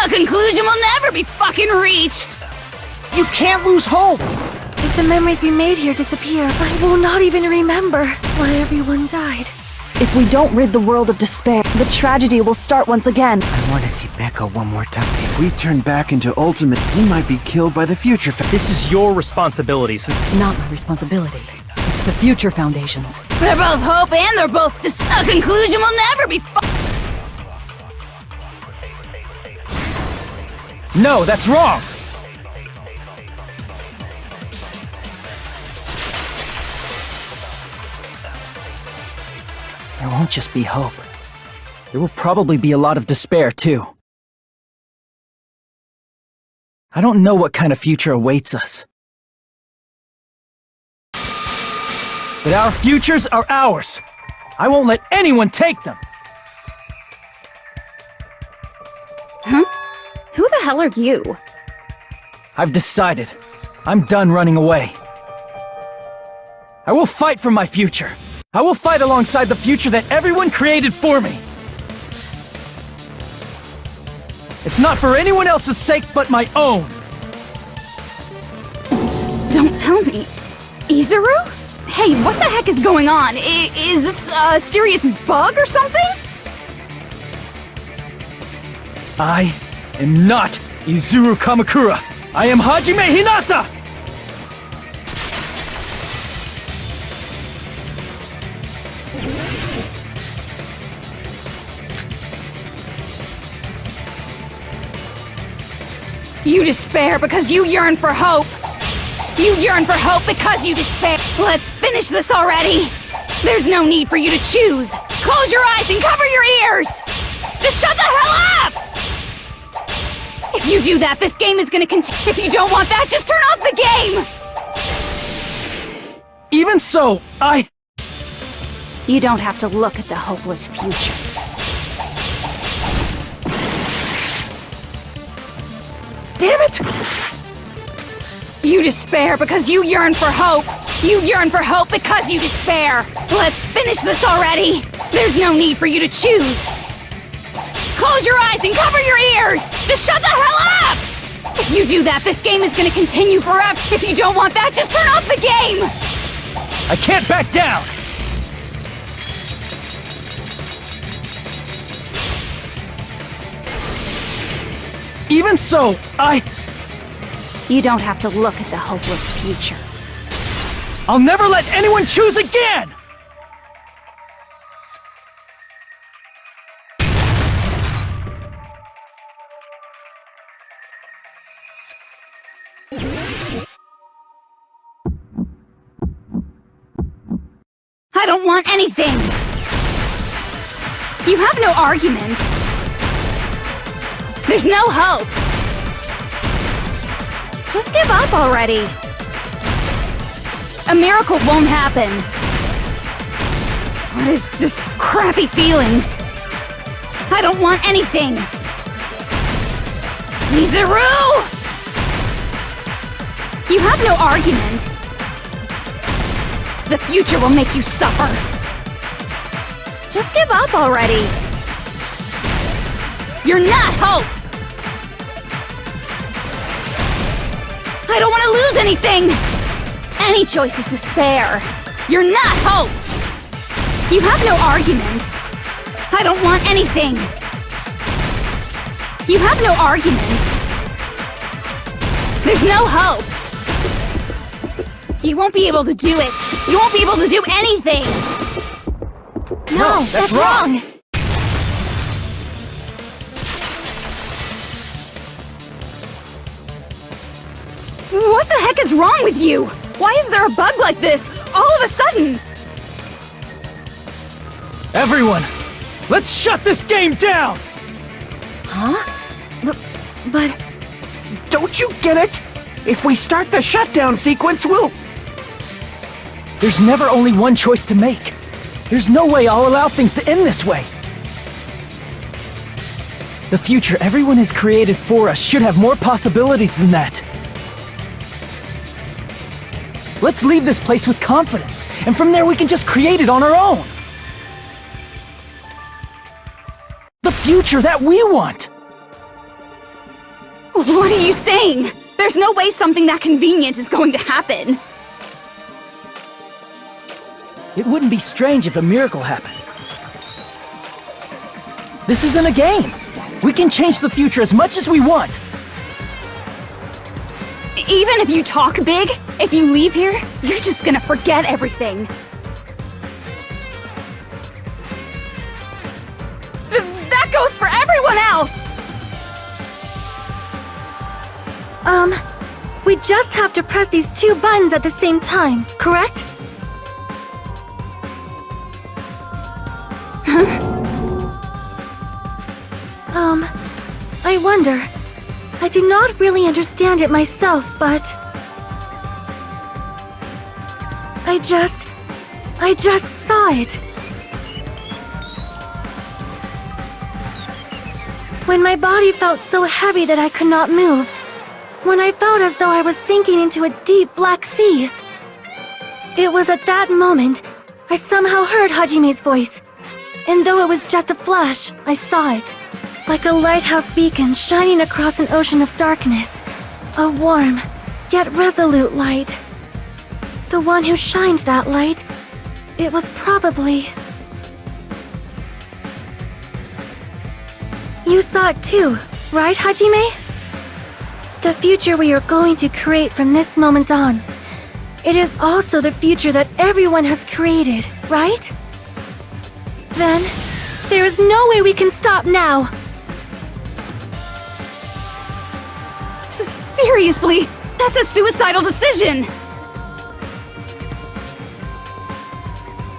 A conclusion will never be fucking reached. You can't lose hope! If the memories we made here disappear, I will not even remember why everyone died. If we don't rid the world of despair, the tragedy will start once again. I want to see Becca one more time. If we turn back into ultimate, we might be killed by the Future Foundation. This is your responsibility, since It's not my responsibility. It's the Future Foundation's. They're both hope and they're both a conclusion will never be No, that's wrong! There won't just be hope. There will probably be a lot of despair, too. I don't know what kind of future awaits us. But our futures are ours. I won't let anyone take them. Huh? Who the hell are you? I've decided. I'm done running away. I will fight for my future. I will fight alongside the future that everyone created for me. It's not for anyone else's sake but my own. Don't tell me. Izuru? Hey, what the heck is going on? Is this a serious bug or something? I am not Izuru Kamakura. I am Hajime Hinata! You despair because you yearn for hope. You yearn for hope because you despair. Let's finish this already. There's no need for you to choose. Close your eyes and cover your ears. Just shut the hell up! If you do that, this game is gonna continue. If you don't want that, just turn off the game! Even so, You don't have to look at the hopeless future. Damn it! You despair because you yearn for hope. You yearn for hope because you despair. Let's finish this already. There's no need for you to choose. Close your eyes and cover your ears. Just shut the hell up! If you do that, this game is gonna continue forever. If you don't want that, just turn off the game! I can't back down! Even so, You don't have to look at the hopeless future. I'll never let anyone choose again! I don't want anything! You have no argument. There's no hope. Just give up already. A miracle won't happen. What is this crappy feeling? I don't want anything. Mizaru! You have no argument. The future will make you suffer. Just give up already. You're not hope! I don't want to lose anything! Any choice is despair. You're not hope! You have no argument. I don't want anything. You have no argument. There's no hope. You won't be able to do it. You won't be able to do anything. No, that's wrong. What the heck is wrong with you? Why is there a bug like this, all of a sudden? Everyone, let's shut this game down! Huh? But... Don't you get it? If we start the shutdown sequence, we'll... There's never only one choice to make. There's no way I'll allow things to end this way. The future everyone has created for us should have more possibilities than that. Let's leave this place with confidence, and from there we can just create it on our own. The future that we want! What are you saying? There's no way something that convenient is going to happen. It wouldn't be strange if a miracle happened. This isn't a game. We can change the future as much as we want. Even if you talk big, if you leave here, you're just gonna forget everything. That goes for everyone else! We just have to press these two buttons at the same time, correct? I wonder. I do not really understand it myself, but... I just saw it. When my body felt so heavy that I could not move. When I felt as though I was sinking into a deep black sea. It was at that moment I somehow heard Hajime's voice. And though it was just a flash, I saw it. Like a lighthouse beacon shining across an ocean of darkness. A warm, yet resolute light. The one who shined that light, it was probably... You saw it too, right, Hajime? The future we are going to create from this moment on. It is also the future that everyone has created, right? Then, there is no way we can stop now. Seriously, that's a suicidal decision!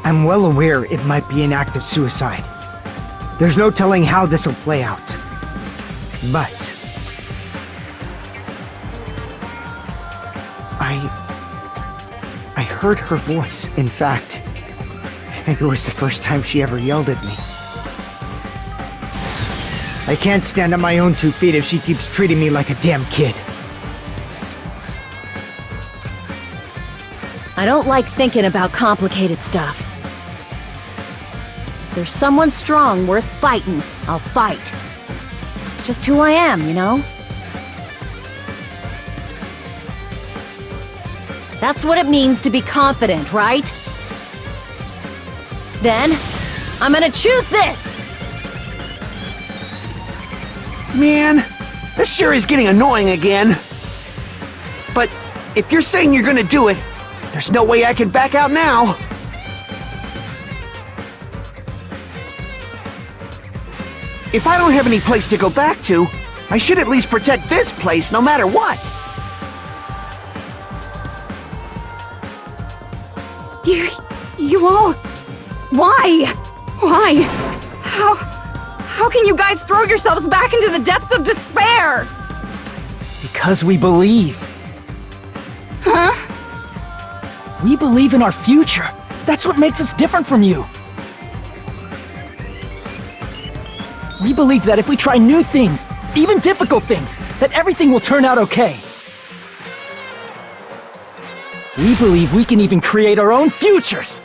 I'm well aware it might be an act of suicide. There's no telling how this will play out. But... I heard her voice. In fact, I think it was the first time she ever yelled at me. I can't stand on my own 2 feet if she keeps treating me like a damn kid. I don't like thinking about complicated stuff. If there's someone strong worth fighting, I'll fight. It's just who I am, you know? That's what it means to be confident, right? Then, I'm gonna choose this! Man, This sure is getting annoying again. But if you're saying you're gonna do it, there's no way I can back out now. If I don't have any place to go back to, I should at least protect this place no matter what. You all... Why? Why? How can you guys throw yourselves back into the depths of despair? Because we believe. Huh? We believe in our future. That's what makes us different from you. We believe that if we try new things, even difficult things, that everything will turn out okay. We believe we can even create our own futures.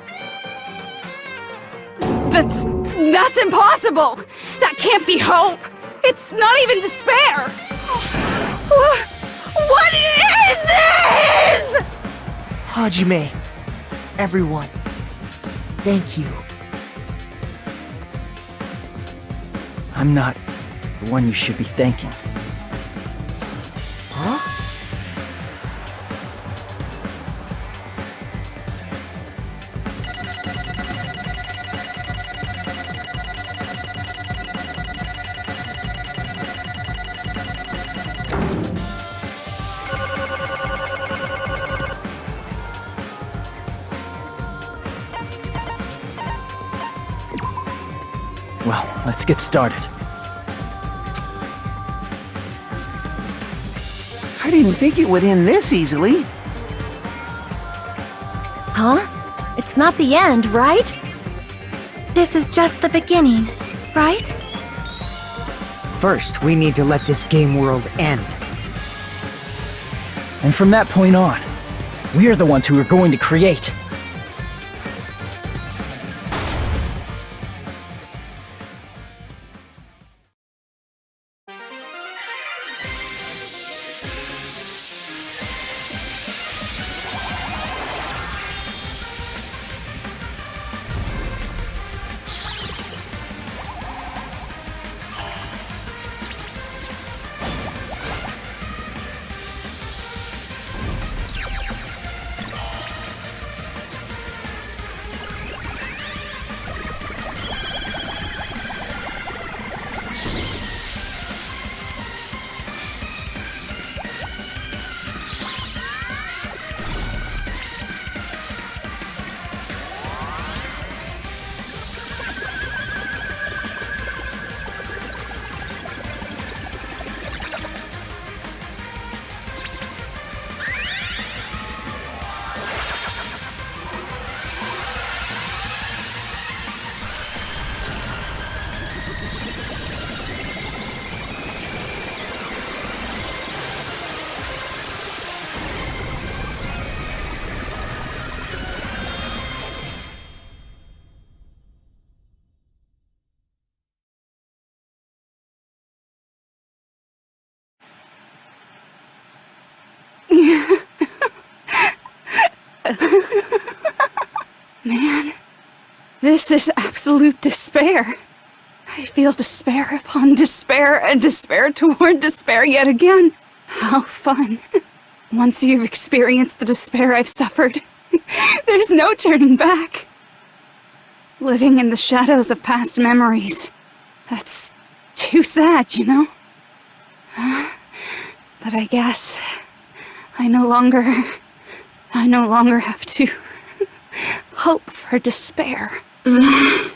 That's impossible! That can't be hope! It's not even despair! What is this?! Hajime, everyone, thank you. I'm not the one you should be thanking. Huh? Well, let's get started. I didn't think it would end this easily. Huh? It's not the end, right? This is just the beginning, right? First, we need to let this game world end. And from that point on, we're the ones who are going to create. Man, this is absolute despair. I feel despair upon despair and despair toward despair yet again. How fun. Once you've experienced the despair I've suffered, there's no turning back. Living in the shadows of past memories. That's too sad, you know? But I guess I no longer have to hope for despair. That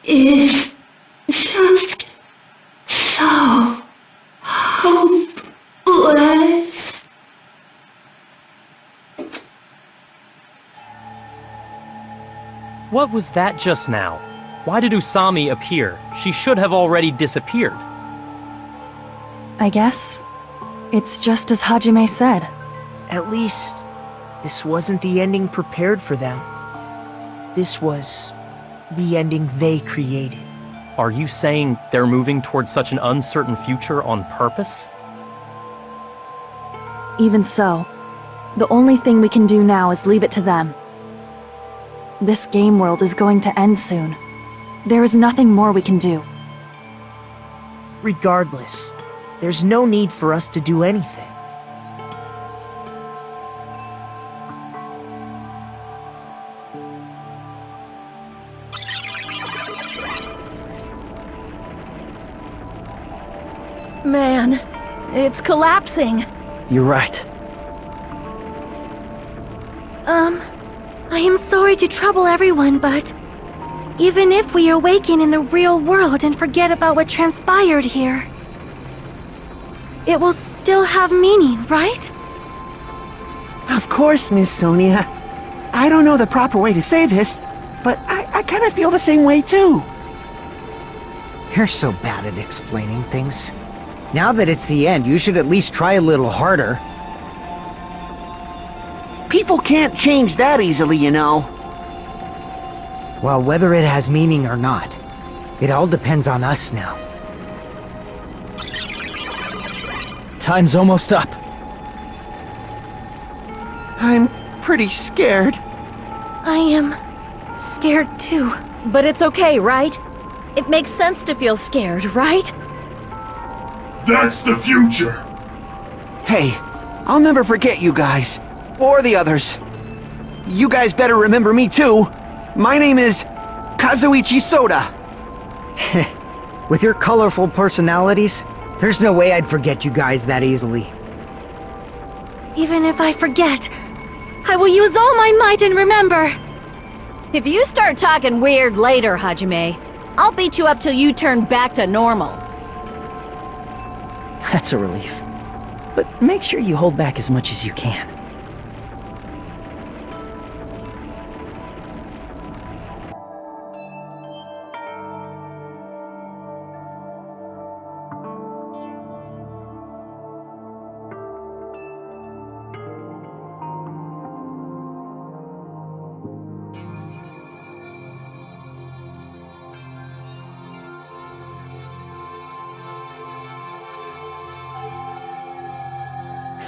is just so hopeless. What was that just now? Why did Usami appear? She should have already disappeared. I guess it's just as Hajime said. At least, this wasn't the ending prepared for them. This was the ending they created. Are you saying they're moving towards such an uncertain future on purpose? Even so, the only thing we can do now is leave it to them. This game world is going to end soon. There is nothing more we can do. Regardless, there's no need for us to do anything. Man, it's collapsing. You're right. I am sorry to trouble everyone, but even if we awaken in the real world and forget about what transpired here, it will still have meaning, right? Of course, Miss Sonia. I don't know the proper way to say this, but I kind of feel the same way too. You're so bad at explaining things. Now that it's the end, you should at least try a little harder. People can't change that easily, you know. Well, whether it has meaning or not, it all depends on us now. Time's almost up. I'm pretty scared. I am scared too. But it's okay, right? It makes sense to feel scared, right? That's the future. Hey, I'll never forget you guys. Or the others. You guys better remember me too. My name is Kazuichi Soda. With your colorful personalities, there's no way I'd forget you guys that easily. Even if I forget, I will use all my might and remember. If you start talking weird later, Hajime, I'll beat you up till you turn back to normal. That's a relief. But make sure you hold back as much as you can.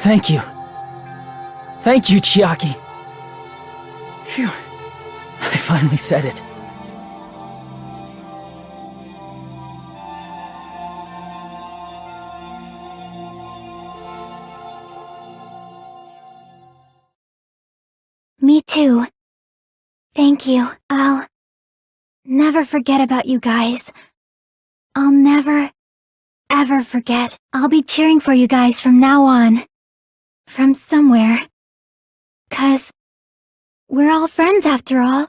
Thank you. Thank you, Chiaki. Phew. I finally said it. Me too. Thank you. I'll never forget about you guys. I'll never, ever forget. I'll be cheering for you guys from now on. From somewhere. 'Cause we're all friends after all.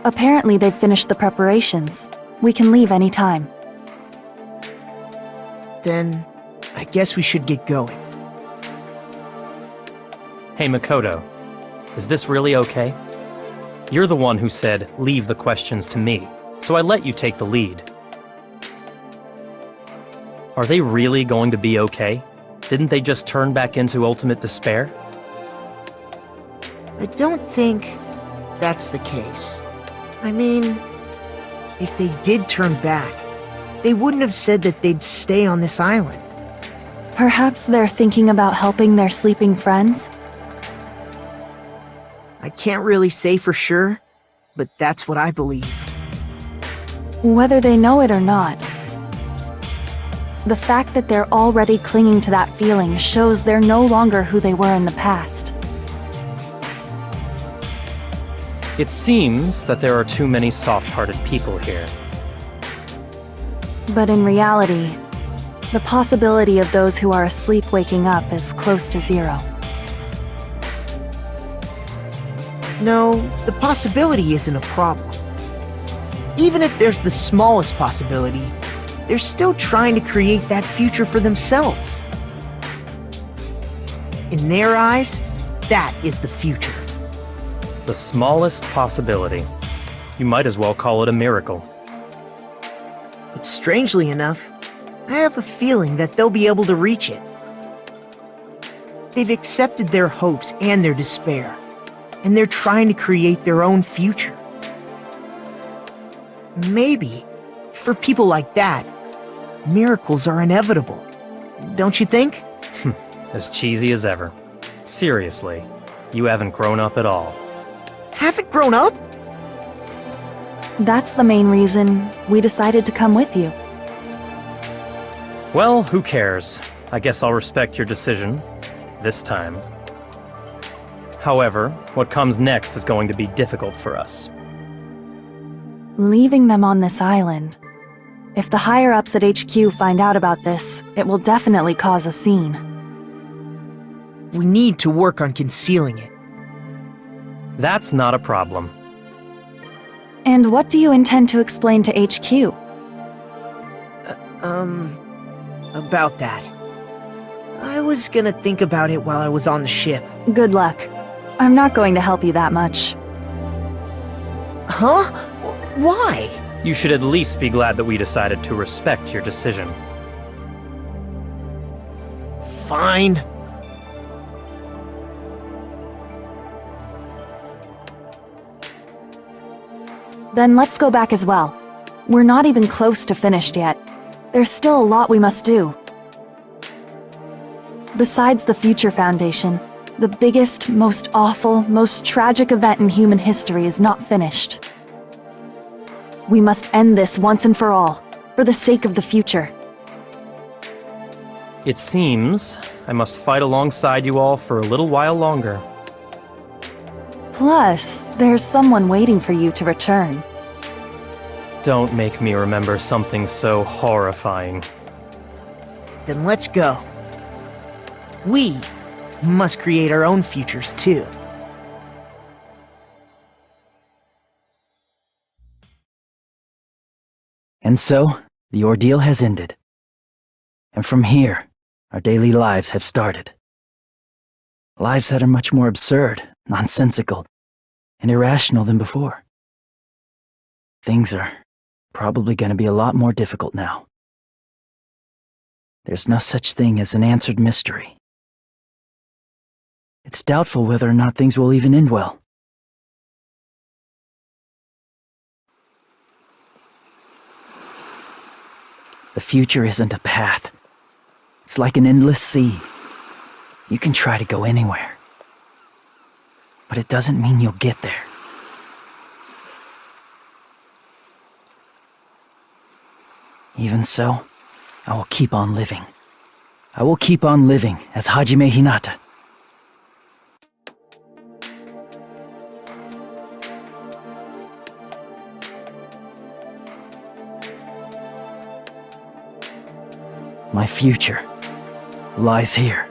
Apparently they've finished the preparations. We can leave any time. Then, I guess we should get going. Hey, Makoto. Is this really okay? You're the one who said, leave the questions to me, so I let you take the lead. Are they really going to be okay? Didn't they just turn back into ultimate despair? I don't think that's the case. I mean, if they did turn back, they wouldn't have said that they'd stay on this island. Perhaps they're thinking about helping their sleeping friends? I can't really say for sure, but that's what I believe. Whether they know it or not. The fact that they're already clinging to that feeling shows they're no longer who they were in the past. It seems that there are too many soft-hearted people here. But in reality, the possibility of those who are asleep waking up is close to zero. No, the possibility isn't a problem. Even if there's the smallest possibility, they're still trying to create that future for themselves. In their eyes, that is the future. The smallest possibility. You might as well call it a miracle. But strangely enough, I have a feeling that they'll be able to reach it. They've accepted their hopes and their despair, and they're trying to create their own future. Maybe, for people like that, miracles are inevitable. Don't you think? As cheesy as ever. Seriously, you haven't grown up at all. Haven't grown up? That's the main reason we decided to come with you. Well, who cares? I guess I'll respect your decision. This time. However, what comes next is going to be difficult for us. Leaving them on this island. If the higher-ups at HQ find out about this, it will definitely cause a scene. We need to work on concealing it. That's not a problem. And what do you intend to explain to HQ? About that. I was gonna think about it while I was on the ship. Good luck. I'm not going to help you that much. Huh? Why? You should at least be glad that we decided to respect your decision. Fine. Then let's go back as well. We're not even close to finished yet. There's still a lot we must do. Besides the Future Foundation, the biggest, most awful, most tragic event in human history is not finished. We must end this once and for all, for the sake of the future. It seems I must fight alongside you all for a little while longer. Plus, there's someone waiting for you to return. Don't make me remember something so horrifying. Then let's go. We must create our own futures too. And so, the ordeal has ended. And from here, our daily lives have started. Lives that are much more absurd, nonsensical, and irrational than before. Things are probably going to be a lot more difficult now. There's no such thing as an answered mystery. It's doubtful whether or not things will even end well. The future isn't a path. It's like an endless sea. You can try to go anywhere, but it doesn't mean you'll get there. Even so, I will keep on living. I will keep on living as Hajime Hinata. My future lies here.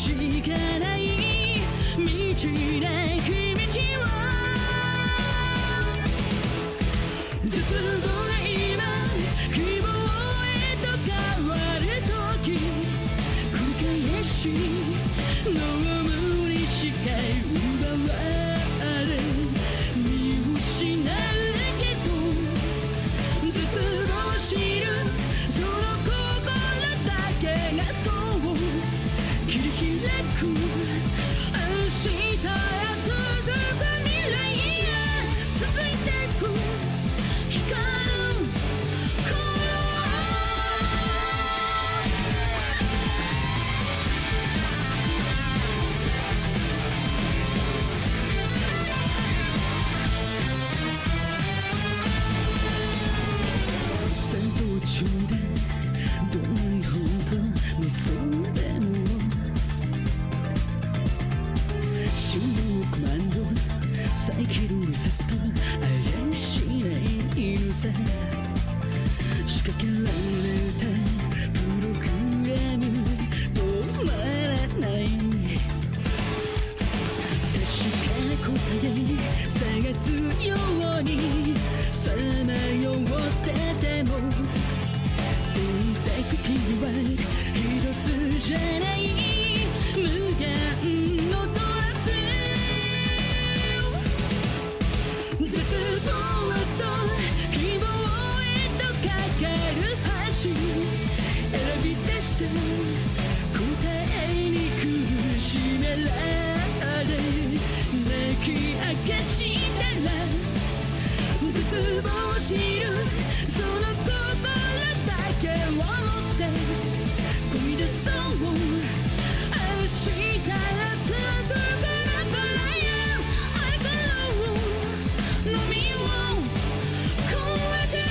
しかない道なき道を絶望が今希望へと変わる時繰り返し望むにしか奪われ見失うけど絶望しるその心だけがそう切り開く明日へ続く未来へ続いてく光る戦闘中でどれほど望んでも収納コマンド再起動セットありゃしないのさ仕掛けられたプログラム止まらない確かな答え探すようにさまよってても選択肢は一つじゃない無限のトラップ絶望はそう希望へとかかる橋選び出した答えに苦しめられ泣き明かしたら絶望しるその心だけを持って漕ぎ出そう明日へ続くなばらや愛からの海を越えて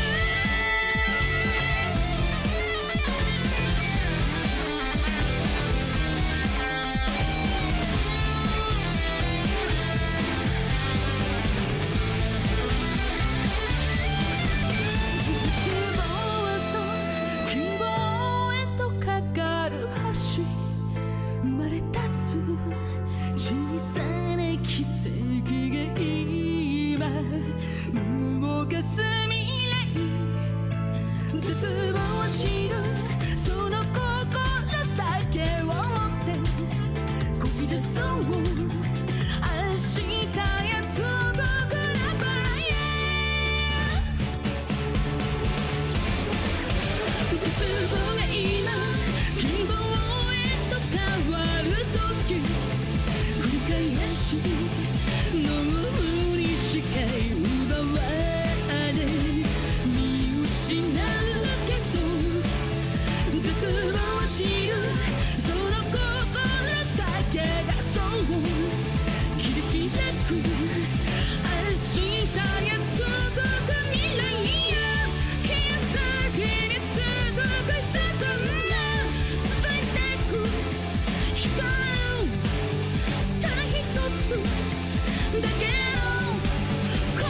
生まれ出す小さな奇跡が今動かす未来絶望しるその心だけを持って漕ぎ出そう明日へ続くなばらや絶望が今希望変わる時繰り返し飲むにしか奪われ見失うけど絶望しるその心だけがそう切り開く明日へ続く未来や気づきに続く必然が続いてく光るただ一つだけの声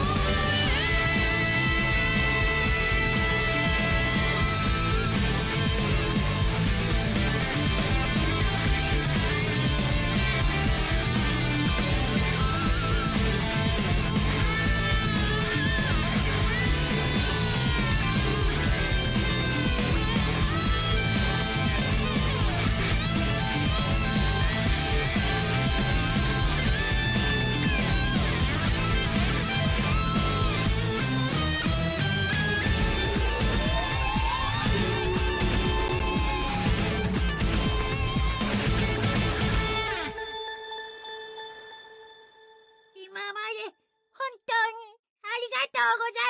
今まで本当にありがとうございました。